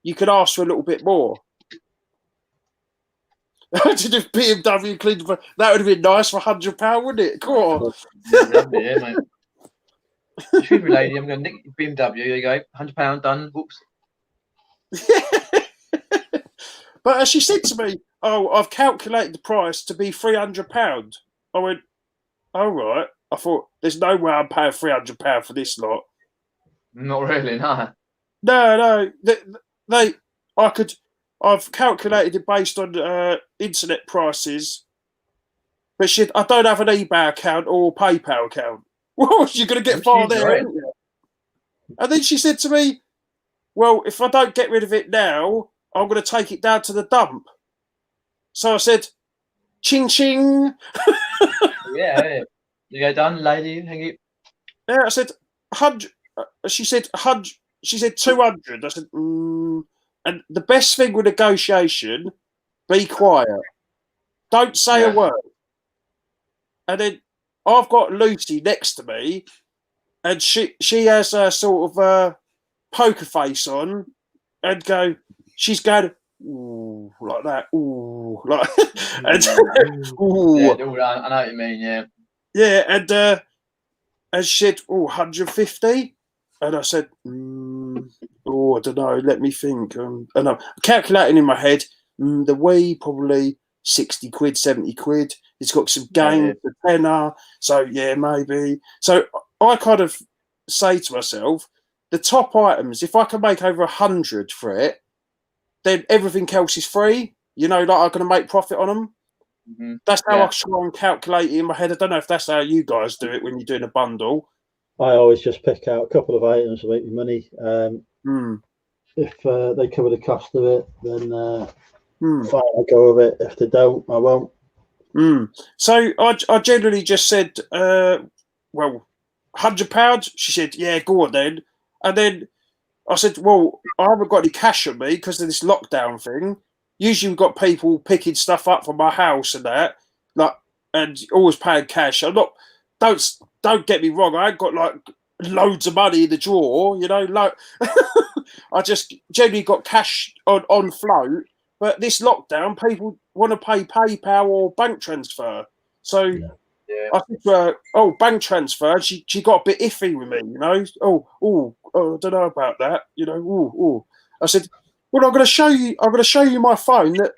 You could ask for a little bit more. To do BMW clean, that would have been nice for £100, wouldn't it? Come on. Yeah, mate. Excuse me, lady. I'm going to nick your BMW. There you go. £100 done. Whoops. But she said to me, "Oh, I've calculated the price to be £300." I went, "All right." I thought, "There's no way I'm paying £300 for this lot." Not really, no. No. I've calculated it based on internet prices. But shit, I don't have an eBay account or PayPal account. Well, you're going to get far there, aren't you? And then she said to me, "Well, if I don't get rid of it now, I'm going to take it down to the dump." So I said, "Ching ching." Yeah. You go done, lady. Thank you. Yeah, I said 100. She said 100. She said 200. I said, And the best thing with negotiation, be quiet. Don't say a word. And then I've got Lucy next to me, and she has a sort of poker face on, and she's going, ooh, like that, ooh, like, and ooh. Yeah, I know what you mean, yeah. Yeah, and she said, 150? And I said, I don't know, let me think. And I'm calculating in my head, the Wii, probably 60 quid, 70 quid. It's got some games, the tenner, so yeah, maybe. So I kind of say to myself, the top items, if I can make over 100 for it, then everything else is free. You know, like I'm going to make profit on them. Mm-hmm. That's how I try and calculate it in my head. I don't know if that's how you guys do it when you're doing a bundle. I always just pick out a couple of items to make me money. If they cover the cost of it, then fine, I'll go with it. If they don't, I won't. So I generally just said, well, £100. She said, yeah, go on then. And then I said, well, I haven't got any cash on me because of this lockdown thing. Usually we've got people picking stuff up from my house and that, like, and always paying cash. I'm not. Don't get me wrong. I ain't got like loads of money in the drawer, you know. Like, I just generally got cash on float. But this lockdown, people want to pay PayPal or bank transfer. So I said to her, bank transfer. And she got a bit iffy with me, you know. I don't know about that, you know. I said, well, I'm going to show you. I'm going to show you my phone that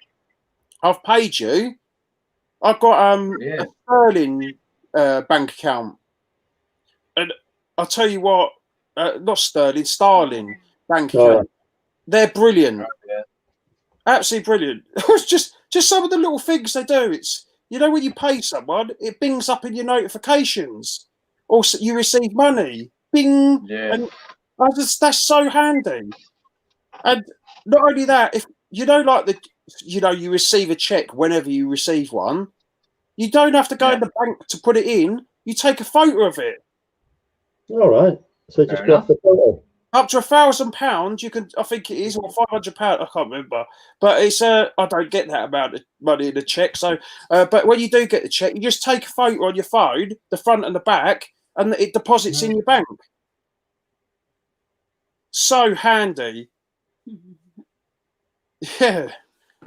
I've paid you. I've got a Sterling bank account, and I'll tell you what, not Sterling, Starling bank account. They're brilliant. Absolutely brilliant. It's just some of the little things they do. It's, you know, when you pay someone, it bings up in your notifications. Also, you receive money. Bing. Yeah. And that's so handy. And not only that, if you know, like you receive a check whenever you receive one, you don't have to go in the bank to put it in. You take a photo of it. All right. So just go off the photo. Up to £1,000, you can. I think it is, or £500. I can't remember, but it's. I don't get that amount of money in a check. So, but when you do get the check, you just take a photo on your phone, the front and the back, and it deposits in your bank. So handy. Yeah,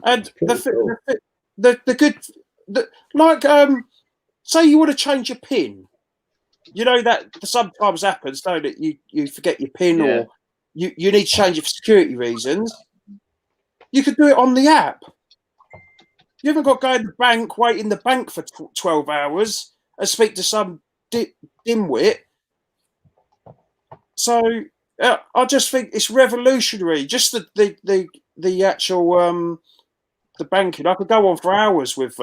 and the good, like say you want to change your PIN. You know that sometimes happens, don't it? You forget your PIN or you need to change it for security reasons. You could do it on the app. You haven't got to go in the bank, wait in the bank for 12 hours, and speak to some dimwit. So I just think it's revolutionary. Just the actual the banking. I could go on for hours with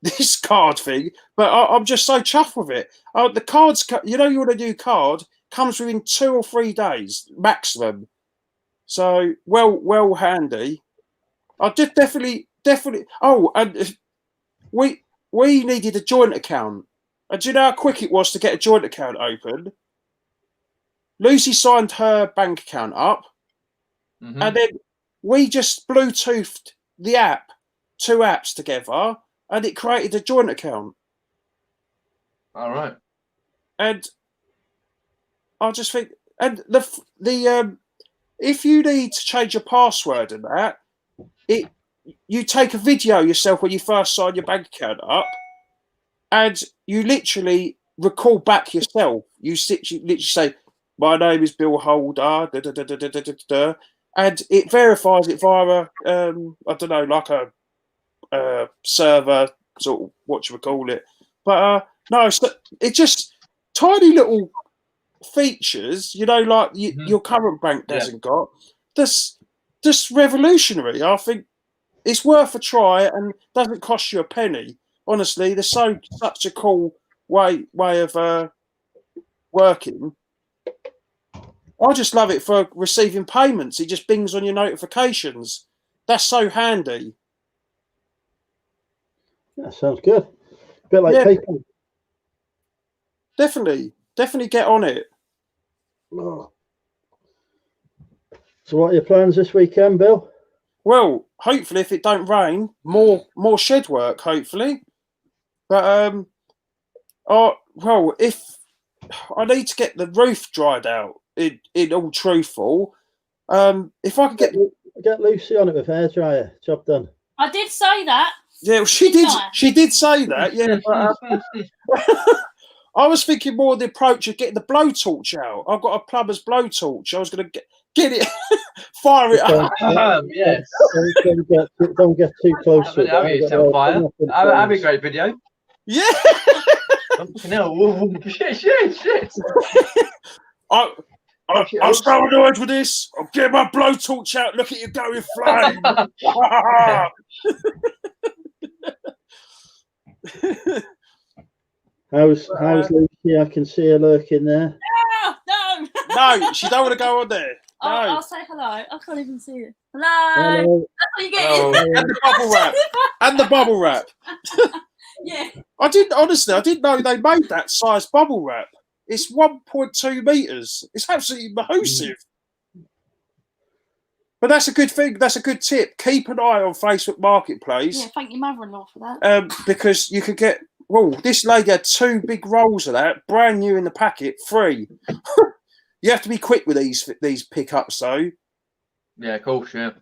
this card thing, but I'm just so chuffed with it. The cards, you want a new card, comes within 2 or 3 days maximum. So well handy. I did definitely. Oh, and we needed a joint account. And do you know how quick it was to get a joint account open? Lucy signed her bank account up, and then we just Bluetoothed the app, 2 apps together, and it created a joint account. All right. And I just think, and the if you need to change your password and that, you take a video yourself when you first sign your bank account up, and you literally record back yourself. You literally say, "My name is Bill Holder," and it verifies it via I don't know, like a server, sort of, what you would call it. But no, so it just tiny little features, like your current bank hasn't got. This revolutionary. I think it's worth a try and doesn't cost you a penny. Honestly, there's such a cool way of working. I just love it for receiving payments. It just bings on your notifications. That's so handy. Yeah, sounds good. A bit like PayPal. Definitely get on it. Oh. So what are your plans this weekend, Bill? Well, hopefully, if it don't rain, more shed work. Hopefully, but if I need to get the roof dried out, in all truthful, if I could get Lucy on it with hairdryer, job done. I did say that. Yeah, well, she did. She did say that. Yeah, but, I was thinking more of the approach of getting the blowtorch out. I've got a plumber's blowtorch. I was going to get it, fire it up. Yes. Don't get too close to it. That'd be a great video. Yeah. No, shit. I'm so annoyed with this. I'll get my blowtorch out. Look at you go in flame. How's Lucy? I can see her lurking there. No, she don't want to go on there. No. I'll say hello. I can't even see it. Hello. That's what you get. And the bubble wrap. Yeah. I didn't know they made that size bubble wrap. It's 1.2 meters. It's absolutely massive. But that's a good thing. That's a good tip. Keep an eye on Facebook Marketplace. Yeah, thank your mother-in-law for that. Because you could get. Well, this lady had 2 big rolls of that, brand new in the packet, free. You have to be quick with these pickups, though. Yeah, of course, yeah.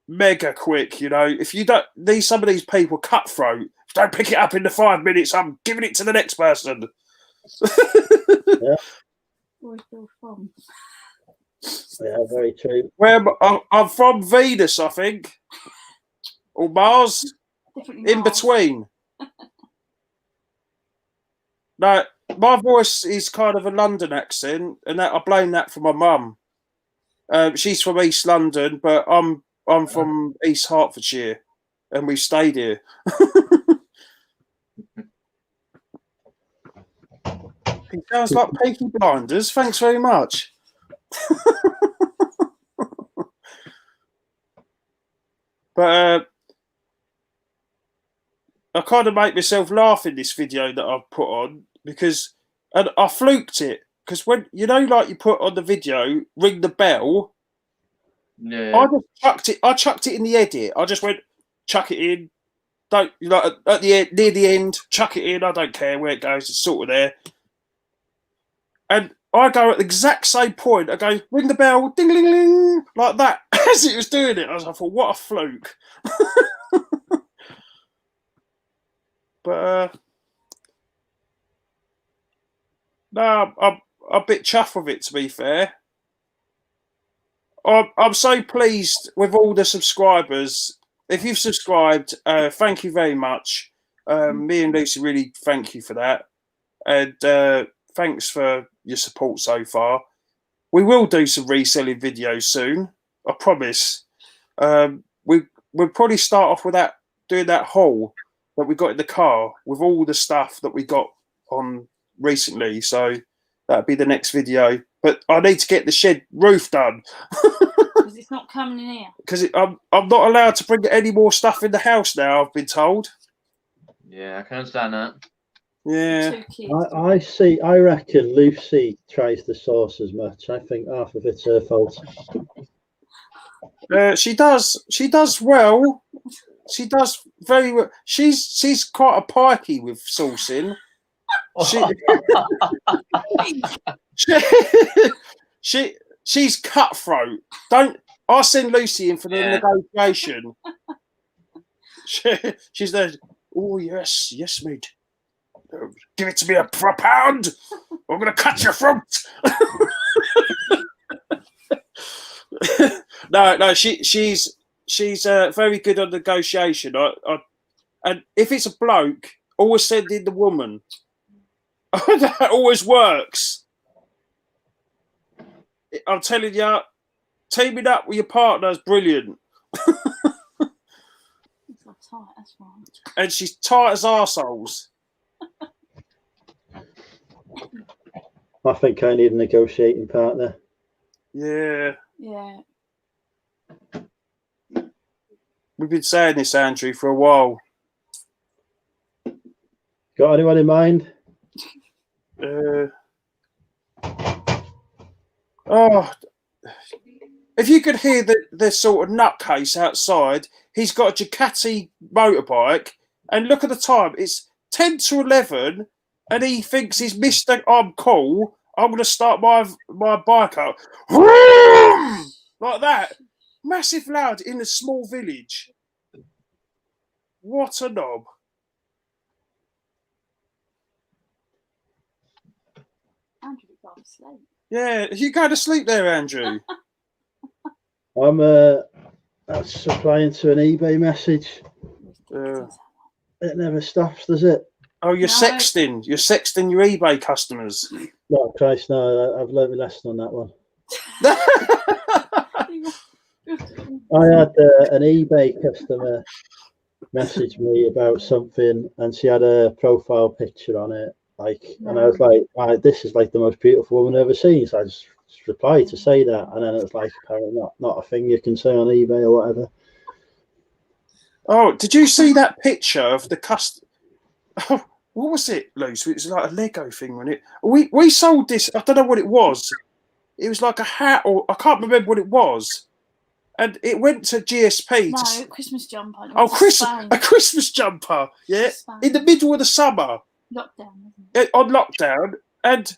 Mega quick, If you don't, some of these people cutthroat. Don't pick it up in the 5 minutes. I'm giving it to the next person. Yeah. Where's Bill from? Yeah, very true. I'm from Venus, I think, or Mars. Definitely in Mars. between. No, my voice is kind of a London accent, and I blame that for my mum. She's from East London, but I'm from East Hertfordshire, and we've stayed here. He sounds like Peaky Blinders. Thanks very much. But I kind of make myself laugh in this video that I've put on because I fluked it. Because when you put on the video, ring the bell. Yeah. I just chucked it. I chucked it in the edit. I just went, chuck it in. Don't at the end, near the end, chuck it in. I don't care where it goes. It's sort of there. And I go at the exact same point. I go, ring the bell, ding, ding, ding, like that. As it was doing it, I thought, what a fluke. But no, I'm a bit chuffed with it, to be fair. I'm so pleased with all the subscribers. If you've subscribed, thank you very much. Me and Lucy really thank you for that. and thanks for your support so far. We will do some reselling videos soon, I promise. We'll probably start off with doing that haul that we got in the car with all the stuff that we got on recently. So that'll be the next video. But I need to get the shed roof done. Because it's not coming in here. Because I'm not allowed to bring any more stuff in the house now, I've been told. Yeah, I can understand that. Yeah. 2 kids. I reckon Lucy tries to source as much. I think half of it's her fault. She does well. She does very well. She's quite a pikey with sourcing. She's cutthroat. I send Lucy in for the negotiation. She's there. Oh yes, mate. Give it to me for a pound. I'm gonna cut your throat. No. She's very good on negotiation. And if it's a bloke, always send in the woman. That always works. I'm telling you, teaming up with your partner is brilliant. It's not tight, that's why. And she's tight as arseholes. I think I need a negotiating partner. Yeah. Yeah. We've been saying this, Andrew, for a while. Got anyone in mind? If you could hear the sort of nutcase outside, he's got a Ducati motorbike, and look at the time. It's 10 to 11, and he thinks he's Mr. I'm cool. I'm going to start my bike up. Like that. Massive loud in a small village. What a knob. Andrew, you got to sleep. Yeah, you go to sleep there, Andrew. I'm supplying to an eBay message. It never stops, does it? Oh, you're sexting. You're sexting your eBay customers. No, Christ, no. I've learned my lesson on that one. I had an eBay customer message me about something, and she had a profile picture on it. And I was like, this is like the most beautiful woman I've ever seen. So I just replied to say that, and then it was like, apparently not a thing you can say on eBay or whatever. Oh, did you see that picture of the Oh, what was it, Luce? It was like a Lego thing, wasn't it? We sold this. I don't know what it was. It was like a hat, or I can't remember what it was. And it went to GSP. No, Christmas jumper. A Christmas jumper, yeah, in the middle of the summer. Lockdown, on lockdown, and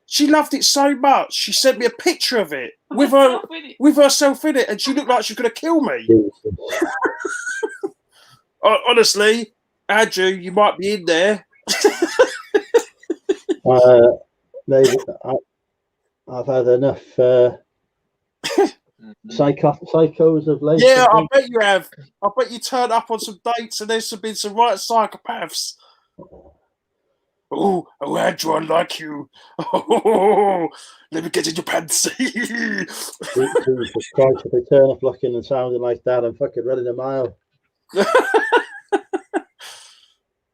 she loved it so much. She sent me a picture of it with herself in it, and she looked like she was going to kill me. Honestly, Andrew, you might be in there. Maybe I've had enough psychos of late. Yeah, I bet you have. I bet you turned up on some dates, and there's been some right psychopaths. Oh, Andrew, I like you. Oh, let me get in your pants. Jesus Christ, if they turn up looking and sounding like that, I'm fucking running a mile.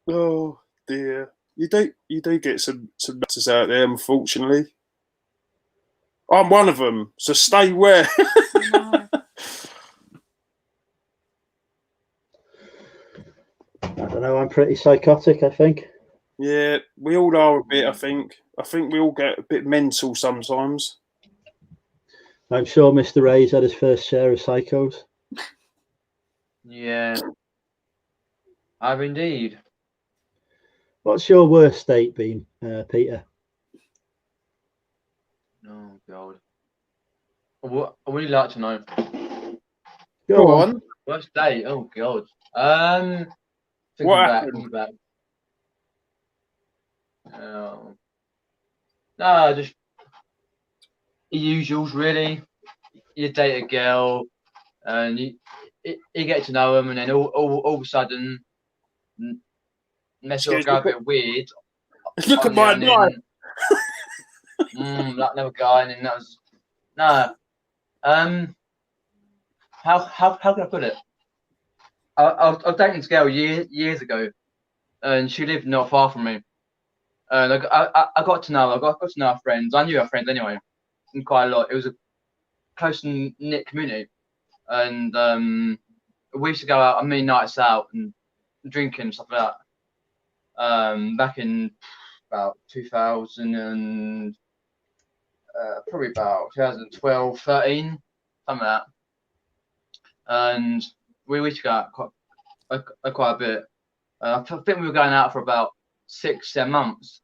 Oh dear, you do get some nutters out there, unfortunately. I'm one of them, so stay aware. I don't know. I'm pretty psychotic, I think. Yeah, we all are a bit. I think we all get a bit mental sometimes. I'm sure Mr. Ray's had his first share of psychos. Yeah, I've indeed. What's your worst date been, Peter? Oh God, what I really like to know. Go on. Worst date? Oh God. What happened? Back. No, just the usuals really. You date a girl, and you get to know them, and then all of a sudden, unless you're going a bit weird, Look at my knife. That never going, and that was no. How can I put it? I was dating this girl years ago, and she lived not far from me. And I got to know her friends. I knew her friends anyway, and quite a lot. It was a close knit community, and we used to go out on many nights out and drinking and stuff like that. Back in about 2000 and probably about 2012, 13, something like that. And we used to go out quite a bit. I think we were going out for about 6-7 months.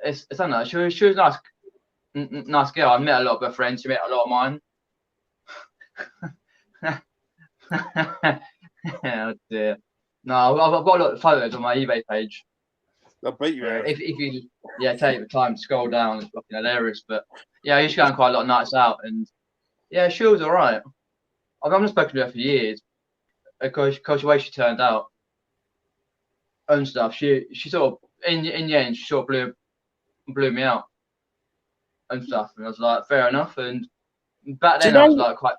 It's I don't know. She was nice, nice girl. I met a lot of her friends. She met a lot of mine. Oh dear. No, I've got a lot of photos on my eBay page. I bet you have. If you take the time to scroll down, it's fucking hilarious. But yeah, I used to go on quite a lot of nights out, and yeah, she was alright. I've not spoken to her for years because the way she turned out and stuff. She sort of in the end she sort of blew me out and stuff, and I was like, fair enough. And back then I was like I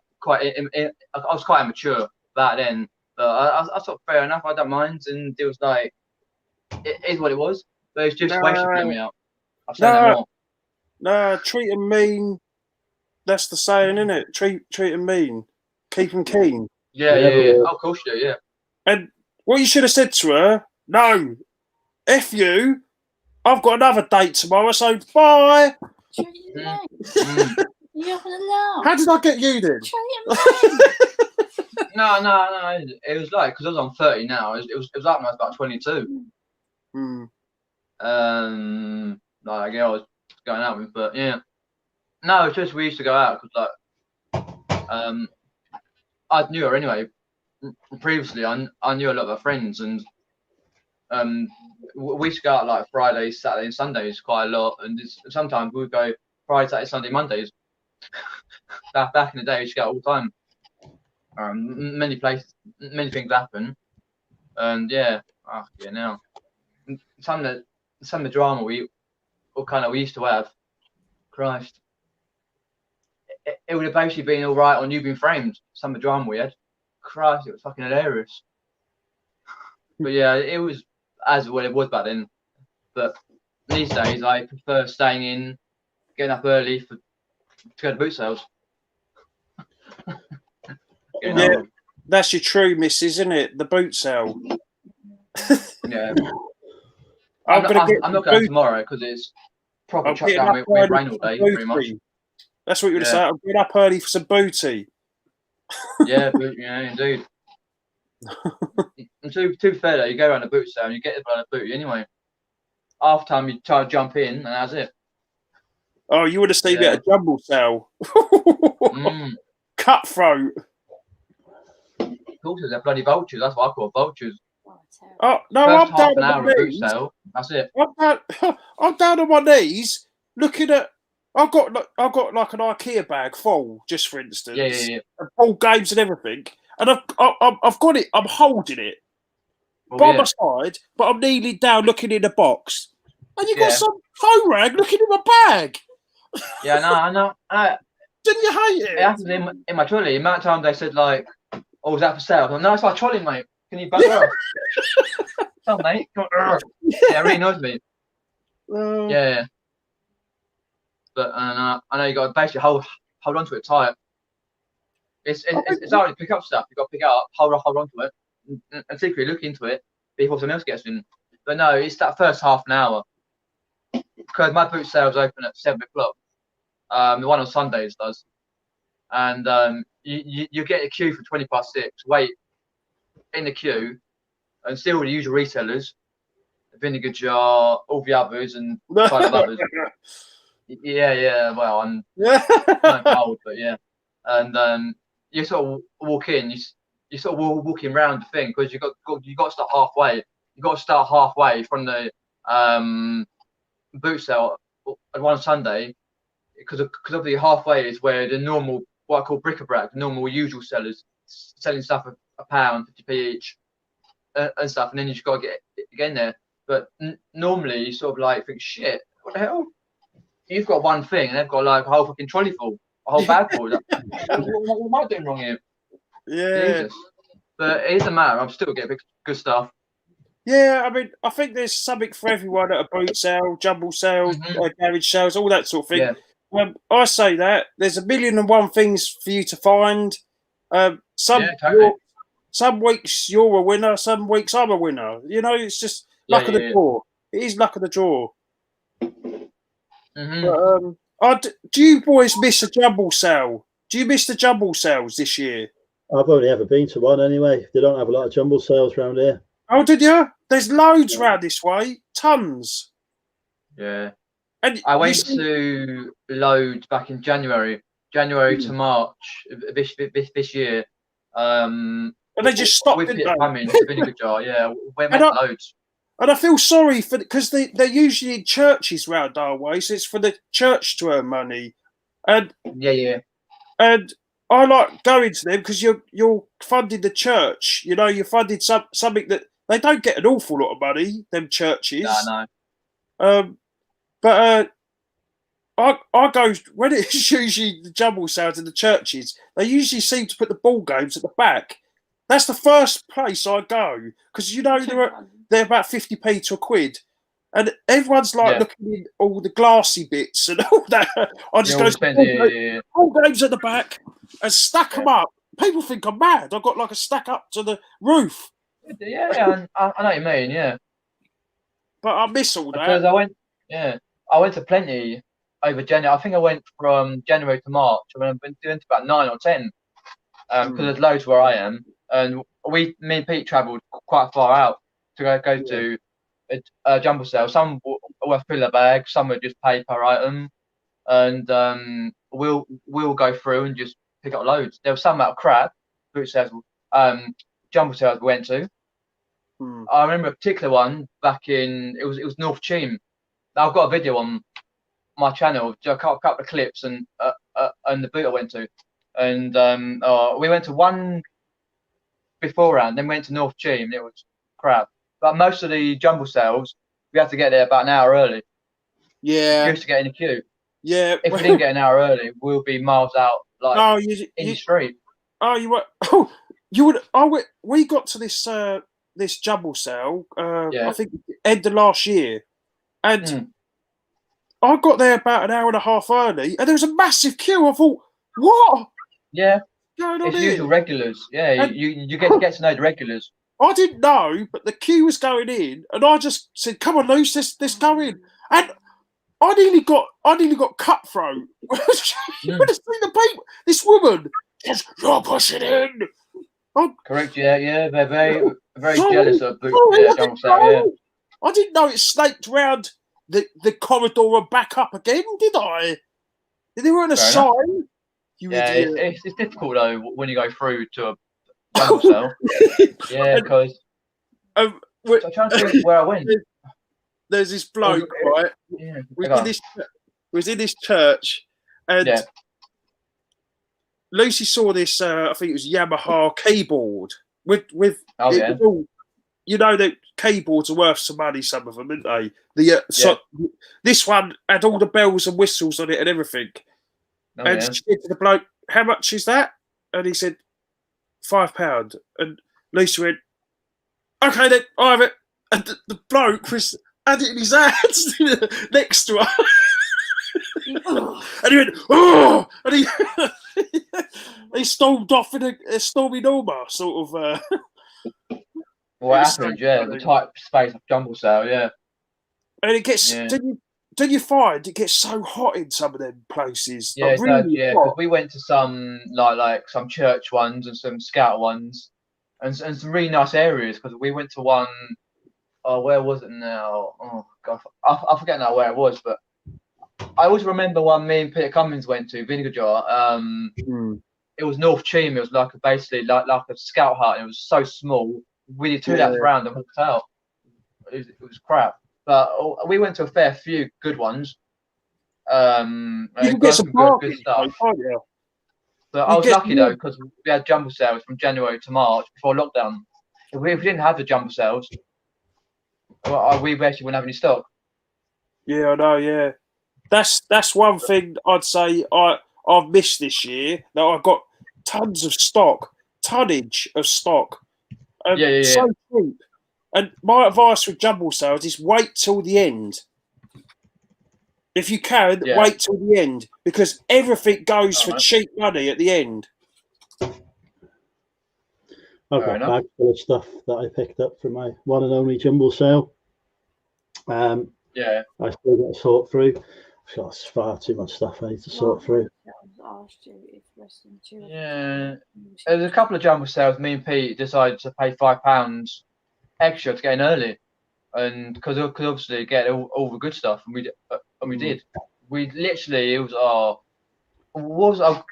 was quite immature back then, but I thought fair enough, I don't mind. And it was like it is what it was, but it's just the way she blew me out. I've said that more. No, treat them mean. That's the saying, isn't it? Treat them mean, keep them keen. Yeah. Of course you do, yeah. And what you should have said to her, no, F you, I've got another date tomorrow, so bye. How did I get you then? No. It was like, because I was on 30 now, it was like when I was about 22. Like a girl I was going out with, but yeah. No, it's just we used to go out because I knew her anyway. Previously, I knew a lot of her friends, and we used to go out like Fridays, Saturdays, and Sundays quite a lot. And sometimes we would go Friday, Saturday, Sunday, Mondays. Back in the day, we used to go all the time. Many places, many things happen, and yeah, now some of the drama we used to have. Christ. It would have basically been all right on You've Been Framed. Some of the drama we had. Christ, it was fucking hilarious. But yeah, it was as what it was back then. But these days, I prefer staying in, getting up early to go to boot sales. Yeah, that's your true miss, isn't it? The boot sale. Yeah. I'm not going tomorrow because it's proper chucked down with rain all day, pretty much. That's what you would say. I'm getting up early for some booty. Yeah, indeed. And to be fair, though, you go around the boot sale and you get the booty anyway. Half time you try to jump in and that's it. Oh, you would have seen me at a jumble sale. Cutthroat. Of course, they're bloody vultures. That's what I call vultures. Oh no, First I'm down half an on hour my of boot knees. sale. That's it. I'm down on my knees looking at. I've got like an IKEA bag full, just for instance. Yeah. And all games and everything, and I've got it. I'm holding it by my side, but I'm kneeling down, looking in the box, and you got some phone rag looking in my bag. Yeah, no, I know. Didn't you hate it? It happened in my trolley. The amount of times they said like, "Oh, is that for sale?" I'm like, no, it's my trolley, mate. Can you back up? Come on, mate. Come on. Yeah, it really annoys me. Yeah. But I know you got to basically hold onto it tight. It's hard to pick up stuff. You got to pick it up, hold onto it, and secretly look into it before someone else gets in. But no, it's that first half an hour because my boot sale's open at 7 o'clock. The one on Sundays does, and you get a queue for 6:20. Wait in the queue, and still the usual retailers, Vinegar Jar, all the others, and kind of others. Yeah. Well, I'm not old, but yeah. And you sort of walk in. You sort of walking around the thing because you got to start halfway. You got to start halfway from the boot sale on one Sunday because of the halfway is where the normal what I call bric-a-brac, the normal usual sellers selling stuff a £1, 50p each, and stuff. And then you just got to get in there. But normally you sort of like think, shit, what the hell? You've got one thing, and they've got like a whole fucking trolley full, a whole bag full. Like, what am I doing wrong here? Yeah. Jesus. But it doesn't matter. I'm still getting good stuff. Yeah, I mean, I think there's something for everyone at a boot sale, jumble sale, garage sales, all that sort of thing. Yeah. I say that there's 1,000,001 things for you to find. Some weeks you're a winner, some weeks I'm a winner. You know, it's just luck of the draw. It is luck of the draw. But, do you boys miss a jumble sale? Do you miss the jumble sales this year? I've only ever been to one anyway. They don't have a lot of jumble sales around here. Oh, did you? There's loads round this way. Tons. Yeah. And I went to loads back in January to March this year. And they just stopped, with didn't it they? coming to Vinegar Jar, yeah. We went loads. And I feel sorry for because they're usually in churches round our way, so it's for the church to earn money. And and I like going to them because you're funding the church. You know, you're funding something that they don't get an awful lot of money. Them churches. No. But I go when it's usually the jumble sales in the churches. They usually seem to put the ball games at the back. That's the first place I go because you know they're about 50p to £1, and everyone's like looking in all the glassy bits and all that. I just go ball games at the back and stack them up. People think I'm mad. I've got like a stack up to the roof. Yeah, I know what you mean. Yeah, but I miss all that. Because I went to plenty over January. I think I went from January to March. I mean, I've been doing about 9 or 10 because there's loads where I am. And me and Pete travelled quite far out to go to a jumble sale. Some were filler bags, some were just pay per item, and we'll go through and just pick up loads. There was some out of crap boot sales, jumble sales we went to. I remember a particular one back in it was North Cheam. I've got a video on my channel, a couple of clips, and the boot I went to, and we went to one beforehand, then went to North Cheam, and it was crap. But most of the jumble sales, we had to get there about an hour early. Yeah. Just to get in the queue. Yeah. If we didn't get an hour early, we'll be miles out, like in the street. Oh, you were. Oh, you would. We got to this this jumble sale. I think end of last year, and I got there about an hour and a half early, and there was a massive queue. I thought, what? Yeah. Going on it's here? Usual regulars. Yeah, And you get to know the regulars. I didn't know, but the queue was going in, and I just said, "Come on, Luce, let's go in." And I nearly got cutthroat. You would have seen the people. This woman says, "You're pushing in." Correct. Yeah. They're very jealous of boot jumble sale. Yeah. I didn't know it snaked round the corridor and back up again, did I? They weren't a sign. It's difficult though when you go through to a jumble sale. Yeah, because I'm trying to think where I went. There's this bloke, right? Yeah, was in this church, and Lucy saw this. I think it was Yamaha keyboard with all, you know, the keyboards are worth some money. Some of them, aren't they? This one had all the bells and whistles on it and everything. She said to the bloke, "How much is that?" And he said, £5. And Lucy went, "Okay then, I have it." And the bloke had it in his hands next to her. And he went, "Oh!" And he stormed off in a Stormy Norma sort of. What happened? Yeah, the tight space of jumble sale. Yeah, and it gets. Do you find it gets so hot in some of them places? Yeah, because we went to some like some church ones and some scout ones, and some really nice areas. Because we went to one. Oh, where was it now? Oh God, I forget now where it was, but I always remember one me and Peter Cummins went to Vinegar Jar. It was North Cheam. It was basically like a scout hut. And it was so small. We did 2 laps around and walked out. It was crap. But we went to a fair few good ones. And got some good stuff. But I was lucky though because we had jumble sales from January to March before lockdown. If we didn't have the jumble sales, we actually wouldn't have any stock. Yeah, I know. Yeah, that's one thing I'd say I've missed this year. That I got tons of stock, tonnage of stock, and Yeah. so cheap. And my advice with jumble sales is wait till the end. If you can, Yeah. wait till the end because everything goes for Alright. cheap money at the end. I've Fair got enough. bags full of stuff that I picked up from my one and only jumble sale. Yeah. I still got to sort through. I've got far too much stuff I need to sort through. Yeah. There's a couple of jumble sales. Me and Pete decided to pay £5 extra to get in early, and because obviously get all the good stuff, and we did. We literally I've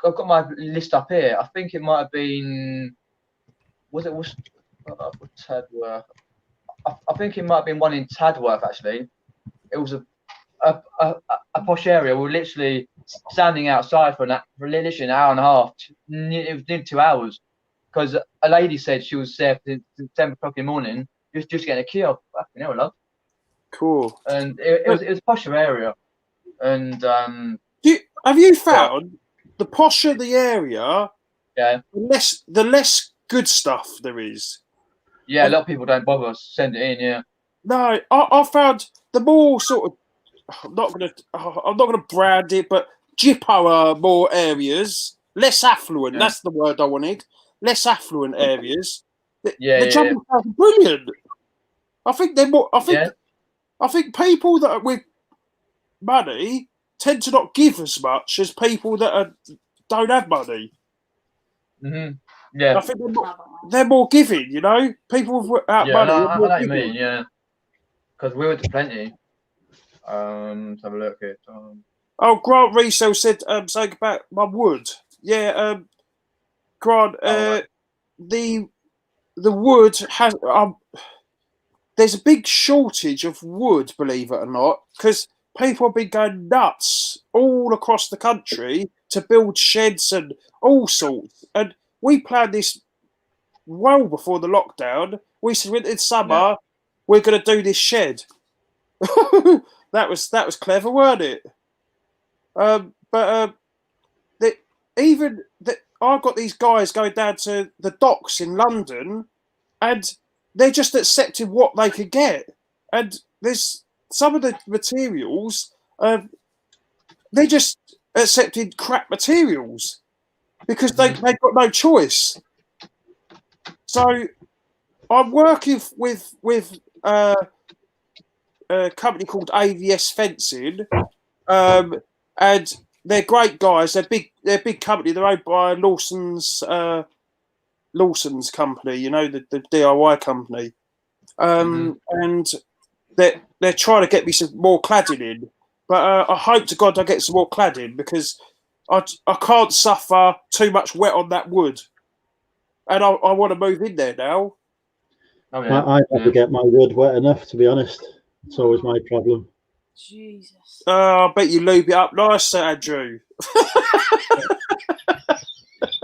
got my list up here. I think it might have been Tadworth. I think it might have been one in Tadworth actually. It was a posh area. We were literally standing outside for literally an hour and a half. It was nearly 2 hours because a lady said she was there since 10 o'clock in the morning just getting a key. Fucking hell, love. Cool. And it was a posher area. And have you found the posher the area? yeah, The less good stuff there is. yeah, a lot of people don't bother send it in. Yeah. No, I found the more sort of. I'm not gonna brand it, but jipper more areas, less affluent. Yeah. That's the word I wanted. Less affluent areas. The jumble sales are brilliant. I think they're more. I think people that are with money tend to not give as much as people that don't have money. Mm-hmm. Yeah. I think they're more giving. You know, people without money. No, are I more know what you giving. mean. Yeah. Because we went to plenty. Let's have a look here. Oh, Grant Resell said something about my wood. Yeah, Grant, the wood has there's a big shortage of wood, believe it or not, because people have been going nuts all across the country to build sheds and all sorts. And we planned this well before the lockdown. We said in summer we're going to do this shed. That was clever, weren't it? I've got these guys going down to the docks in London, and they're just accepting what they could get. And there's some of the materials, they just accepted crap materials because they've got no choice. So I'm working with a company called AVS Fencing, and they're great guys. They're big company. They're owned by Lawson's company, you know, the DIY company. And they're trying to get me some more cladding in, but I hope to God I get some more cladding because I can't suffer too much wet on that wood, and I want to move in there now. Oh, yeah. I never get my wood wet enough, to be honest. It's always my problem. Jesus. I bet you lube it up nice, Andrew.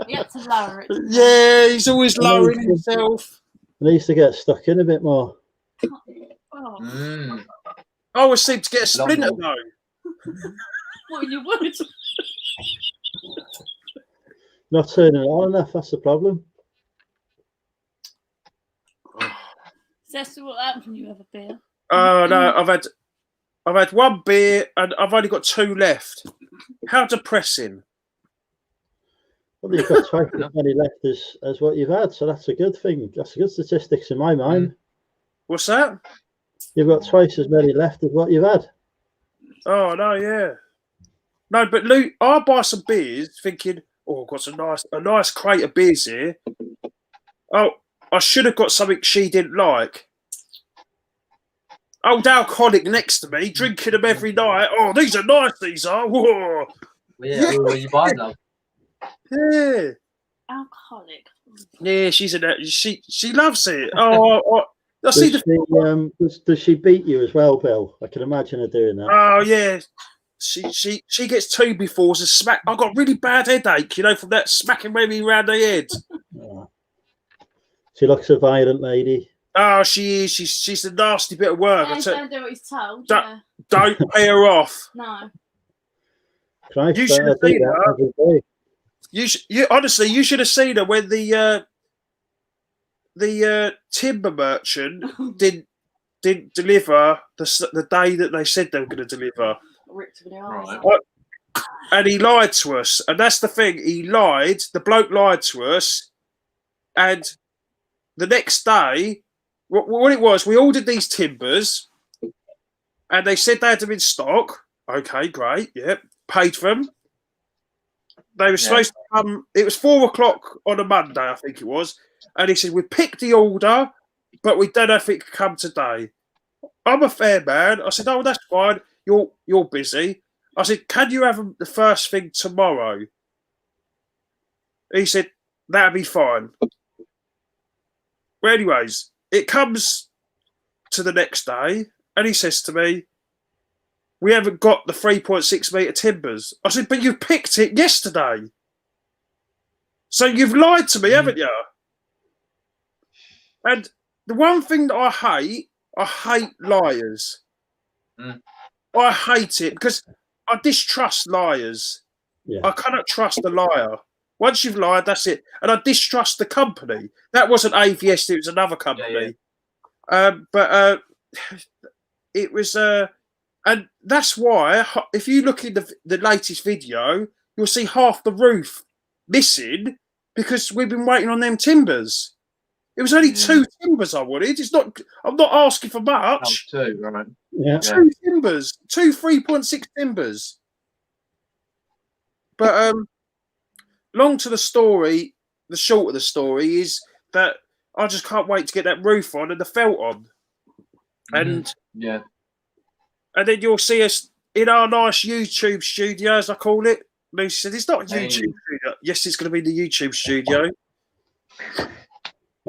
You have to lower it. Yeah, he's always lowering himself. I needs to get stuck in a bit more. Oh, I always seem to get a splinter though. what you would? Not turning it on enough, that's the problem. That's what happens when you have a beer. Oh no, I've had one beer and I've only got 2 left. How depressing. Well, you've got twice as many left as what you've had, so that's a good thing. That's a good statistics in my mind. What's that? You've got twice as many left as what you've had. Oh no, yeah. No, but Luke, I buy some beers thinking, oh, I've got a nice crate of beers here. Oh, I should have got something she didn't like. Old alcoholic next to me, drinking them every night. Oh, these are nice, these are. Whoa. Yeah, what are you buying now? Yeah. Alcoholic. Yeah, she loves it. Oh, I see Does she beat you as well, Bill? I can imagine her doing that. Oh yeah. She gets 2 befores and smack. I got really bad headache, you know, from that smacking me around the head. Oh. She looks a violent lady. Oh, she is. She's a nasty bit of work. Yeah, don't do what he's told. Don't- Yeah. Don't pay her off. No. Christ, You should I have do seen that her. every day. You honestly, you should have seen her when the timber merchant didn't deliver the day that they said they were going to deliver. Ripped with her eyes Right. out. What? And he lied to us, and that's the thing. He lied. The bloke lied to us, and the next day, what it was, we ordered these timbers, and they said they had them in stock. Okay, great. Yep, paid for them. They were supposed to come. It was 4 o'clock on a Monday, I think it was, and he said we picked the order, but we don't know if it could come today. I'm a fair man. I said, oh, that's fine. You're busy. I said, can you have them the first thing tomorrow? He said, that'd be fine. Well, anyways, it comes to the next day, and he says to me, we haven't got the 3.6 metre timbers. I said, but you picked it yesterday. So you've lied to me, haven't you? And the one thing that I hate liars. Mm. I hate it because I distrust liars. Yeah. I cannot trust a liar. Once you've lied, that's it. And I distrust the company. That wasn't AVS, it was another company. But it was... and that's why, if you look in the latest video, you'll see half the roof missing because we've been waiting on them timbers. It was only 2 timbers I wanted. I'm not asking for much. Oh, 2, right. Yeah. 2 timbers, 2 3.6 timbers. But long to the story, the short of the story is that I just can't wait to get that roof on and the felt on. And Yeah. and then you'll see us in our nice YouTube studio, as I call it. Lucy said, it's not a YouTube studio. Yes, it's going to be the YouTube studio.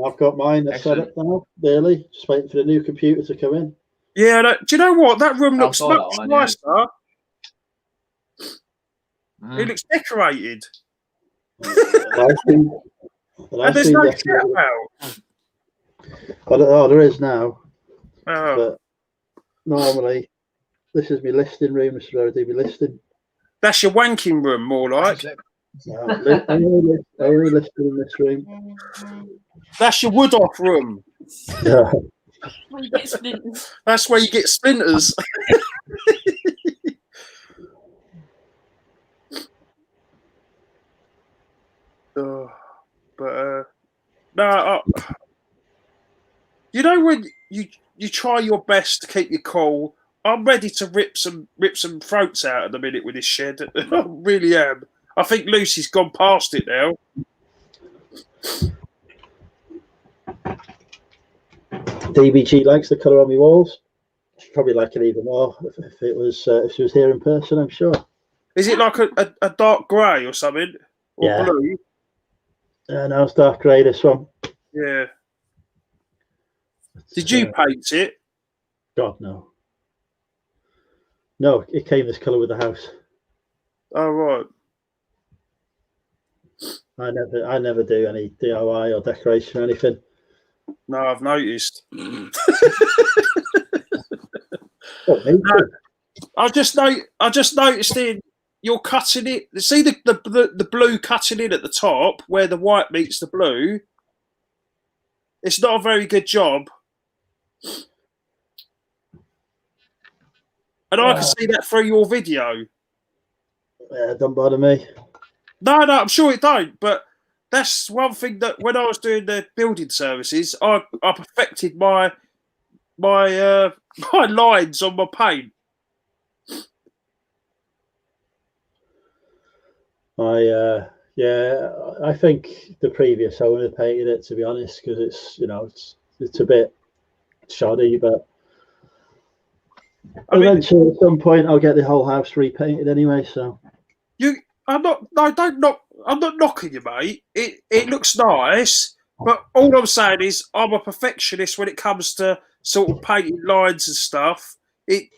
I've got mine set Excellent. up now, daily. Just waiting for the new computer to come in. Yeah, do you know what? That room looks saw that much one, yeah. nicer. Mm. It looks decorated. And And there's no shit about. Oh, there is now. Oh. But normally, this is my listing room. This is where I do my listing. That's your wanking room, more like. Only listing in this room. That's your wood off room. Yeah. Well, you get splinters. That's where you get splinters. No, you know when you try your best to keep your cool. I'm ready to rip some throats out at the minute with this shed. I really am. I think Lucy's gone past it now. DBG likes the colour on my walls. She'd probably like it even more if it was if she was here in person, I'm sure. Is it like a dark grey or something? Or Yeah. blue? No, it's dark grey, this one. Yeah. Did you paint it? God, no. No, it came this colour with the house. Oh, right. I never do any DIY or decoration or anything. No, I've noticed. Oh, me too. I just noticed in you're cutting it. See the blue cutting in at the top where the white meets the blue. It's not a very good job, and I can see that through your video. Don't bother me. No, I'm sure it don't. But that's one thing that when I was doing the building services, I perfected my lines on my paint. I think the previous owner painted it, to be honest, because it's a bit shoddy, but eventually at some point I'll get the whole house repainted anyway. So I'm not knocking you, mate. It looks nice, but all I'm saying is I'm a perfectionist when it comes to sort of painting lines and stuff. I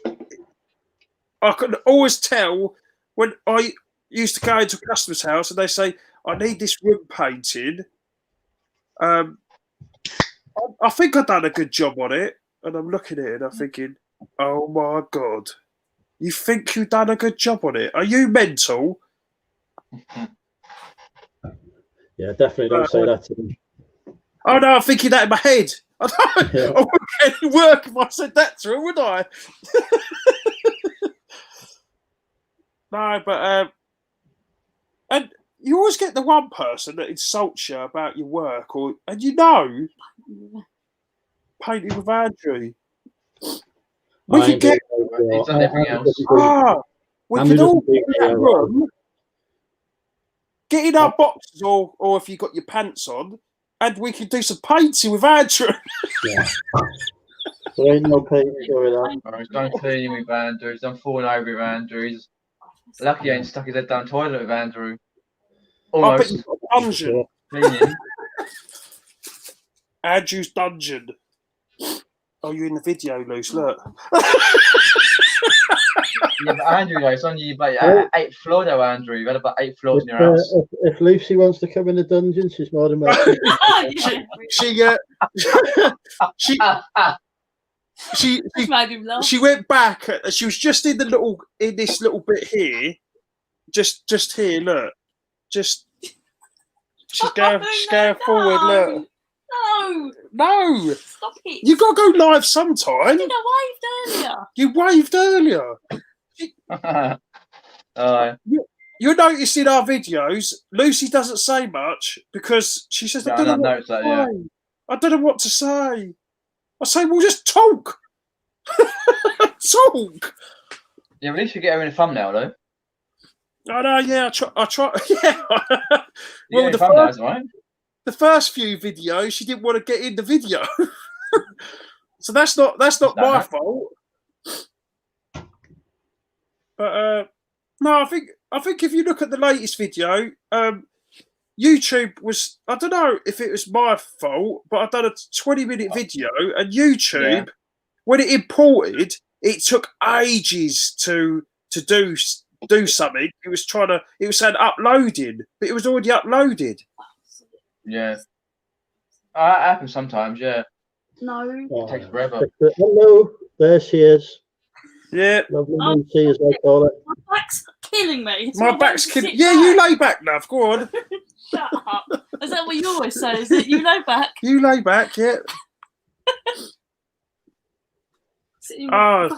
can always tell when I used to go into a customer's house and they say, I need this room painted. I think I've done a good job on it, and I'm looking at it and I'm thinking, oh my God, you think you've done a good job on it? Are you mental? Yeah, definitely don't say that to them. Oh no, I'm thinking that in my head. I Yeah. wouldn't get any work if I said that to her, would I? No, but and you always get the one person that insults you about your work, and painting with Andrew. We could get He's done everything else. we Andrew could all doesn't do get in that video. room, get in our boxes, or if you got your pants on, and we could do some painting with Andrew. Yeah. There ain't no painting with that. He's done cleaning with Andrew. He's done falling over with Andrew. He's lucky he ain't stuck his head down the toilet with Andrew. I bet Almost you've got a dungeon. cleaning. Andrew's dungeon. Oh, you're in the video, Luce. Look. Yeah, but Andrew, though, it's on you, but 8th floor, though, Andrew. You've had about 8 floors in your house. If Lucy wants to come in the dungeon, she's more than welcome. She she went back. She was just in this little bit here, just here. Look, she's going forward. Look, no, Stop it. you got to go live sometime. Did I waved earlier? You waved earlier. You'll notice in our videos, Lucy doesn't say much because she says, I don't know what to say. I say, well, just talk. Talk. Yeah, at least you get her in a thumbnail, though. I know, yeah, I try. Yeah. Well, Right? the first few videos, she didn't want to get in the video. So that's not my fault. But no, I think if you look at the latest video, YouTube was, I don't know if it was my fault, but I've done a 20-minute video, and YouTube, when it imported, it took ages to do something. It was saying uploading, but it was already uploaded. Yeah. That happens sometimes, yeah. No. It takes forever. Hello, there she is. Yeah. Lovely Lucy, as they call it. My back's killing me. It's My not back's to killing. sit Yeah, back. you lay back, love. Go on. Shut up. Is that what you always say? Is it you lay back? You lay back, yeah. What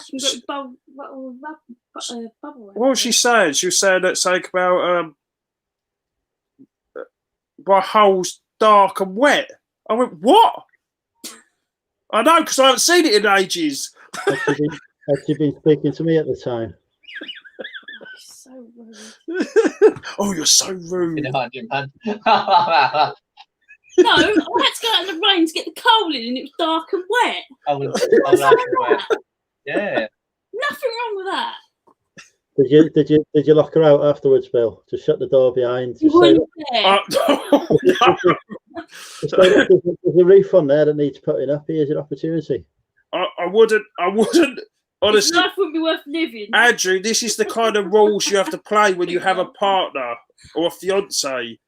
was she saying? She was saying that something about my hole's dark and wet. I went, what? I know, because I haven't seen it in ages. Had she been speaking to me at the time? So rude. Oh, you're so rude. No, I had to go out in the rain to get the coal in, and it was dark and wet. Yeah. Nothing wrong with that. Did you lock her out afterwards, Bill? Just shut the door behind. You Just say, weren't there. there's a refund there that needs putting up. Here's your opportunity. I wouldn't. Honestly, Life wouldn't be worth living. Andrew, this is the kind of rules you have to play when you have a partner or a fiance.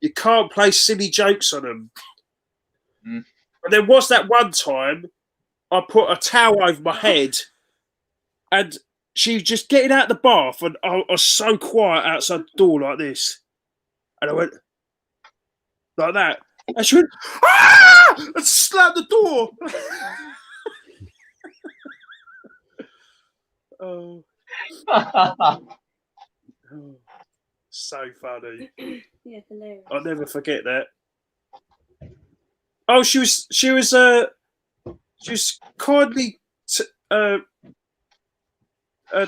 You can't play silly jokes on them. But there was that one time I put a towel over my head, and she was just getting out the bath, and I was so quiet outside the door like this. And I went like that. And she went, ah! And slammed the door. Oh, so funny. Yeah, hilarious. I'll never forget that. Oh, she was kindly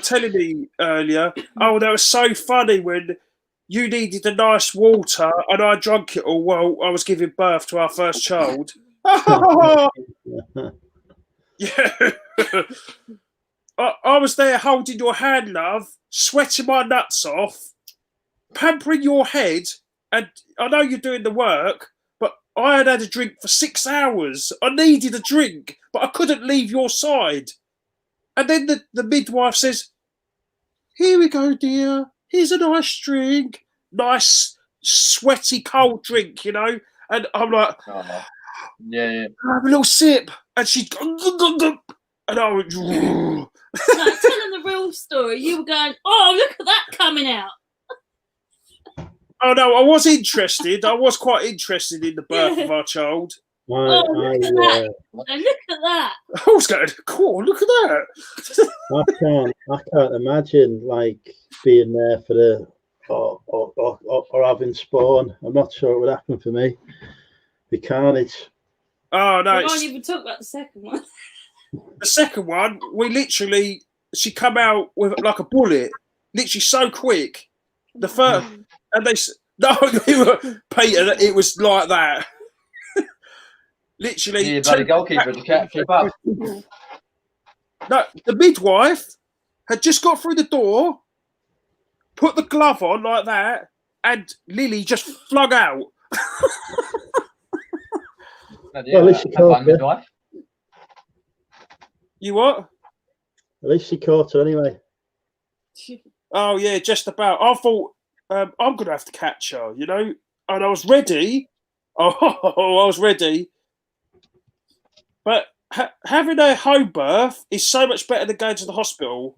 telling me earlier. Oh, that was so funny when you needed a nice water and I drank it all while I was giving birth to our first child. Yeah. I was there holding your hand, love, sweating my nuts off, pampering your head, and I know you're doing the work, but I had a drink for 6 hours. I needed a drink, but I couldn't leave your side. And then the midwife says, here we go, dear. Here's a nice drink. Nice, sweaty, cold drink, you know. And I'm like, Oh, yeah. have a little sip. And she's and I went, No, telling the real story, you were going, oh, look at that coming out. oh no, I was interested. I was quite interested in the birth of our child. I Look at that. And look at that. I was going, cool, look at that. I can't imagine like being there for the or having spawn. I'm not sure it would happen for me. Be carnage. Oh no, We won't even talk about the second one. the second one, she come out with like a bullet, literally so quick. The first, and Peter, it was like that. Literally, Yeah, bloody goalkeeper to keep up. No, the midwife had just got through the door, put the glove on like that, and Lily just flung out. Yeah, Well, at least she have fun, caught her. midwife. You what? At least she caught her anyway. Oh yeah, just about. I thought I'm gonna have to catch her, you know, and I was ready. Oh, I was ready. But having a home birth is so much better than going to the hospital.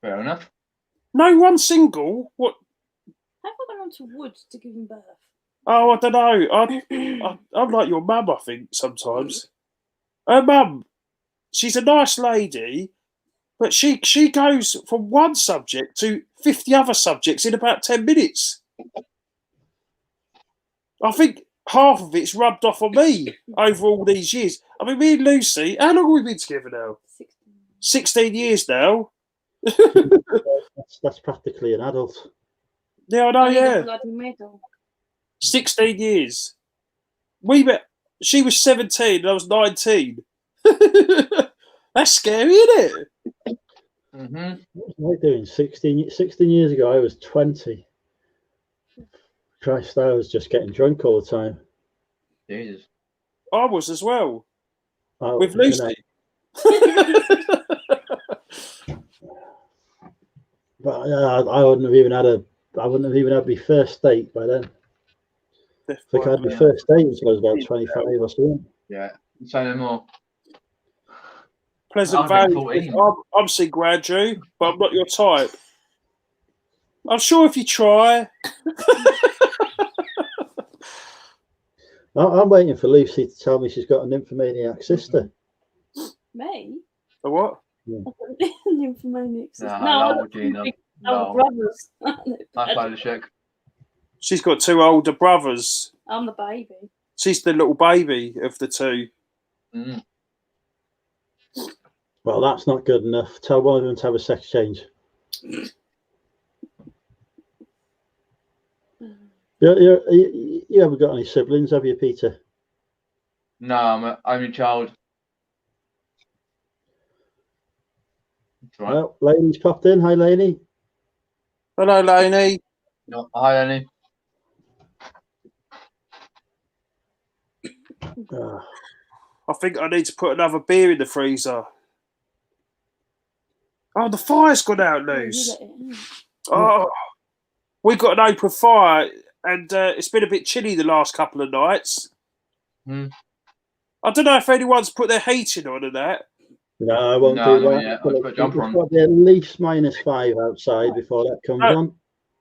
Fair enough. No one single. What? Have I gone on to Woods to give him birth? Oh, I don't know. I'm like your mum, I think, sometimes. Her mum, she's a nice lady, but she goes from one subject to 50 other subjects in about 10 minutes. I think half of it's rubbed off on me over all these years. I mean, me and Lucy, how long have we been together now? 16 years now. That's practically an adult. Yeah, I know, Only the yeah. bloody middle. 16 years. We met, she was 17 and I was 19. That's scary, isn't it? Mm-hmm. What was I doing 16 years ago? I was 20. Christ, I was just getting drunk all the time. Jesus. I was as well. With You Lucy. But I wouldn't have even had my first date by then. I think I had my first date until I was about 25 or something. Yeah. Say no more. Pleasant I've been Valley. 14. I'm single, Andrew, but I'm not your type. I'm sure if you try. I'm waiting for Lucy to tell me she's got a nymphomaniac sister. Me? A what? Nymphomaniac sister. No, No, Gina. our No. brothers. That's load of shit. She's got two older brothers. I'm the baby. She's the little baby of the two. Mm. Well, that's not good enough. Tell one of them to have a sex change. You haven't got any siblings, have you, Peter? No, I'm an only child. That's right. Well, Lainey's popped in. Hi, Lainey. Hello, Lainey. No, hi, Annie. Ah, I think I need to put another beer in the freezer. Oh, the fire's gone out, Luce. Oh, we got an open fire, and it's been a bit chilly the last couple of nights. Mm. I don't know if anyone's put their heating on and that. no, I won't No, do not that. yet. I'll put a jumper on. It's got to be at least -5 outside before that comes No. on.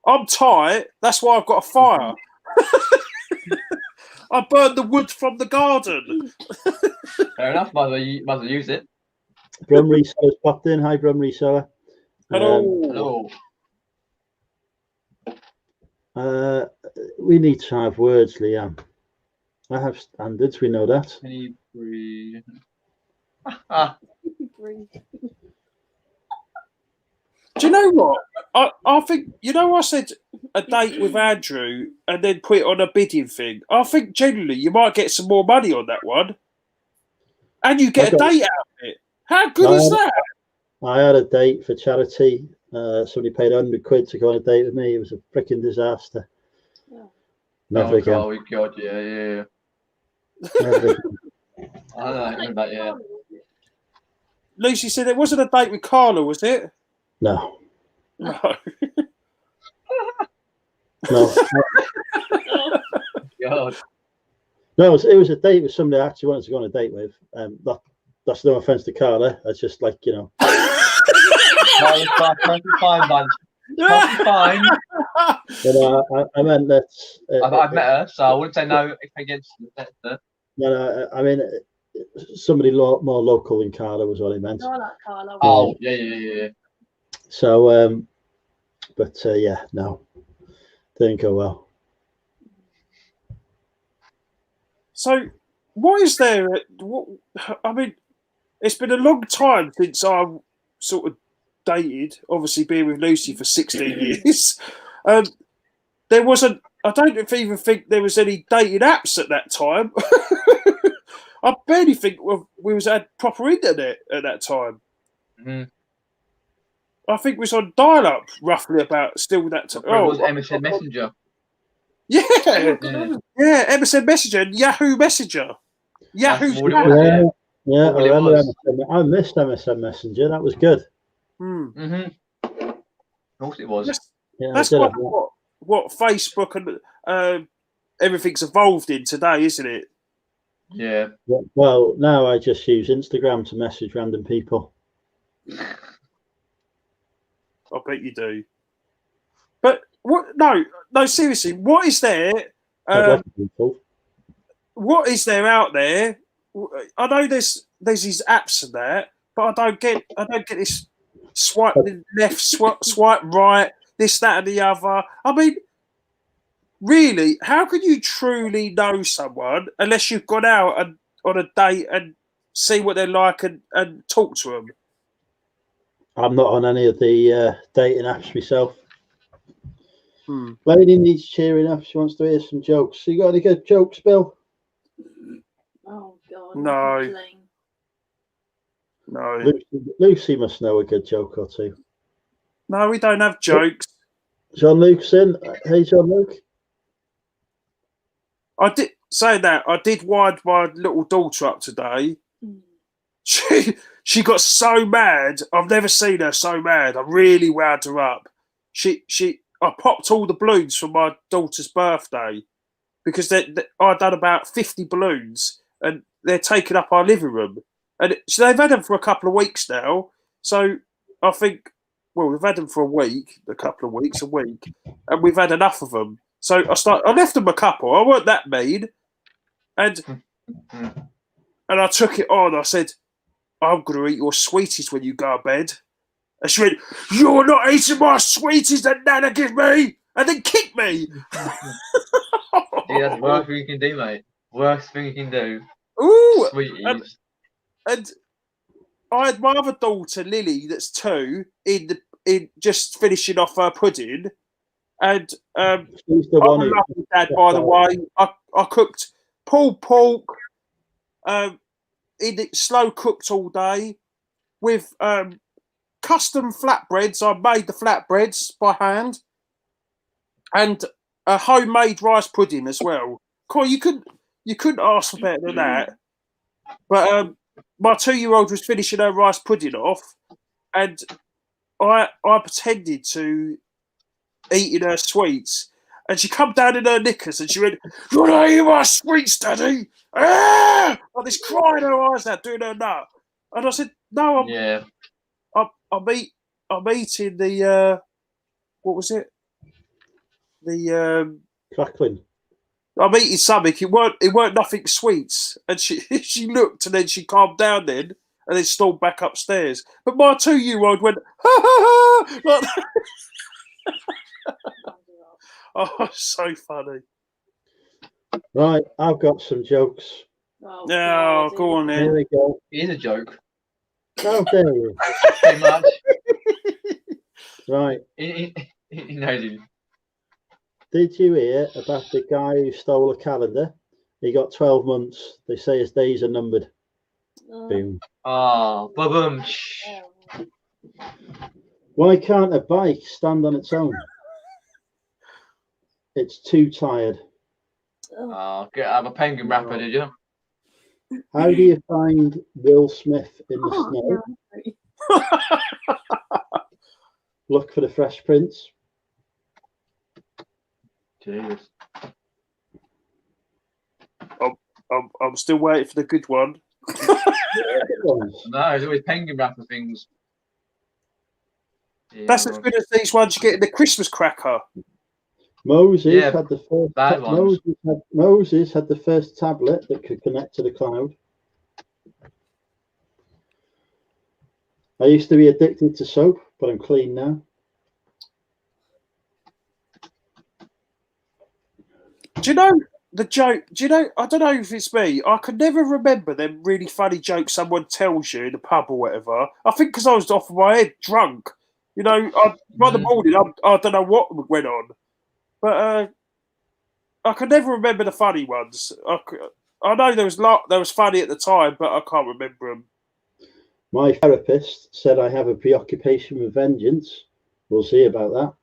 I'm tight. That's why I've got a fire. I burned the wood from the garden. Fair enough. Might as well use it. Brum Reseller's popped in. Hi, Brum Reseller. Hello. Hello. We need to have words, Liam. I have standards. We know that. Can you breathe? Do you know what? I think, you know, I said a date with Andrew and then put it on a bidding thing. I think generally you might get some more money on that one. And you get a date out of it. How good is that? I had a date for charity. Somebody paid £100 to go on a date with me. It was a freaking disaster. Never again. Oh, God, yeah. Never again. I don't know that, yeah. Lucy said it wasn't a date with Carla, was it? No. No. No, Oh, God. no, it was a date with somebody I actually wanted to go on a date with. That's no offense to Carla. It's just like, you know. No, it's perfectly fine, man. Perfectly fine. But I meant that. I've met her, so I wouldn't say no against it. No, I mean somebody more local than Carla was what I meant. I like Carla. Oh, yeah. So, but yeah, no, didn't go well. So, what is there? What I mean, it's been a long time since I sort of dated. Obviously, being with Lucy for 16 years. There wasn't. I don't even think there was any dating apps at that time. I barely think we had proper internet at that time. Mm-hmm. I think we was on dial-up roughly about still that time. It was MSN Messenger. Yeah, Yeah. yeah, MSN Messenger and Yahoo Messenger. Yahoo. That's what it was, Yeah, I What it remember was. MSN. I missed MSN Messenger. That was good. Mm-hmm. Of course it was. Yeah, That's I did kind have of that. what Facebook and everything's evolved in today, isn't it? Yeah. Well, now I just use Instagram to message random people. I bet you do. But what? No, seriously. What is there? I'd like people. What is there out there? I know there's these apps and that, but I don't get this swipe left, swipe right, this, that, and the other. I mean, really, how can you truly know someone unless you've gone out and on a date and see what they're like and talk to them? I'm not on any of the dating apps myself. Hmm. Lady needs cheering up. She wants to hear some jokes. You got any good jokes, Bill? Oh God. No. No, Lucy must know a good joke or two. no, we don't have jokes. John Luke's in. Hey, John Luke. I did say that. I did wind my little daughter up today. She got so mad. I've never seen her so mad. I really wound her up. I popped all the balloons for my daughter's birthday because I'd done about 50 balloons and they're taking up our living room. And so they've had them for a couple of weeks now. So I think, well, we've had them for a week, a week, and we've had enough of them. So I left them a couple. I weren't that mean. And I took it on. I said, I'm going to eat your sweeties when you go to bed. And she went, you're not eating my sweeties that Nana give me. And then kicked me. Yeah, that's the worst thing you can do, mate. Worst thing you can do. Ooh. Sweeties. And I had my other daughter, Lily, that's 2, in just finishing off her pudding. And She's the I'm one a who. lovely dad, by the way. I cooked pulled pork, in it slow cooked all day with custom flatbreads. I made the flatbreads by hand, and a homemade rice pudding as well. Cool, you couldn't ask for better than that. But my 2-year-old was finishing her rice pudding off, and I pretended to eating her sweets. And she come down in her knickers and she went, you're not eating my sweets, Daddy! Ah! Like this crying her eyes out, doing her nut. And I said, no, I'm eating the, what was it? The, Crackling. I'm eating something. It weren't nothing sweets. And she looked and then she calmed down then and then stormed back upstairs. But my 2-year-old went, ha ha ha! Like oh, so funny. Right, I've got some jokes. Oh, No, God, go on Here then. we go. It is a joke. How dare you? Pretty much. Right. He knows it. Did you hear about the guy who stole a calendar? He got 12 months. They say his days are numbered. Boom. Oh, boom. Why can't a bike stand on its own? It's too tired. Oh, have a penguin wrapper, did you? How do you find Will Smith in the snow? Look for the Fresh Prince. Jesus. I'm still waiting for the good one. No, there's always penguin wrapper things. Yeah, That's as good as these ones you get in the Christmas cracker. Moses Yeah, had the first. bad ones. Moses had the first tablet that could connect to the cloud. I used to be addicted to soap, but I'm clean now. Do you know the joke? Do you know? I don't know if it's me. I can never remember them really funny jokes someone tells you in the pub or whatever. I think because I was off my head, drunk. You know, by the morning, I don't know what went on, but I can never remember the funny ones. I know there was funny at the time, but I can't remember them. My therapist said I have a preoccupation with vengeance. We'll see about that.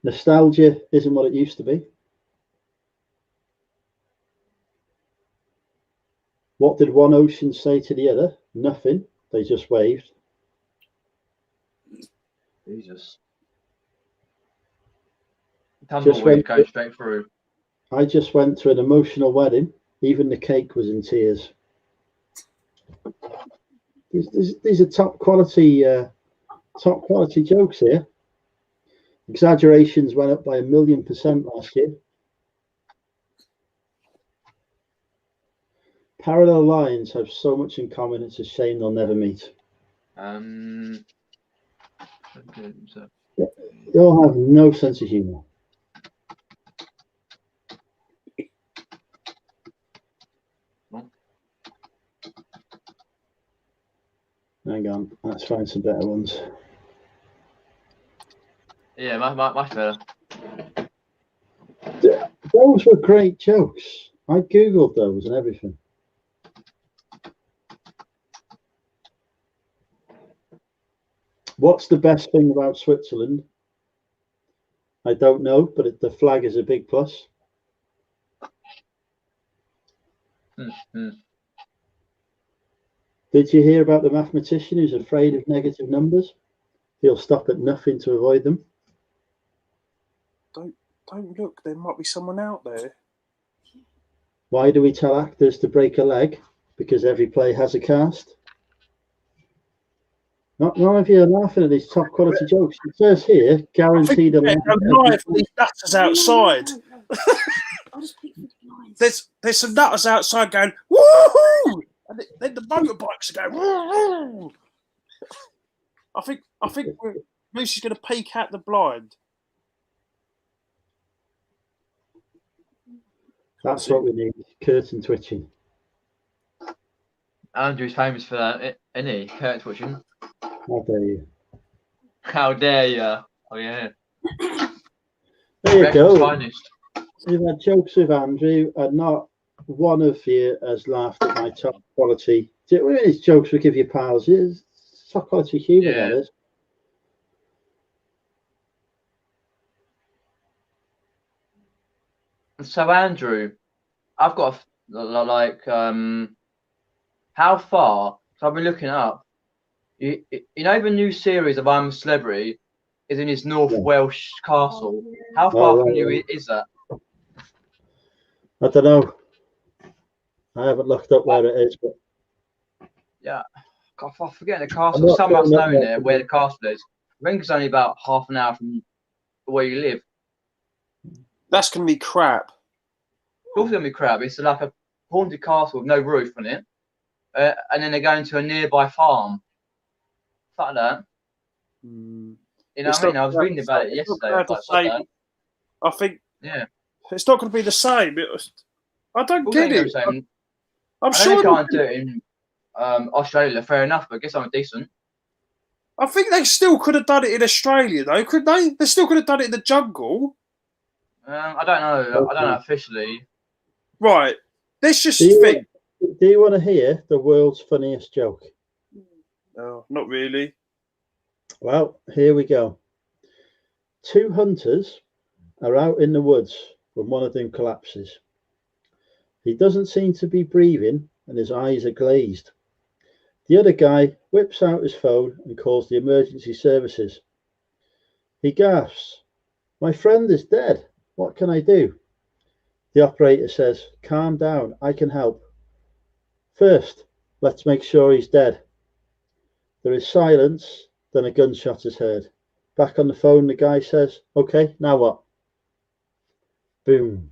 Nostalgia isn't what it used to be. What did one ocean say to the other? Nothing. They just waved. Jesus. Tumbleweed goes straight through. I just went to an emotional wedding. Even the cake was in tears. These are top quality jokes here. Exaggerations went up by 1,000,000% last year. Parallel lines have so much in common. It's a shame they'll never meet. Okay, so. They all have no sense of humour. Hang on, let's find some better ones. Yeah, much better. Those were great jokes. I googled those and everything. What's the best thing about Switzerland? I don't know, but the flag is a big plus. Did you hear about the mathematician who's afraid of negative numbers? He'll stop at nothing to avoid them. Don't look. There might be someone out there. Why do we tell actors to break a leg? Because every play has a cast. None of you are laughing at these top quality jokes. It says here, guaranteed a live for these nutters outside. There's some nutters outside going, woohoo! And then the motorbikes are going, woohoo! I think Lucy's going to peek out the blind. That's what we need. Curtain twitching. Andrew's famous for that, isn't he? Curtain twitching. How dare you? How dare you? Oh yeah. There you go. Finest. We've had jokes with Andrew, and not one of you has laughed at my top quality. It's jokes we give you, pals. It's top quality humour, that is. So Andrew, I've got how far? So I've been looking up. You know the new series of I'm a Celebrity is in his North Welsh castle. How far from you is that? I don't know. I haven't looked up where it is, but yeah, I forget the castle. Some must know there where the castle is. I think it's only about half an hour from where you live. That's gonna be crap. It's also gonna be crap. It's like a haunted castle with no roof on it, and then they're going to a nearby farm. Like that. You know what I mean? I was reading about it yesterday. I think it's not going to be the same. I don't get it. I'm sure they can't do it in Australia. Fair enough, but I guess I'm decent. I think they still could have done it in Australia, though, could they? They still could have done it in the jungle. I don't know. I don't know officially. Right. Let's just think. Do you want to hear the world's funniest joke? No, not really. Well, here we go. 2 hunters are out in the woods when one of them collapses. He doesn't seem to be breathing and his eyes are glazed. The other guy whips out his phone and calls the emergency services. He gasps, My friend is dead. What can I do? The operator says, calm down, I can help. First, let's make sure he's dead. There is silence, then a gunshot is heard. Back on the phone, the guy says, okay, now what? Boom.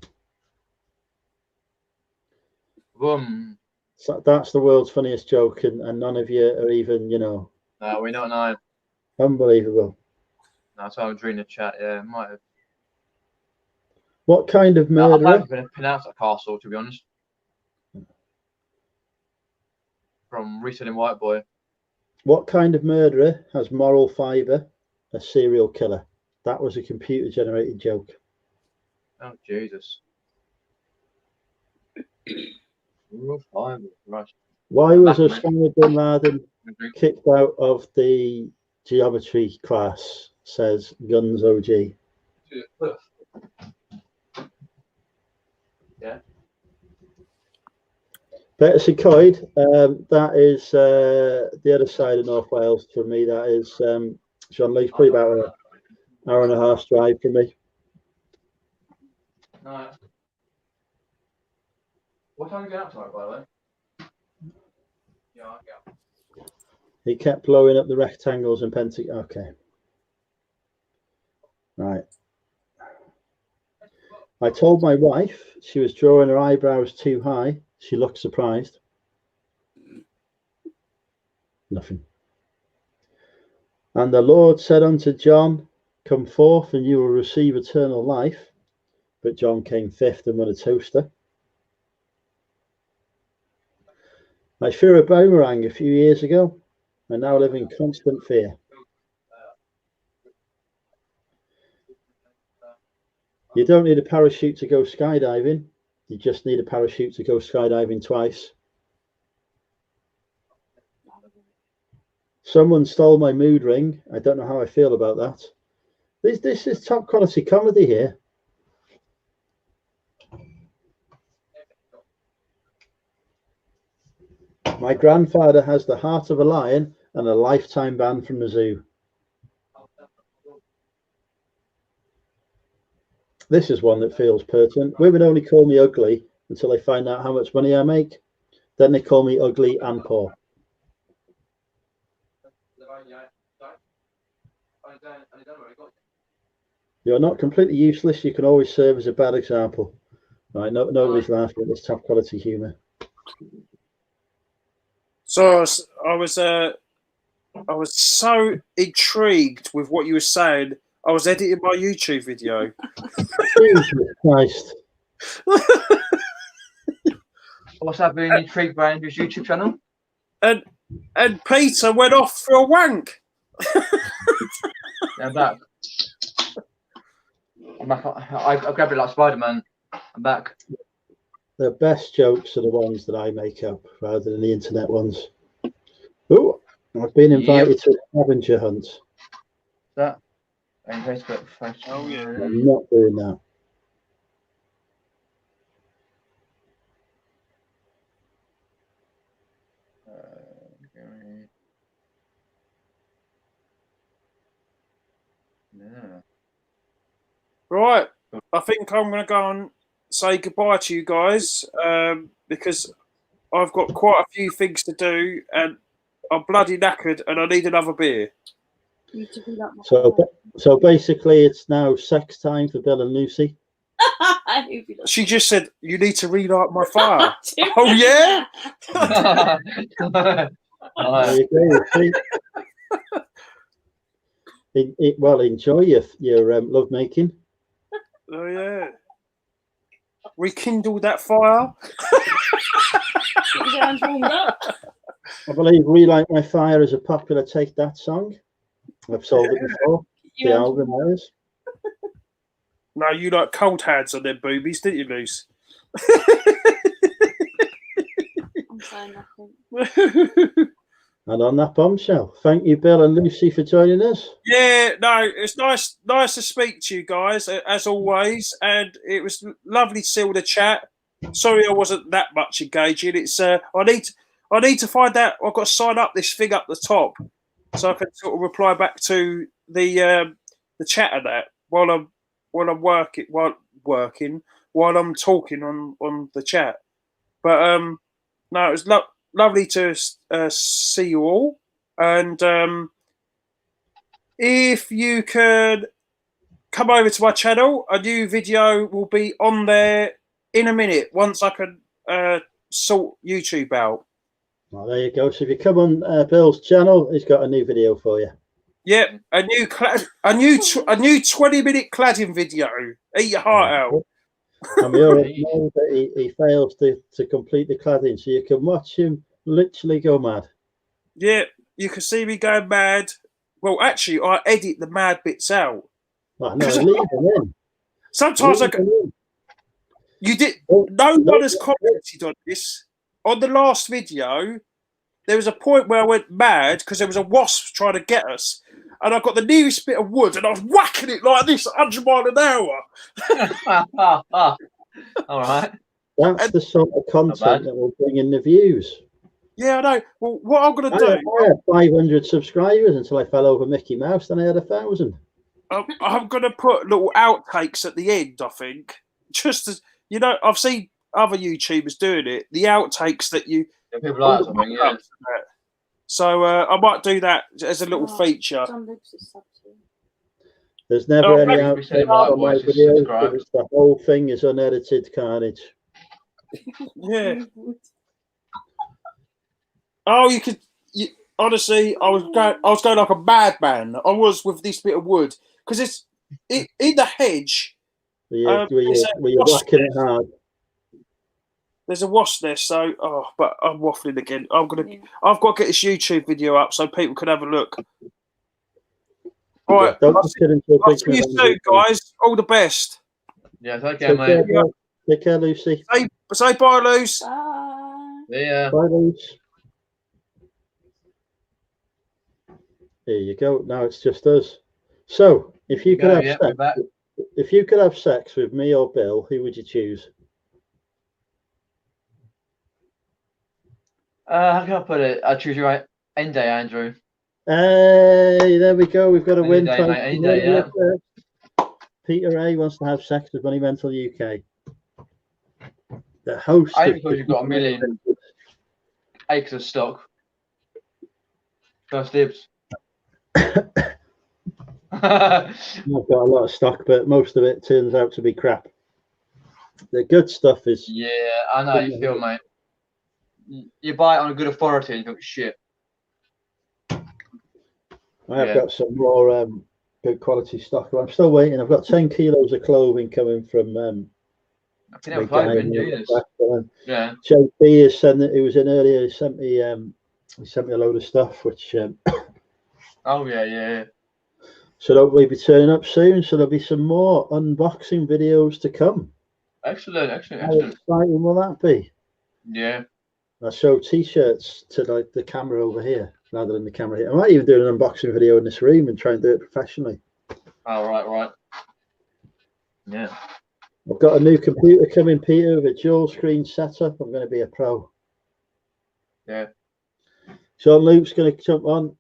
Boom. So that's the world's funniest joke, and none of you are even, No, we don't know. unbelievable. No, that's why I was reading the chat. Yeah, might have. What kind of I might murderer? have pronounced that Castle, to be honest. From Reselling White Boy. What kind of murderer has moral fibre? A serial killer. That was a computer-generated joke. Oh, Jesus. Rule 5, right. Why was Batman. Osama bin Laden kicked out of the geometry class? Says Guns OG. Yeah. Better Coyd, that is the other side of North Wales for me. That is John Lee's probably about an hour and a half drive from me. No. What time are you going out tomorrow, by the way? Yeah, I'll get up. He kept blowing up the rectangles and pentagons. Okay. Right. I told my wife she was drawing her eyebrows too high. She looked surprised. Nothing. And the Lord said unto John, come forth and you will receive eternal life. But John came fifth and won a toaster. I threw a boomerang a few years ago. I now live in constant fear. You don't need a parachute to go skydiving. You just need a parachute to go skydiving twice. Someone stole my mood ring. I don't know how I feel about that. This is top quality comedy here. My grandfather has the heart of a lion and a lifetime ban from the zoo. This is one that feels pertinent. Women only call me ugly until they find out how much money I make. Then they call me ugly and poor. You're not completely useless. You can always serve as a bad example. Right? Nobody's laughing at this top quality humour. So I was so intrigued with what you were saying. I was editing my YouTube video. Jesus Christ. What's that being intrigued by Andrew's YouTube channel? And Peter went off for a wank. Yeah, I'm back. I grabbed it like Spider-Man. I'm back. The best jokes are the ones that I make up rather than the internet ones. Oh, I've been invited to a scavenger hunt. That on Facebook. Oh yeah. I'm not doing that. Yeah. Right. I think I'm going to go and say goodbye to you guys because I've got quite a few things to do and I'm bloody knackered and I need another beer. So basically, it's now sex time for Bill and Lucy. She just said, you need to relight my fire. Oh, yeah? There you go. Well, enjoy your love making. Oh, yeah. Rekindle that fire. I believe Relight My Fire is a popular Take That song. I've sold it before. The album is. No, you like cold hands on them boobies, didn't you, Luce? I'm saying nothing. And on that bombshell, thank you, Bill and Lucy, for joining us. Yeah, no, it's nice to speak to you guys, as always. And it was lovely to see all the chat. Sorry I wasn't that much engaging. It's I need to find out. I've got to sign up this thing up the top so I can sort of reply back to the chat of that while I'm while I'm working while I'm talking on the chat. But no, it was lovely to see you all. And if you could come over to my channel, a new video will be on there in a minute once I can sort YouTube out. Well, there you go. So if you come on Bill's channel, he's got a new video for you. Yep, a new 20-minute cladding video. Eat your heart out. And we already know that he fails to complete the cladding, so you can watch him literally go mad. Yeah, you can see me going mad. Well, actually, I edit the mad bits out. Oh, no, leave him in. Sometimes Leave him in. you did. No one has commented on this. On the last video, there was a point where I went mad because there was a wasp trying to get us, and I got the nearest bit of wood, and I was whacking it like this, 100 miles an hour. All right. That's the sort of content that will bring in the views. Yeah, I know. Well, what I'm going to do... I had 500 subscribers until I fell over Mickey Mouse, then I had 1,000. I'm going to put little outtakes at the end, I think. Just as, you know, I've seen other YouTubers doing it. The outtakes that you... Yeah, people like something, yeah. So I might do that as a little feature. There's never any maybe we say outtakes it on my might, videos subscribe. because the whole thing is unedited carnage. Yeah. Oh, you could... honestly, I was going like a madman. I was with this bit of wood because it's in the hedge. Were you whacking it hard? There's a wasp nest, so but I'm waffling again. I've got to get this YouTube video up so people can have a look. All right, I'll see you soon, guys. All the best. Yeah, take care, mate. Take care, Lucy. Say bye, Luce. Bye. Yeah. Bye, Luce. There you go. Now it's just us. So, if you could have sex with me or Bill, who would you choose? How can I put it? I choose you right. End day, Andrew. Hey, there we go. We've got a win. Any day, yeah. Peter A wants to have sex with Money Mental UK. The host. I because you've got 1 million acres of stock. First dibs. I've got a lot of stock, but most of it turns out to be crap. The good stuff is... Yeah, I know how you feel, mate. You buy it on a good authority and you think, shit. I have got some more good quality stock. I'm still waiting. I've got 10 kilos of clothing coming from... Yeah. JP has said that he was in earlier. He sent me a load of stuff, which... oh, yeah. So they'll be turning up soon. So there'll be some more unboxing videos to come. Excellent. How exciting will that be? Yeah. I show T-shirts to like the camera over here rather than the camera here. I might even do an unboxing video in this room and try and do it professionally. Oh, right. Yeah. I've got a new computer coming, Peter, with a dual screen setup. I'm going to be a pro. Yeah. Jean Luke's going to jump on.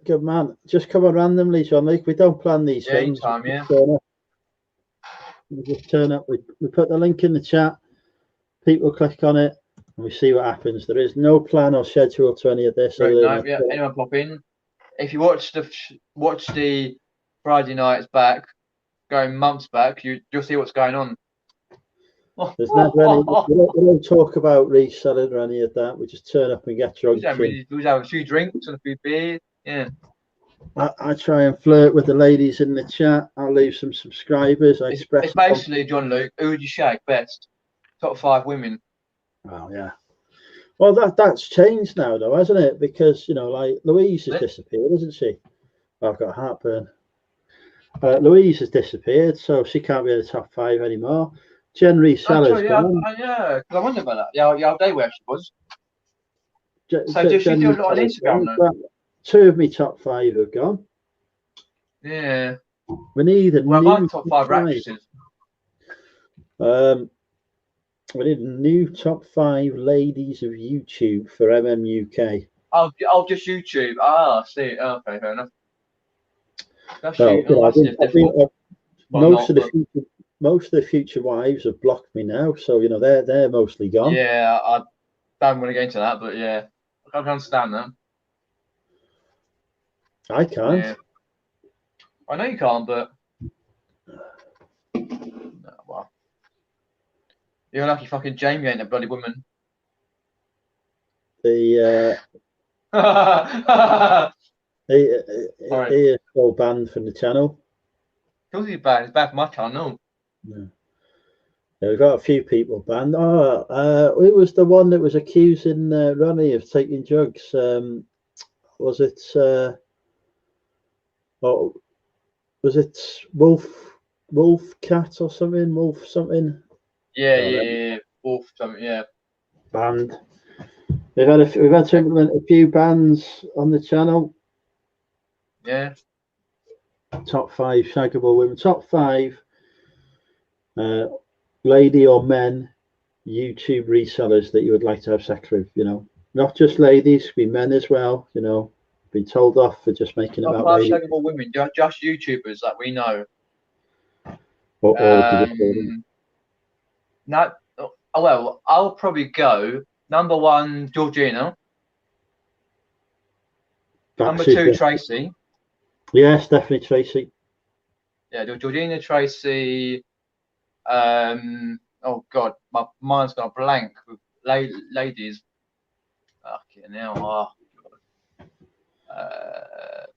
Good man. Just come on randomly, Jean Luke. We don't plan these things. Anytime, yeah. We just turn up. We put the link in the chat. People click on it, and we see what happens. There is no plan or schedule to any of this. Right, no, yeah. Anyone pop in? If you watch the Friday nights back, going months back, you'll see what's going on. There's never any. We don't talk about reselling or any of that. We just turn up and get drunk. We have a few drinks and a few beers. Yeah. I try and flirt with the ladies in the chat. I'll leave some subscribers. It's basically, John Luke, who would you shag best? Top 5 women. Oh yeah. Well, that's changed now, though, hasn't it? Because like Louise has disappeared, hasn't she? I've got heartburn. Louise has disappeared, so she can't be in the top 5 anymore. Jen Reseller's gone. Yeah, because I wonder about that. Yeah, the other day where she was. So does she do a lot on Instagram now? 2 of me top 5 have gone. Yeah. We need a new top 5 actresses. We need a new top 5 ladies of YouTube for MMUK. Oh, just YouTube. Ah, see. Okay, fair enough. That's Well, most not, of the future wives have blocked me now, so you know they're mostly gone. yeah, I don't want to get into that, but yeah, I can understand that. I can't. Yeah. I know you can't, but no, well, you're lucky fucking Jamie ain't a bloody woman. The Of he Alright. is all banned from the channel. course he's bad. It's bad for my channel. Yeah. Yeah, we've got a few people banned. It was the one that was accusing Ronnie of taking drugs. Was it? Was it Wolf Cat or something? Wolf something? Yeah, Oh, yeah. Wolf, something, yeah. Banned. We've had to implement a few bans on the channel. Yeah. Top 5 shaggable women. Top 5 lady or men YouTube resellers that you would like to have sex with. You know, not just ladies, be men as well. You know, been told off for just making it Not about class ladies. shaggable women, just YouTubers that we know. Or if you just call them. No, oh, well, I'll probably go number 1, Georgina. Number 2, Tracy. Yes, definitely Tracy. Yeah, Georgina, Tracy. Oh God, my mind's gone blank with ladies. Fucking hell.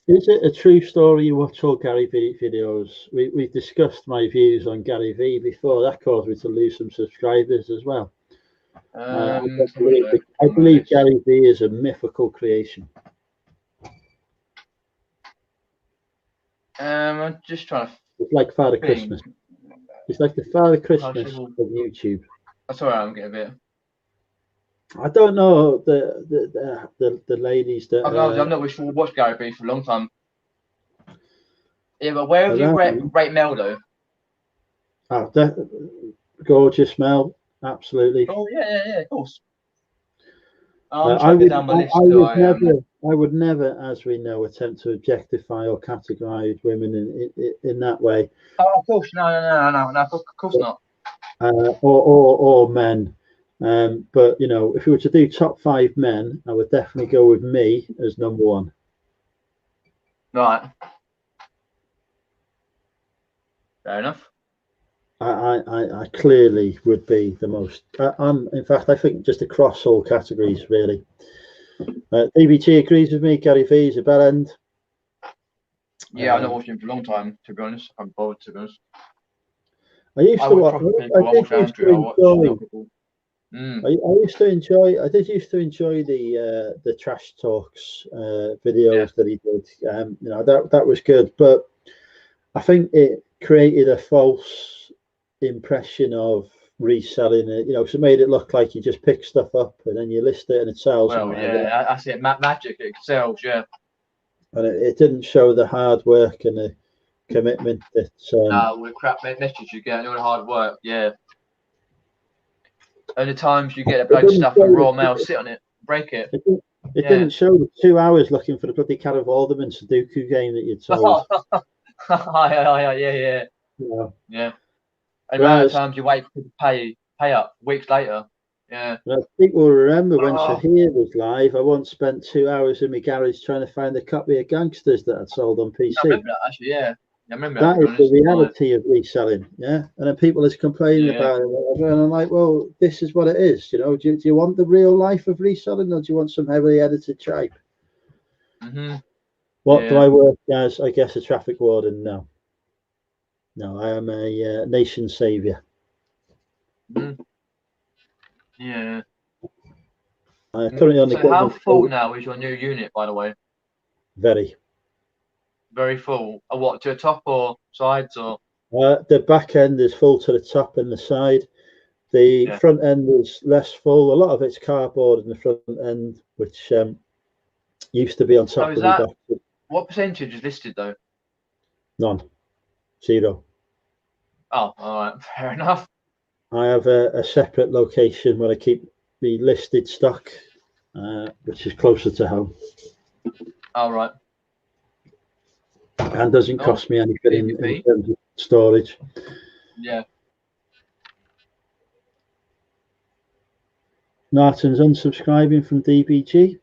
Is it a true story you watch all Gary Vee videos? We've discussed my views on Gary Vee before. That caused me to lose some subscribers as well. I believe Gary Vee is a mythical creation. I'm just trying to It's like Father think. Christmas. It's like the Father Christmas of YouTube. That's all right. I'm getting a bit. I don't know the ladies that. I've not watched Gary Vee for a long time. Yeah, but where have you rate Mel though? Oh, gorgeous Mel, absolutely. Oh yeah, of course. I would never, as we know, attempt to objectify or categorize women in that way. Oh, of course, no, of course not. Or men. But you know, if we were to do top 5 men, I would definitely go with me as number 1. Right. Fair enough. I clearly would be the most. In fact, I think just across all categories, really. DBT agrees with me. Gary Vee is a bell end. Yeah, I've not watched him for a long time, to be honest. I'm bored, to be honest. I used to watch. I did used to enjoy the trash talks videos that he did. You know, that was good, but I think it created a false impression of reselling it. You know, so it made it look like you just pick stuff up and then you list it and it sells. Well, yeah, I see it. Magic, it sells, yeah. And it didn't show the hard work and the commitment that. With the crap messages you get and all the hard work, yeah. And the times you get a bloody stuff and Royal Mail, sit on it, break it. It didn't show the 2 hours looking for the bloody Cat of Alderman Sudoku game that you'd sold. Yeah. And the amount of times you wait for people to pay up weeks later. Yeah. People remember when Shahir was live, I once spent 2 hours in my garage trying to find a copy of Gangsters that I'd sold on PC. I remember that, actually, yeah. I remember that is the reality of reselling, yeah. And then people is complaining about it, and I'm like, well, this is what it is, you know. Do you want the real life of reselling, or do you want some heavily edited tripe? What do I work as? I guess a traffic warden? No, I am a nation savior. Yeah. Currently on the how full now is your new unit, by the way? Very full. What, to the top or sides or? The back end is full to the top and the side. The front end is less full. A lot of it's cardboard in the front end, which used to be on top of the box. What percentage is listed though? None. 0. Oh, all right, fair enough. I have a separate location where I keep the listed stock, which is closer to home. All right. And doesn't cost me anything in terms of storage. Yeah. Martin's unsubscribing from DBG.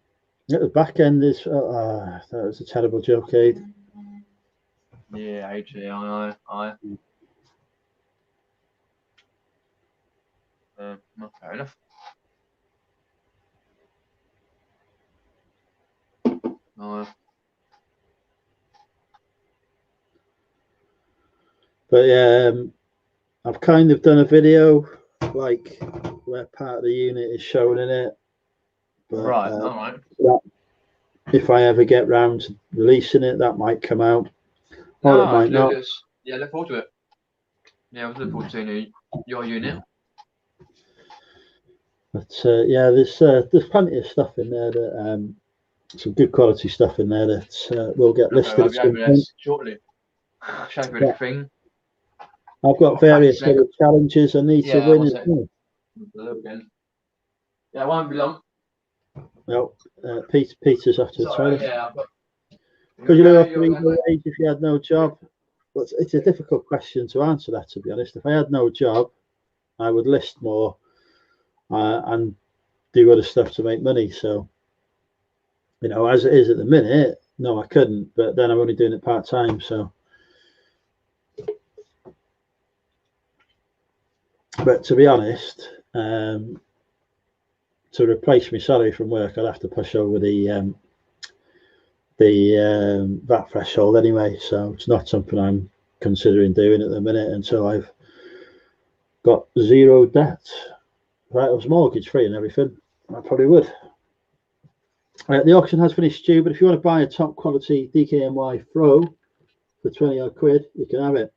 At the back end is that was a terrible joke, Aid. Yeah, AGI. Not fair enough. But yeah, I've kind of done a video like where part of the unit is shown in it. But, Right, all right. If I ever get round to releasing it, that might come out. Or it might not. Yeah, look forward to it. Yeah, I was looking forward to seeing your unit. But yeah, there's plenty of stuff in there that some good quality stuff in there that will get listed at some point. Shortly. Show you anything. I've got various other challenges I need to win as well. Yeah, it won't be long. Well, Peter's after the toilet. Yeah, Could you live off the wage if you had no job? Well, it's a difficult question to answer that, to be honest. If I had no job, I would list more and do other stuff to make money. So, you know, as it is at the minute, no, I couldn't. But then I'm only doing it part time. So, but to be honest, to replace my salary from work, I'd have to push over the VAT threshold anyway. So it's not something I'm considering doing at the minute until I've got zero debt. Right, I was mortgage free and everything, I probably would. The auction has finished, Stu, but if you want to buy a top quality DKNY Throw for 20 odd quid, you can have it.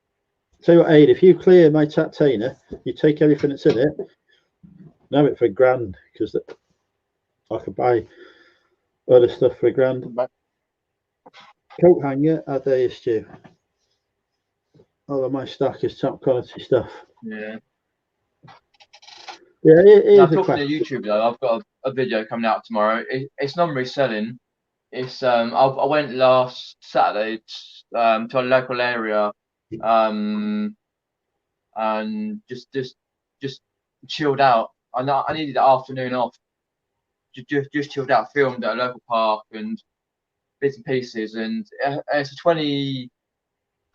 Tell you what, Aid, if you clear my Taptainer, you take everything that's in it, and have it for £1,000, because I could buy other stuff for £1,000. Coat hanger, I dare you, Stu. All of my stock is top quality stuff. Yeah. Yeah, Now, talking to YouTube though, I've got a video coming out tomorrow. It's non-reselling. It's I went last Saturday to a local area, and just chilled out. I needed the afternoon off. Just chilled out, filmed at a local park and bits and pieces. And it's a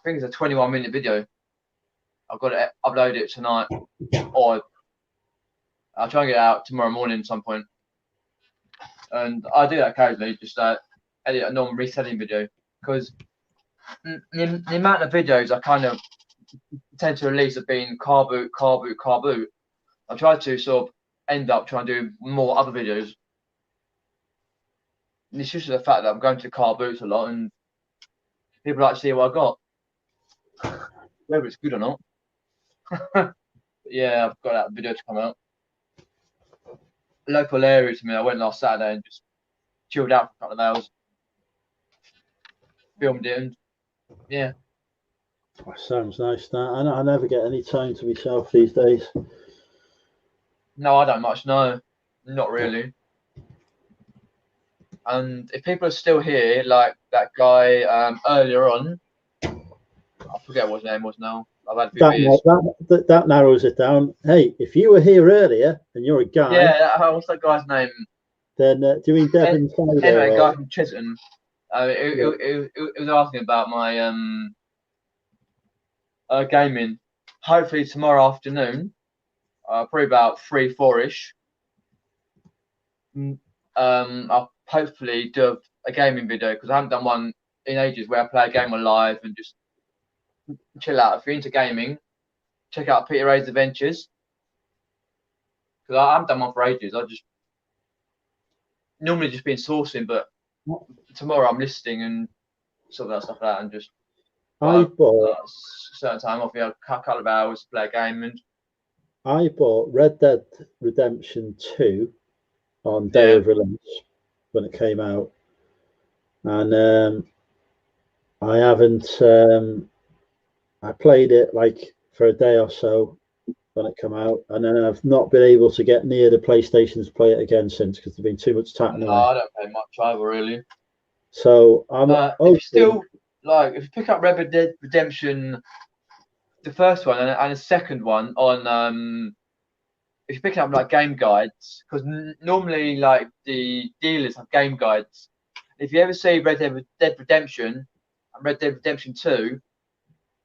21-minute video. I've got to upload it tonight, or I'll try and get it out tomorrow morning at some point. And I do that occasionally, just edit a normal reselling video, because the amount of videos I kind of tend to release have been car boot. I try to sort of end up trying to do more other videos. And it's just the fact that I'm going to car boots a lot and people like to see what I got, whether it's good or not. Yeah, I've got that video to come out. Local area to me, I went last Saturday and just chilled out for a couple of hours, filmed it, and yeah. That sounds nice. That I never get any time to myself these days. No, I don't much. No, not really. And if people are still here, like that guy earlier on, I forget what his name was now. I've had a few beers. That narrows it down. Hey, if you were here earlier and you're a guy, yeah, what's that guy's name? Then do you mean Devon? Anyway, a guy from Chisholm. It was asking about my gaming. Hopefully tomorrow afternoon, probably about 3-4ish. I'll hopefully do a gaming video, because I haven't done one in ages where I play a game on live and just chill out. If you're into gaming, check out Peter Ray's Adventures, because I haven't done one for ages. I just normally just been sourcing, but tomorrow I'm listing and sort of stuff like that, and just I bought a certain time off, a couple of hours to play a game. And I bought Red Dead Redemption 2 on day of release when it came out, and I haven't I played it like for a day or so when it came out, and then I've not been able to get near the PlayStation to play it again since, because there's been too much tapping away. I don't play much either, really. So I'm if you still if you pick up Red Dead Redemption the first one and the second one on if you're picking up like game guides, because normally like the dealers have game guides. If you ever see Red Dead Redemption and Red Dead Redemption 2,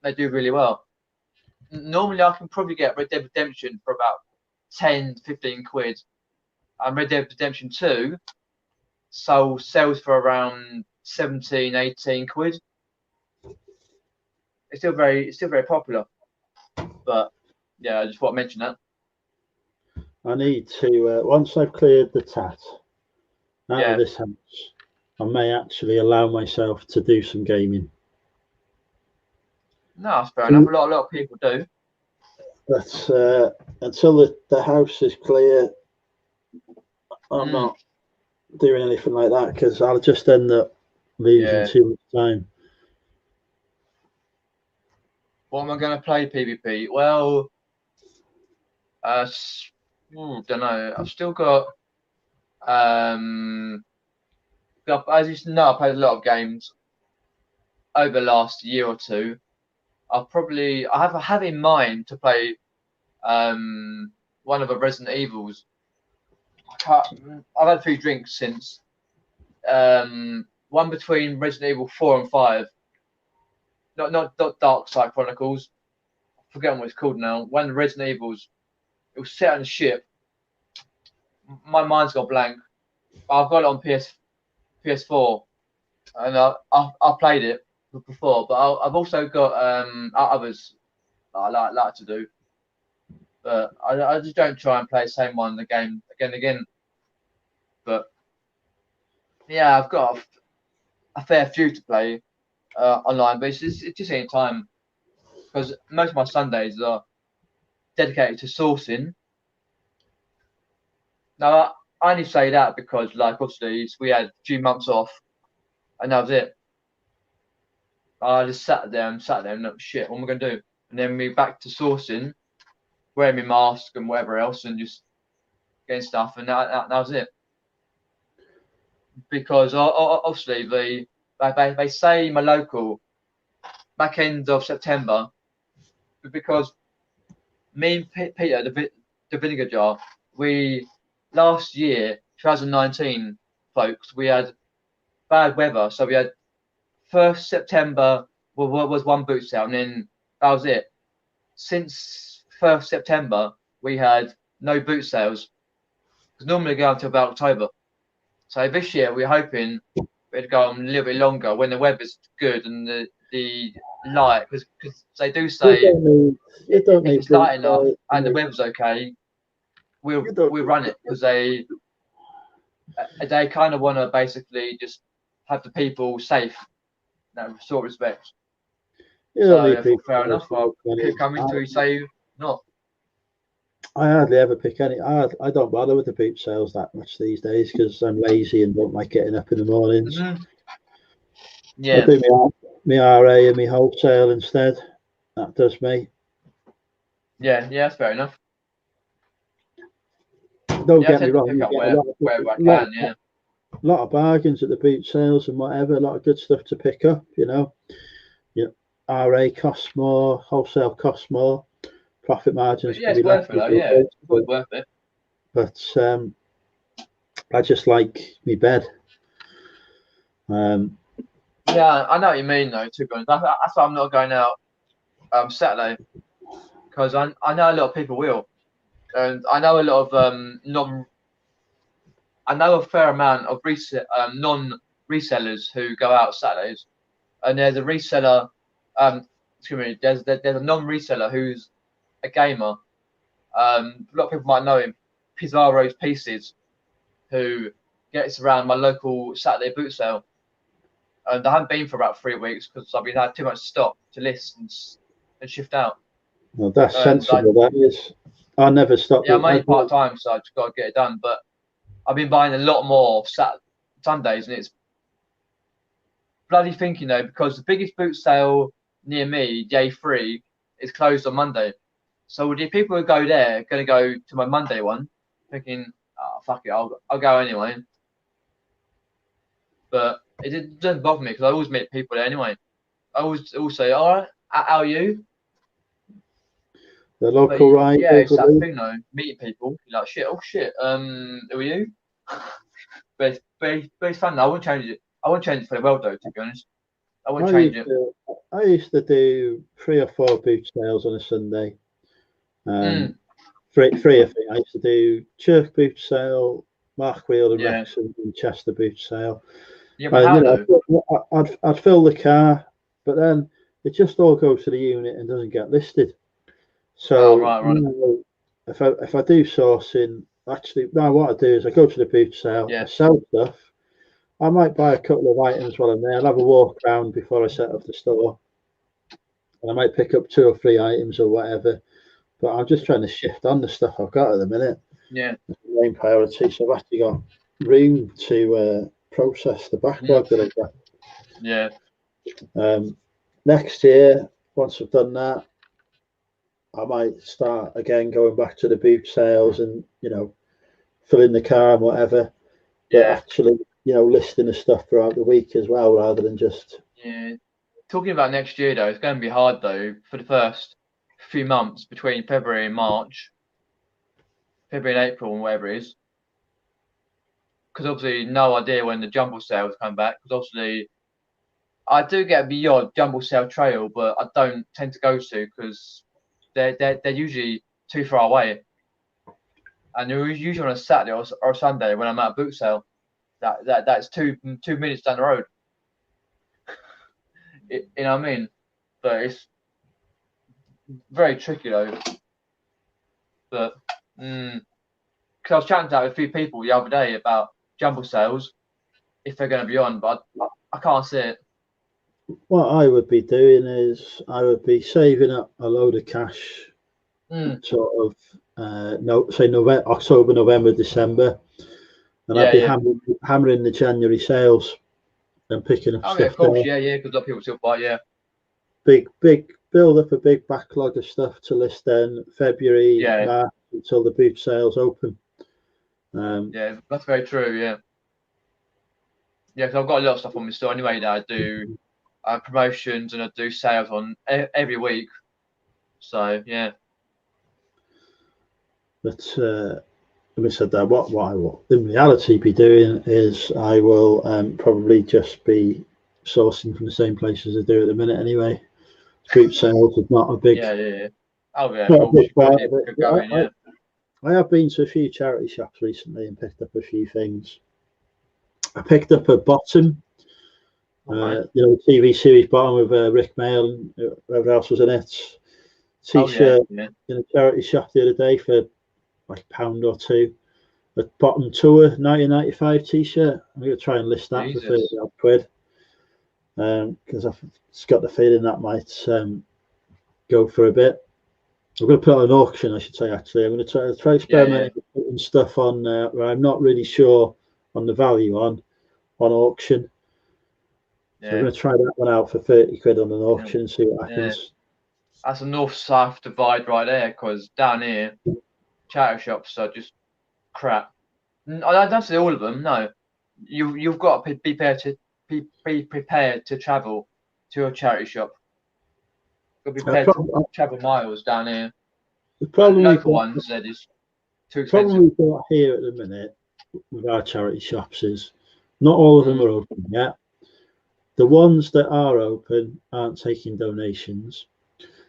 they do really well. Normally I can probably get Red Dead Redemption for about 10, 15 quid. And Red Dead Redemption 2 sells for around 17, 18 quid. It's still very popular. But yeah, I just want to mention that. I need to once I've cleared the tat out Yeah. of this house, I may actually allow myself to do some gaming. No, that's fair enough. A lot of people do. But until the house is clear, I'm not doing anything like that because I'll just end up losing too much time. What am I going to play PvP? Well, don't know. I've still got as you know, I played a lot of games over the last year or two. I have in mind to play one of the Resident Evils. I've had a few drinks since one between Resident Evil 4 and 5. Not Dark Side Chronicles. I've forgotten what it's called now. One of the Resident Evils. It was set on a ship. My mind's got blank. I've got it on PS4, and I played it before. But I've also got others that I like to do. But I just don't try and play the same one again and again. But yeah, I've got a fair few to play online, but it's just any time because most of my Sundays are dedicated to sourcing. Now I only say that because, like, obviously we had a few months off, and that was it. I just sat there and look, shit, what am I gonna do? And then we back to sourcing, wearing my mask and whatever else, and just getting stuff, and that was it. Because obviously they say my local back end of September, because me and Peter, the vinegar jar, we last year 2019 folks, we had bad weather, so we had 1st September was one boot sale, and then that was it. Since 1st September we had no boot sales because normally go until about October. So this year we're hoping it'd go on a little bit longer when the weather's good and the light, because they do say you don't if need it's light enough and the weather's okay, we'll run it, because they kind of want to basically just have the people safe in that sort of respect. So fair enough. I'll come into you say not. I hardly ever pick any. I don't bother with the boot sales that much these days because I'm lazy and don't like getting up in the mornings. Yeah. I do my RA and my wholesale instead. That does me. Yeah, that's fair enough. Don't get me wrong. A lot of bargains at the boot sales and whatever. A lot of good stuff to pick up. RA costs more, wholesale costs more. Profit margins. Yeah, it's worth it though. Yeah, it's worth it. But I just like me bed. Yeah, I know what you mean though. To be honest, that's why I'm not going out Saturday, because I know a lot of people will, and I know a lot of I know a fair amount of non-resellers who go out Saturdays, and there's a reseller. Excuse me. There's a non-reseller who's a gamer. A lot of people might know him, Pizarro's Pieces, who gets around my local Saturday boot sale. And I haven't been for about 3 weeks because I've had too much stock to list and shift out. Well, that's sensible. That is. I never stop. Yeah, I'm only part time, so I've just got to get it done. But I've been buying a lot more Sundays, and it's bloody thinking though, because the biggest boot sale near me, the A3, is closed on Monday. So the people who go there are going to go to my Monday one, thinking, oh, fuck it, I'll go anyway. But it doesn't bother me because I always meet people there anyway. I always say, all right, how are you? The local ride. Yeah, it's that thing though. Meeting people, you're like shit. Oh shit. Who are you? but it's fun. I wouldn't change it. I wouldn't change it for the world though. To be honest, I wouldn't change it. I used to do 3 or 4 boot sales on a Sunday. Three, I think. I used to do Chirk boot sale, Mark Wheel and Wrexham, and Chester boot sale. Yeah, but how I'd fill the car, but then it just all goes to the unit and doesn't get listed. So if I do sourcing, actually, now what I do is I go to the boot sale, I sell stuff. I might buy a couple of items while I'm there. I'll have a walk around before I set up the store, and I might pick up 2 or 3 items or whatever. But I'm just trying to shift on the stuff I've got at the minute. Yeah, that's the main priority. So I've actually got room to process the backlog that I've got. Yeah. Next year, once I've done that, I might start again going back to the boot sales and filling the car and whatever. But actually, listing the stuff throughout the week as well, rather than just. Yeah. Talking about next year though, it's going to be hard though for the first few months between February and March, February and April and whatever it is. Because obviously, no idea when the jumble sales come back. Because obviously, I do get the odd jumble sale trail, but I don't tend to go to because they're usually too far away, and they're usually on a Saturday or Sunday when I'm at a boot sale. That's 2 minutes down the road. You know what I mean? But it's very tricky though. But because I was chatting to a few people the other day about jumble sales, if they're going to be on, but I can't see it. What I would be doing is I would be saving up a load of cash, sort of October, November, December, and I'd be hammering the January sales and picking up stuff. Of course, because a lot of people still buy, Big build up a big backlog of stuff to list then February, March until the boot sales open. That's very true. Yeah, because I've got a lot of stuff on my store anyway that I do. Promotions and I do sales on every week, so yeah. But having said that, what I will in reality be doing is I will probably just be sourcing from the same places I do at the minute anyway. Group sales is not a big Oh yeah, not a big part of it. I have been to a few charity shops recently and picked up a few things. I picked up a bottom. TV series bottom with Rick Mail and whoever else was in it. T-shirt in a charity shop the other day for like £1 or £2. A bottom tour 1995 T-shirt. I'm going to try and list that for £30 because I've just got the feeling that might go for a bit. I'm going to put on an auction, I should say. Actually, I'm going to try experimenting with putting stuff on where I'm not really sure on the value on auction. So I'm going to try that one out for £30 on an auction and see what happens. That's a north-south divide right there, because down here, charity shops are just crap. I don't say all of them. No, you've got to be prepared to travel to a charity shop. You've got to be prepared to travel miles down here. The problem local ones, they're just too expensive. The problem we've got here at the minute with our charity shops is not all of them are open yet. The ones that are open aren't taking donations,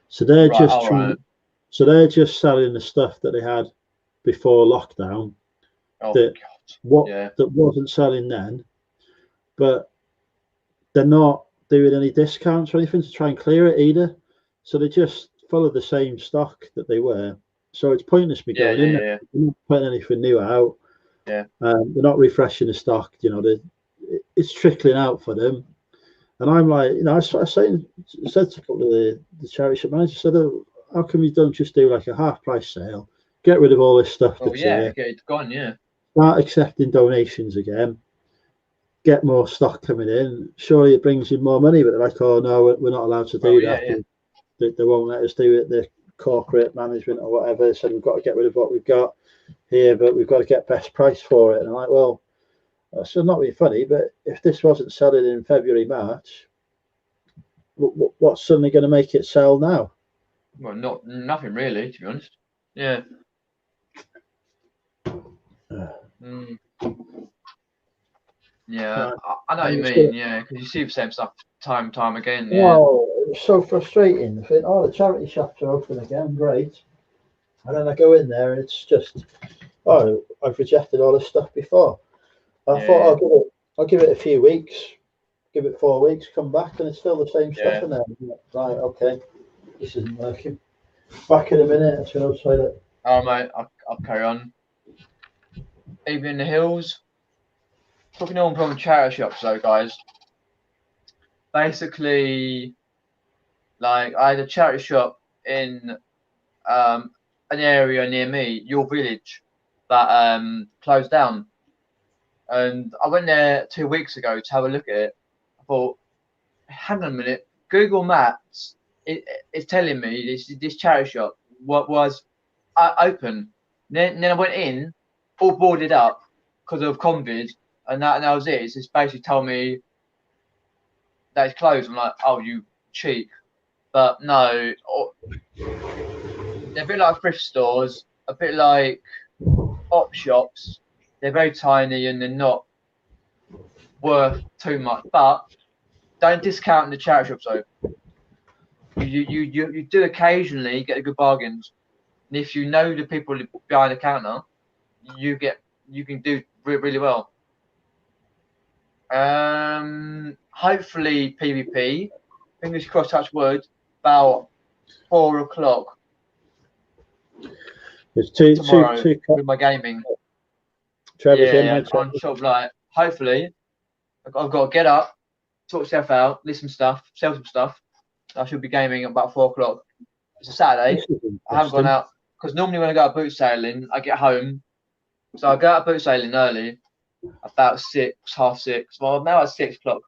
so they're they're just selling the stuff that they had before lockdown that wasn't selling then, but they're not doing any discounts or anything to try and clear it either. So they just follow the same stock that they were. So it's pointless me going in there. They're not putting anything new out. They're not refreshing the stock. It's trickling out for them. And I'm like, I said to a couple of the charity shop managers, said, how come you don't just do like a half price sale? Get rid of all this stuff that's here. Get it gone, Start accepting donations again. Get more stock coming in. Surely it brings in more money, but they're like, oh no, we're not allowed to do that. They won't let us do it. The corporate management or whatever said we've got to get rid of what we've got here, but we've got to get best price for it. And I'm like, well, that's not really funny, but if this wasn't selling in February, March, what's suddenly going to make it sell now? Well, nothing really, to be honest. Yeah. Mm. Yeah, I know what you mean. Yeah, because you see the same stuff time and time again. Yeah. Oh, it was so frustrating. I think, oh, the charity shops are open again, great. And then I go in there and it's just, oh, I've rejected all this stuff before. I thought I'll give it a few weeks, give it 4 weeks, come back and it's still the same stuff in there. Right, okay, this isn't working. Back in a minute, it's going to try that. Oh mate, I'll carry on. Even in the hills. Talking on from charity shops though, guys. Basically, like I had a charity shop in an area near me, your village, that closed down. And I went there 2 weeks ago to have a look at it. I thought, hang on a minute, Google Maps is telling me this charity shop was open. Then I went in, all boarded up because of COVID, and that was it. It's just basically told me that it's closed. I'm like, oh, you cheek. But no, they're a bit like thrift stores, a bit like op shops. They're very tiny and they're not worth too much. But don't discount the charity shops though. You do occasionally get good bargains. And if you know the people behind the counter, you can do really well. Hopefully PvP. Fingers crossed, touch wood. About 4 o'clock. There's two with my gaming. Trevor's on sort of like hopefully I've got to get up, sort myself out, list some stuff, sell some stuff. I should be gaming at about 4 o'clock. It's a Saturday. I haven't gone out because normally when I go out boot sailing, I get home. So I go out boot sailing early, about 6, half 6. Well, now it's 6 o'clock.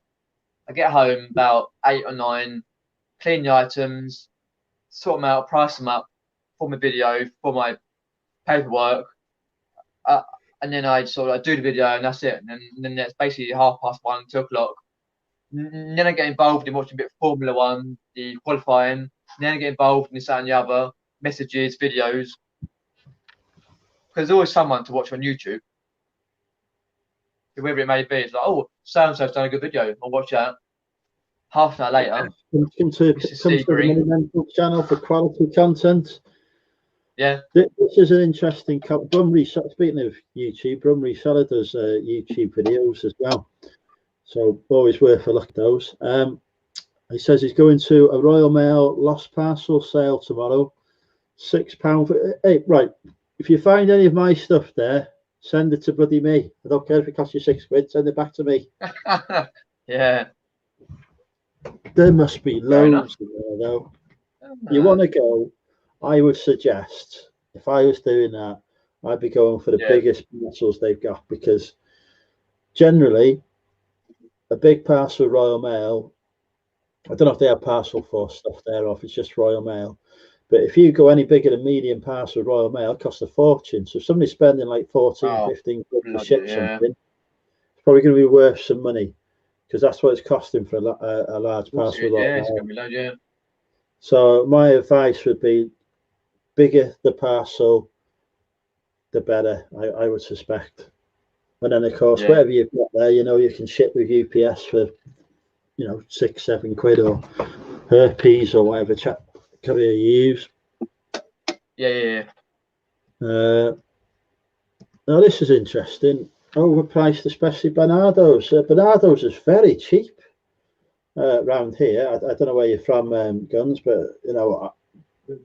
I get home about 8 or 9, clean the items, sort them out, price them up for my video, for my paperwork, and then I sort of do the video and that's it. And then it's basically 1:30, 2 o'clock. And then I get involved in watching a bit of Formula One, the qualifying. And then I get involved in this, that, and the other, messages, videos. Because there's always someone to watch on YouTube. Whoever it may be, it's like, oh, so-and-so's done a good video. I'll watch that. Half an hour later. Come to the Money Mental channel for quality content. Yeah. This is an interesting. Speaking of YouTube, Brum Reseller does YouTube videos as well. So always worth a look at those. He says he's going to a Royal Mail lost parcel sale tomorrow. £6. Hey, right. If you find any of my stuff there, send it to bloody me. I don't care if it costs you £6. Send it back to me. Yeah. There must be loads in there, though. You want to go? I would suggest, if I was doing that, I'd be going for the biggest parcels they've got, because generally a big parcel of Royal Mail, I don't know if they have parcel force stuff there or if it's just Royal Mail, but if you go any bigger than medium parcel of Royal Mail, it costs a fortune. So if somebody's spending like 14, 15 quid to ship something, it's probably going to be worth some money, because that's what it's costing for a large parcel of Royal Mail. It's going to be low, So my advice would be, bigger the parcel, the better, I would suspect. And then, of course, whatever you've got there, you can ship with UPS for, 6, 7 quid, or Herpes or whatever carrier you use. Yeah. Now, this is interesting. Overpriced, especially Bernardo's. Bernardo's is very cheap around here. I don't know where you're from, Guns, but,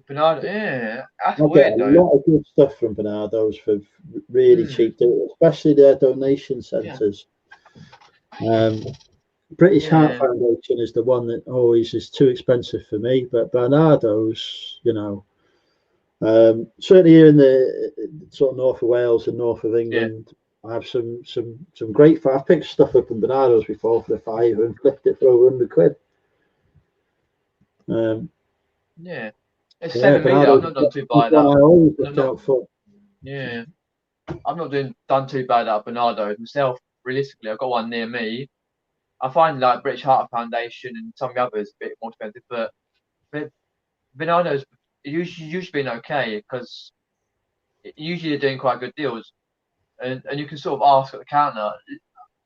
Bernardo, yeah, that's I weird get a though. lot of good stuff from Bernardo's for really cheap, especially their donation centres. British Heart Foundation is the one that always is too expensive for me, but Bernardo's, certainly here in the sort of north of Wales and north of England, I have some great. I've picked stuff up in Bernardo's before for £5 and flipped it for over 100 quid. It's selling me. I've not done too bad. I always look out for. Yeah, I'm not done too bad at Bernardo myself. Realistically, I've got one near me. I find like British Heart Foundation and some of the others a bit more expensive, but Bernardo's usually been okay because usually they're doing quite good deals, and you can sort of ask at the counter.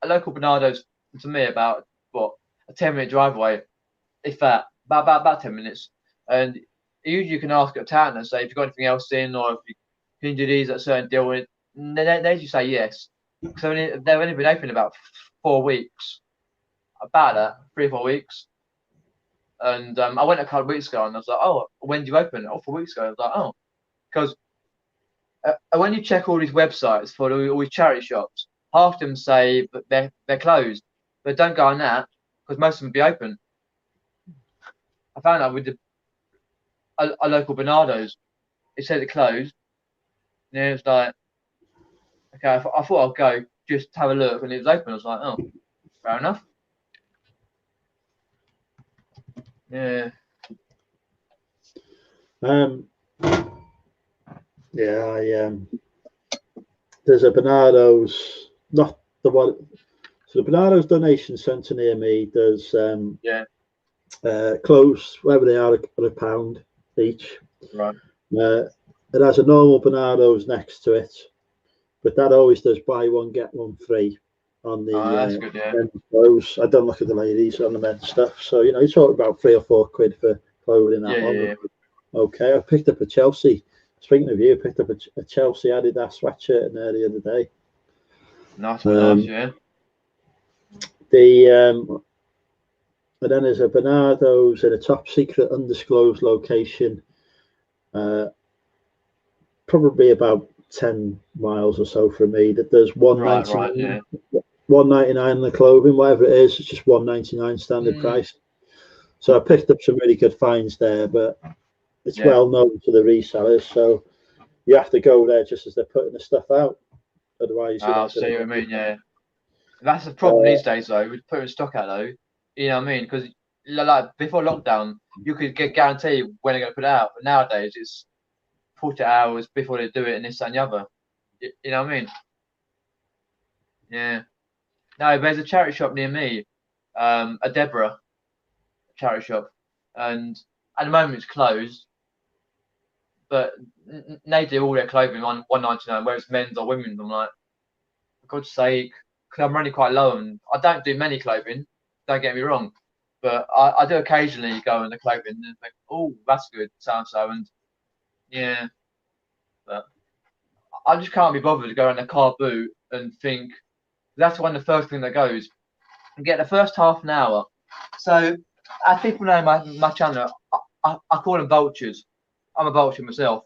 A local Bernardo's to me about what a 10-minute drive away, if that, about 10 minutes, and usually you can ask at the counter, say if you've got anything else in, or if you can do these at a certain deal, and they usually say yes. So they've only been open about 4 weeks, about that 3 or 4 weeks. And I went a couple of weeks ago and I was like, oh, when do you open? Oh, 4 weeks ago. I was like, oh, because when you check all these websites for all these charity shops, half of them say that they're closed, but don't go on that because most of them will be open. I found out with a local Bernardo's, it said it closed. And it was like, okay, I thought I'd go just have a look, and it was open. I was like, oh, fair enough. Yeah. Yeah, there's a Bernardo's, not the one. So the Bernardo's donation centre near me does clothes, whatever they are, at £1 each. Right. It has a normal Bernardo's next to it, but that always does buy one get one free on the that's good, yeah. men's clothes. I don't look at the ladies on the men's stuff, so you know you're talking about £3 or £4 for clothing. That one. Yeah. Okay, I picked up a Chelsea. Speaking of you, I picked up a Chelsea Adidas sweatshirt in there the other day. Nice, yeah. And then there's a Bernardo's in a top secret undisclosed location, probably about 10 miles or so from me, that does £1.99 in the clothing, whatever it is. It's just £1.99 standard price. So I picked up some really good finds there, but it's well known to the resellers, so you have to go there just as they're putting the stuff out. Otherwise, I'll see what I mean. Yeah, that's the problem these days, though. With putting stock out, though, you know what I mean? Because like before lockdown, you could guarantee when they're going to put it out. But nowadays, it's 40 hours before they do it, and this and the other. You know what I mean? Yeah. No, there's a charity shop near me, a Deborah charity shop, and at the moment it's closed. But they do all their clothing on £1.99, whereas men's or women's. I'm like, for God's sake, because I'm running quite low, and I don't do many clothing. Don't get me wrong, but I do occasionally go in the clothing and think, oh, that's good, so and so, and yeah. But I just can't be bothered to go in a car boot and think that's one of the first thing that goes. And get the first half an hour. So, as people know my channel, I call them vultures. I'm a vulture myself,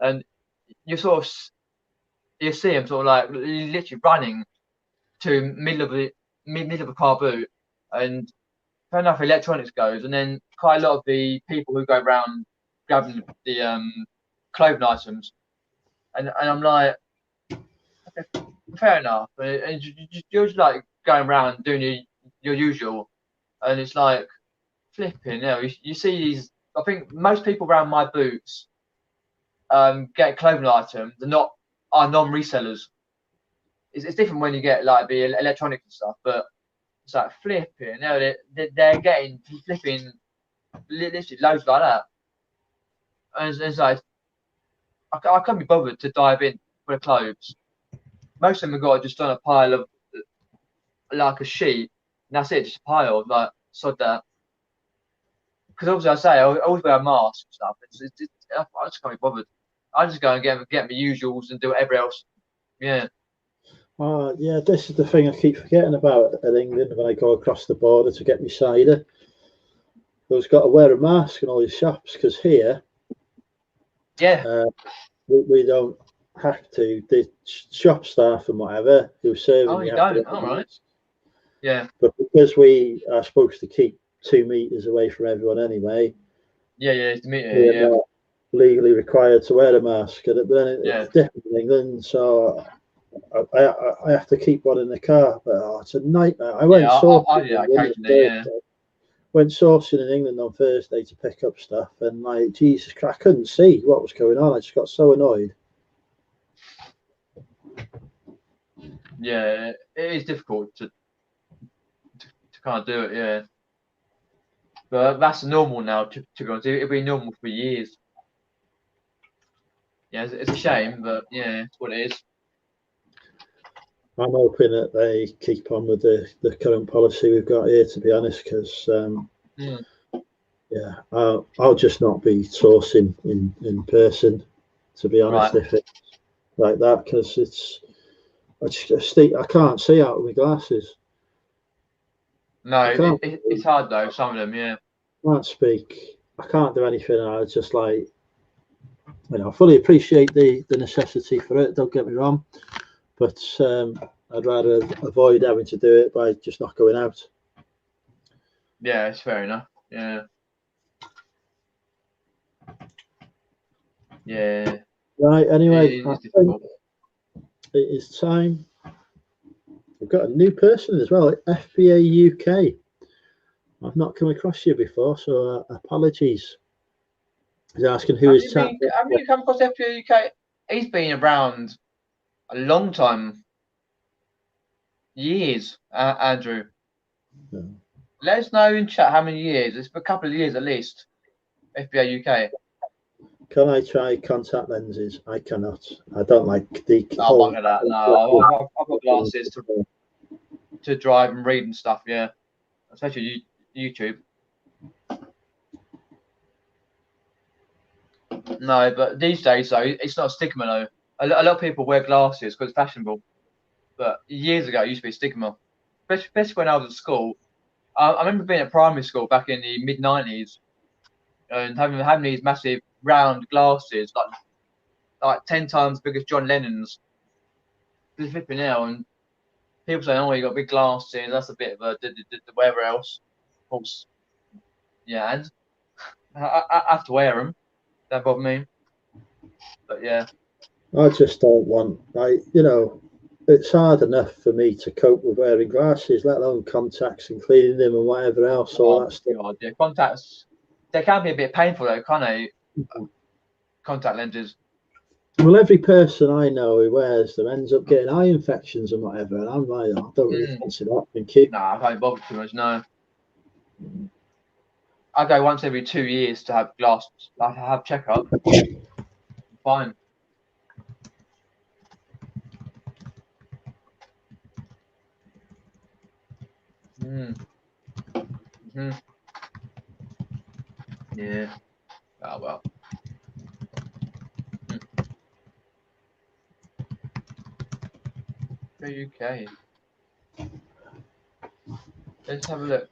and you see them sort of like literally running to middle of a car boot, and fair enough, electronics goes, and then quite a lot of the people who go around grabbing the clothing items, and I'm like, okay, fair enough, and you're just like going around doing your usual, and it's like flipping. You see these. I think most people around my boots get clothing items. Are non-resellers. It's different when you get like the electronic and stuff, but it's like flipping. They're getting flipping literally loads like that, and it's like I can't be bothered to dive in for the clothes. Most of them have got just on a pile of like a sheet, and that's it, just a pile. Like sod that. Because obviously I always wear a mask and stuff. I just can't be bothered. I just go and get my usuals and do whatever else. Yeah. Yeah, this is the thing I keep forgetting about in England when I go across the border to get my cider. I've got to wear a mask in all these shops because here, we don't have to. The shop staff and whatever who serve. Oh, you don't? All right. Yeah. But because we are supposed to keep 2 meters away from everyone anyway. Yeah, we're not legally required to wear a mask, but then it's different in England, so I have to keep one in the car. But it's a nightmare. I went went sourcing in England on Thursday to pick up stuff, and like Jesus Christ, I couldn't see what was going on. I just got so annoyed. Yeah, it is difficult to kind of do it. Yeah. But that's normal now. To be honest, it'll be normal for years. Yeah, it's a shame, but yeah, it's what it is. I'm hoping that they keep on with the current policy we've got here, to be honest, because yeah, I'll just not be sourcing in person, to be honest, Right. if it's like that, because I can't see out of my glasses. No, it's hard though. Some of them, yeah. I can't speak. I can't do anything. I just like, I fully appreciate the necessity for it. Don't get me wrong, but I'd rather avoid having to do it by just not going out. Yeah, it's fair enough. Yeah. Yeah. Right. Anyway, It's difficult. it is time. We've got a new person as well, FBA UK. I've not come across you before, so apologies. He's asking who is Have you come across FBA UK? He's been around a long time. Years, Andrew. Yeah. Let us know in chat how many years. It's a couple of years at least. FBA UK. Can I try contact lenses? I cannot. I don't like the Oh, look at that. No, I've got glasses to drive and read and stuff. Yeah, especially YouTube. No, but these days though, it's not a stigma though. A lot of people wear glasses because it's fashionable. But years ago, it used to be a stigma. Especially when I was at school. I remember being at primary school back in the mid-90s and having these massive round glasses, like 10 times big as John Lennon's. Just flipping out, and people saying, "Oh, you got big glasses. That's a bit of a whatever else." Of course, yeah, and I have to wear them. Don't bother me. But yeah, I just don't want, it's hard enough for me to cope with wearing glasses, let alone contacts and cleaning them and whatever else. All that stuff. God, yeah, contacts. They can be a bit painful though, can't they? Contact lenses. Well, every person I know who wears them ends up getting eye infections and whatever, and I'm like, I don't really fancy that. Thank you. Nah, I can't bother too much. No. I go once every 2 years to have glasses. I have checkup. Fine. Yeah. Oh well. UK. Let's have a look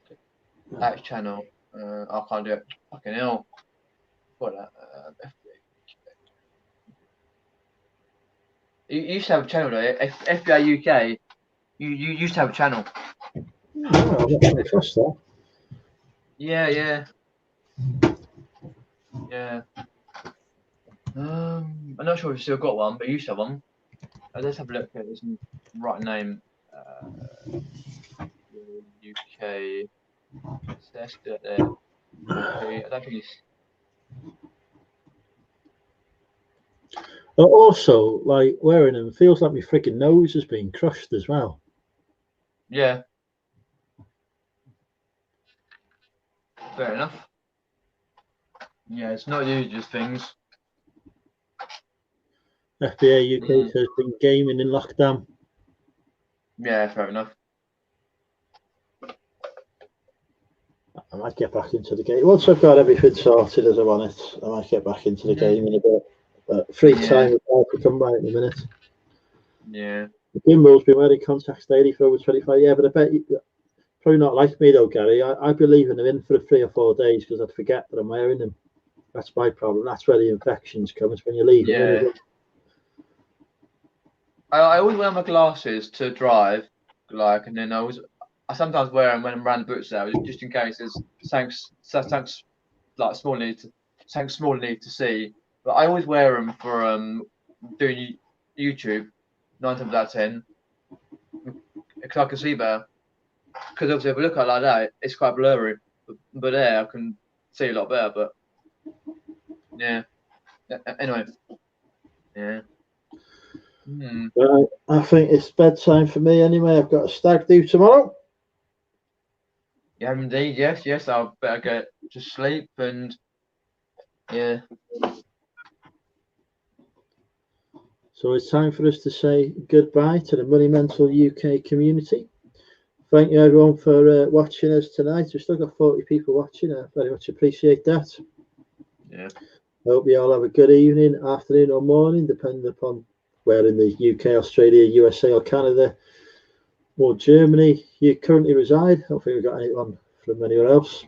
at channel. I can't do it. Fucking hell. What that? You used to have a channel though. FBI UK. You used to have a channel. No, I'm not going to trust that. Yeah. I'm not sure if you still got one, but you used to have one. Let's have a look at his right name. UK. Let's do it there. I don't think he's. Also, like wearing them feels like my freaking nose has been crushed as well. Yeah. Fair enough. Yeah, it's not the usual things. FBA UK has been gaming in lockdown. Yeah, fair enough. I might get back into the game. Once I've got everything sorted as I want it, I might get back into the game in a bit. But free time will come by in a minute. Yeah. Gimbel's been wearing contacts daily for over 25 years, but I bet you probably not like me though, Gary. I'd be leaving them in for 3 or 4 days because I'd forget that I'm wearing them. That's my problem. That's where the infections come, is when you leave them. Yeah. I always wear my glasses to drive, and then I sometimes wear them when I'm around the boot sale, just in case there's something like small need to see. But I always wear them for doing YouTube 9 times out of 10 because I can see better. Because obviously if I look at it like that, it's quite blurry. But there I can see a lot better. But yeah. Anyway. Yeah. I think it's bedtime for me anyway. I've got a stag do tomorrow. Yeah, indeed. Yes. I better get to sleep and yeah. So it's time for us to say goodbye to the Money Mental UK community. Thank you everyone for watching us tonight. We've still got 40 people watching. I very much appreciate that. Yeah. I hope you all have a good evening, afternoon or morning, depending upon where in the UK, Australia, USA or Canada or Germany you currently reside. I don't think we've got anyone from anywhere else.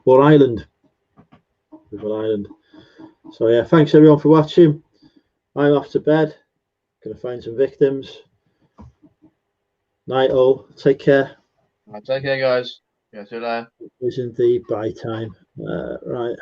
Or Ireland. We've got Ireland. So yeah, thanks everyone for watching. I'm off to bed. Gonna find some victims. Night all. Take care. Take care, guys. Yeah, see you later. Isn't the bye time. Right.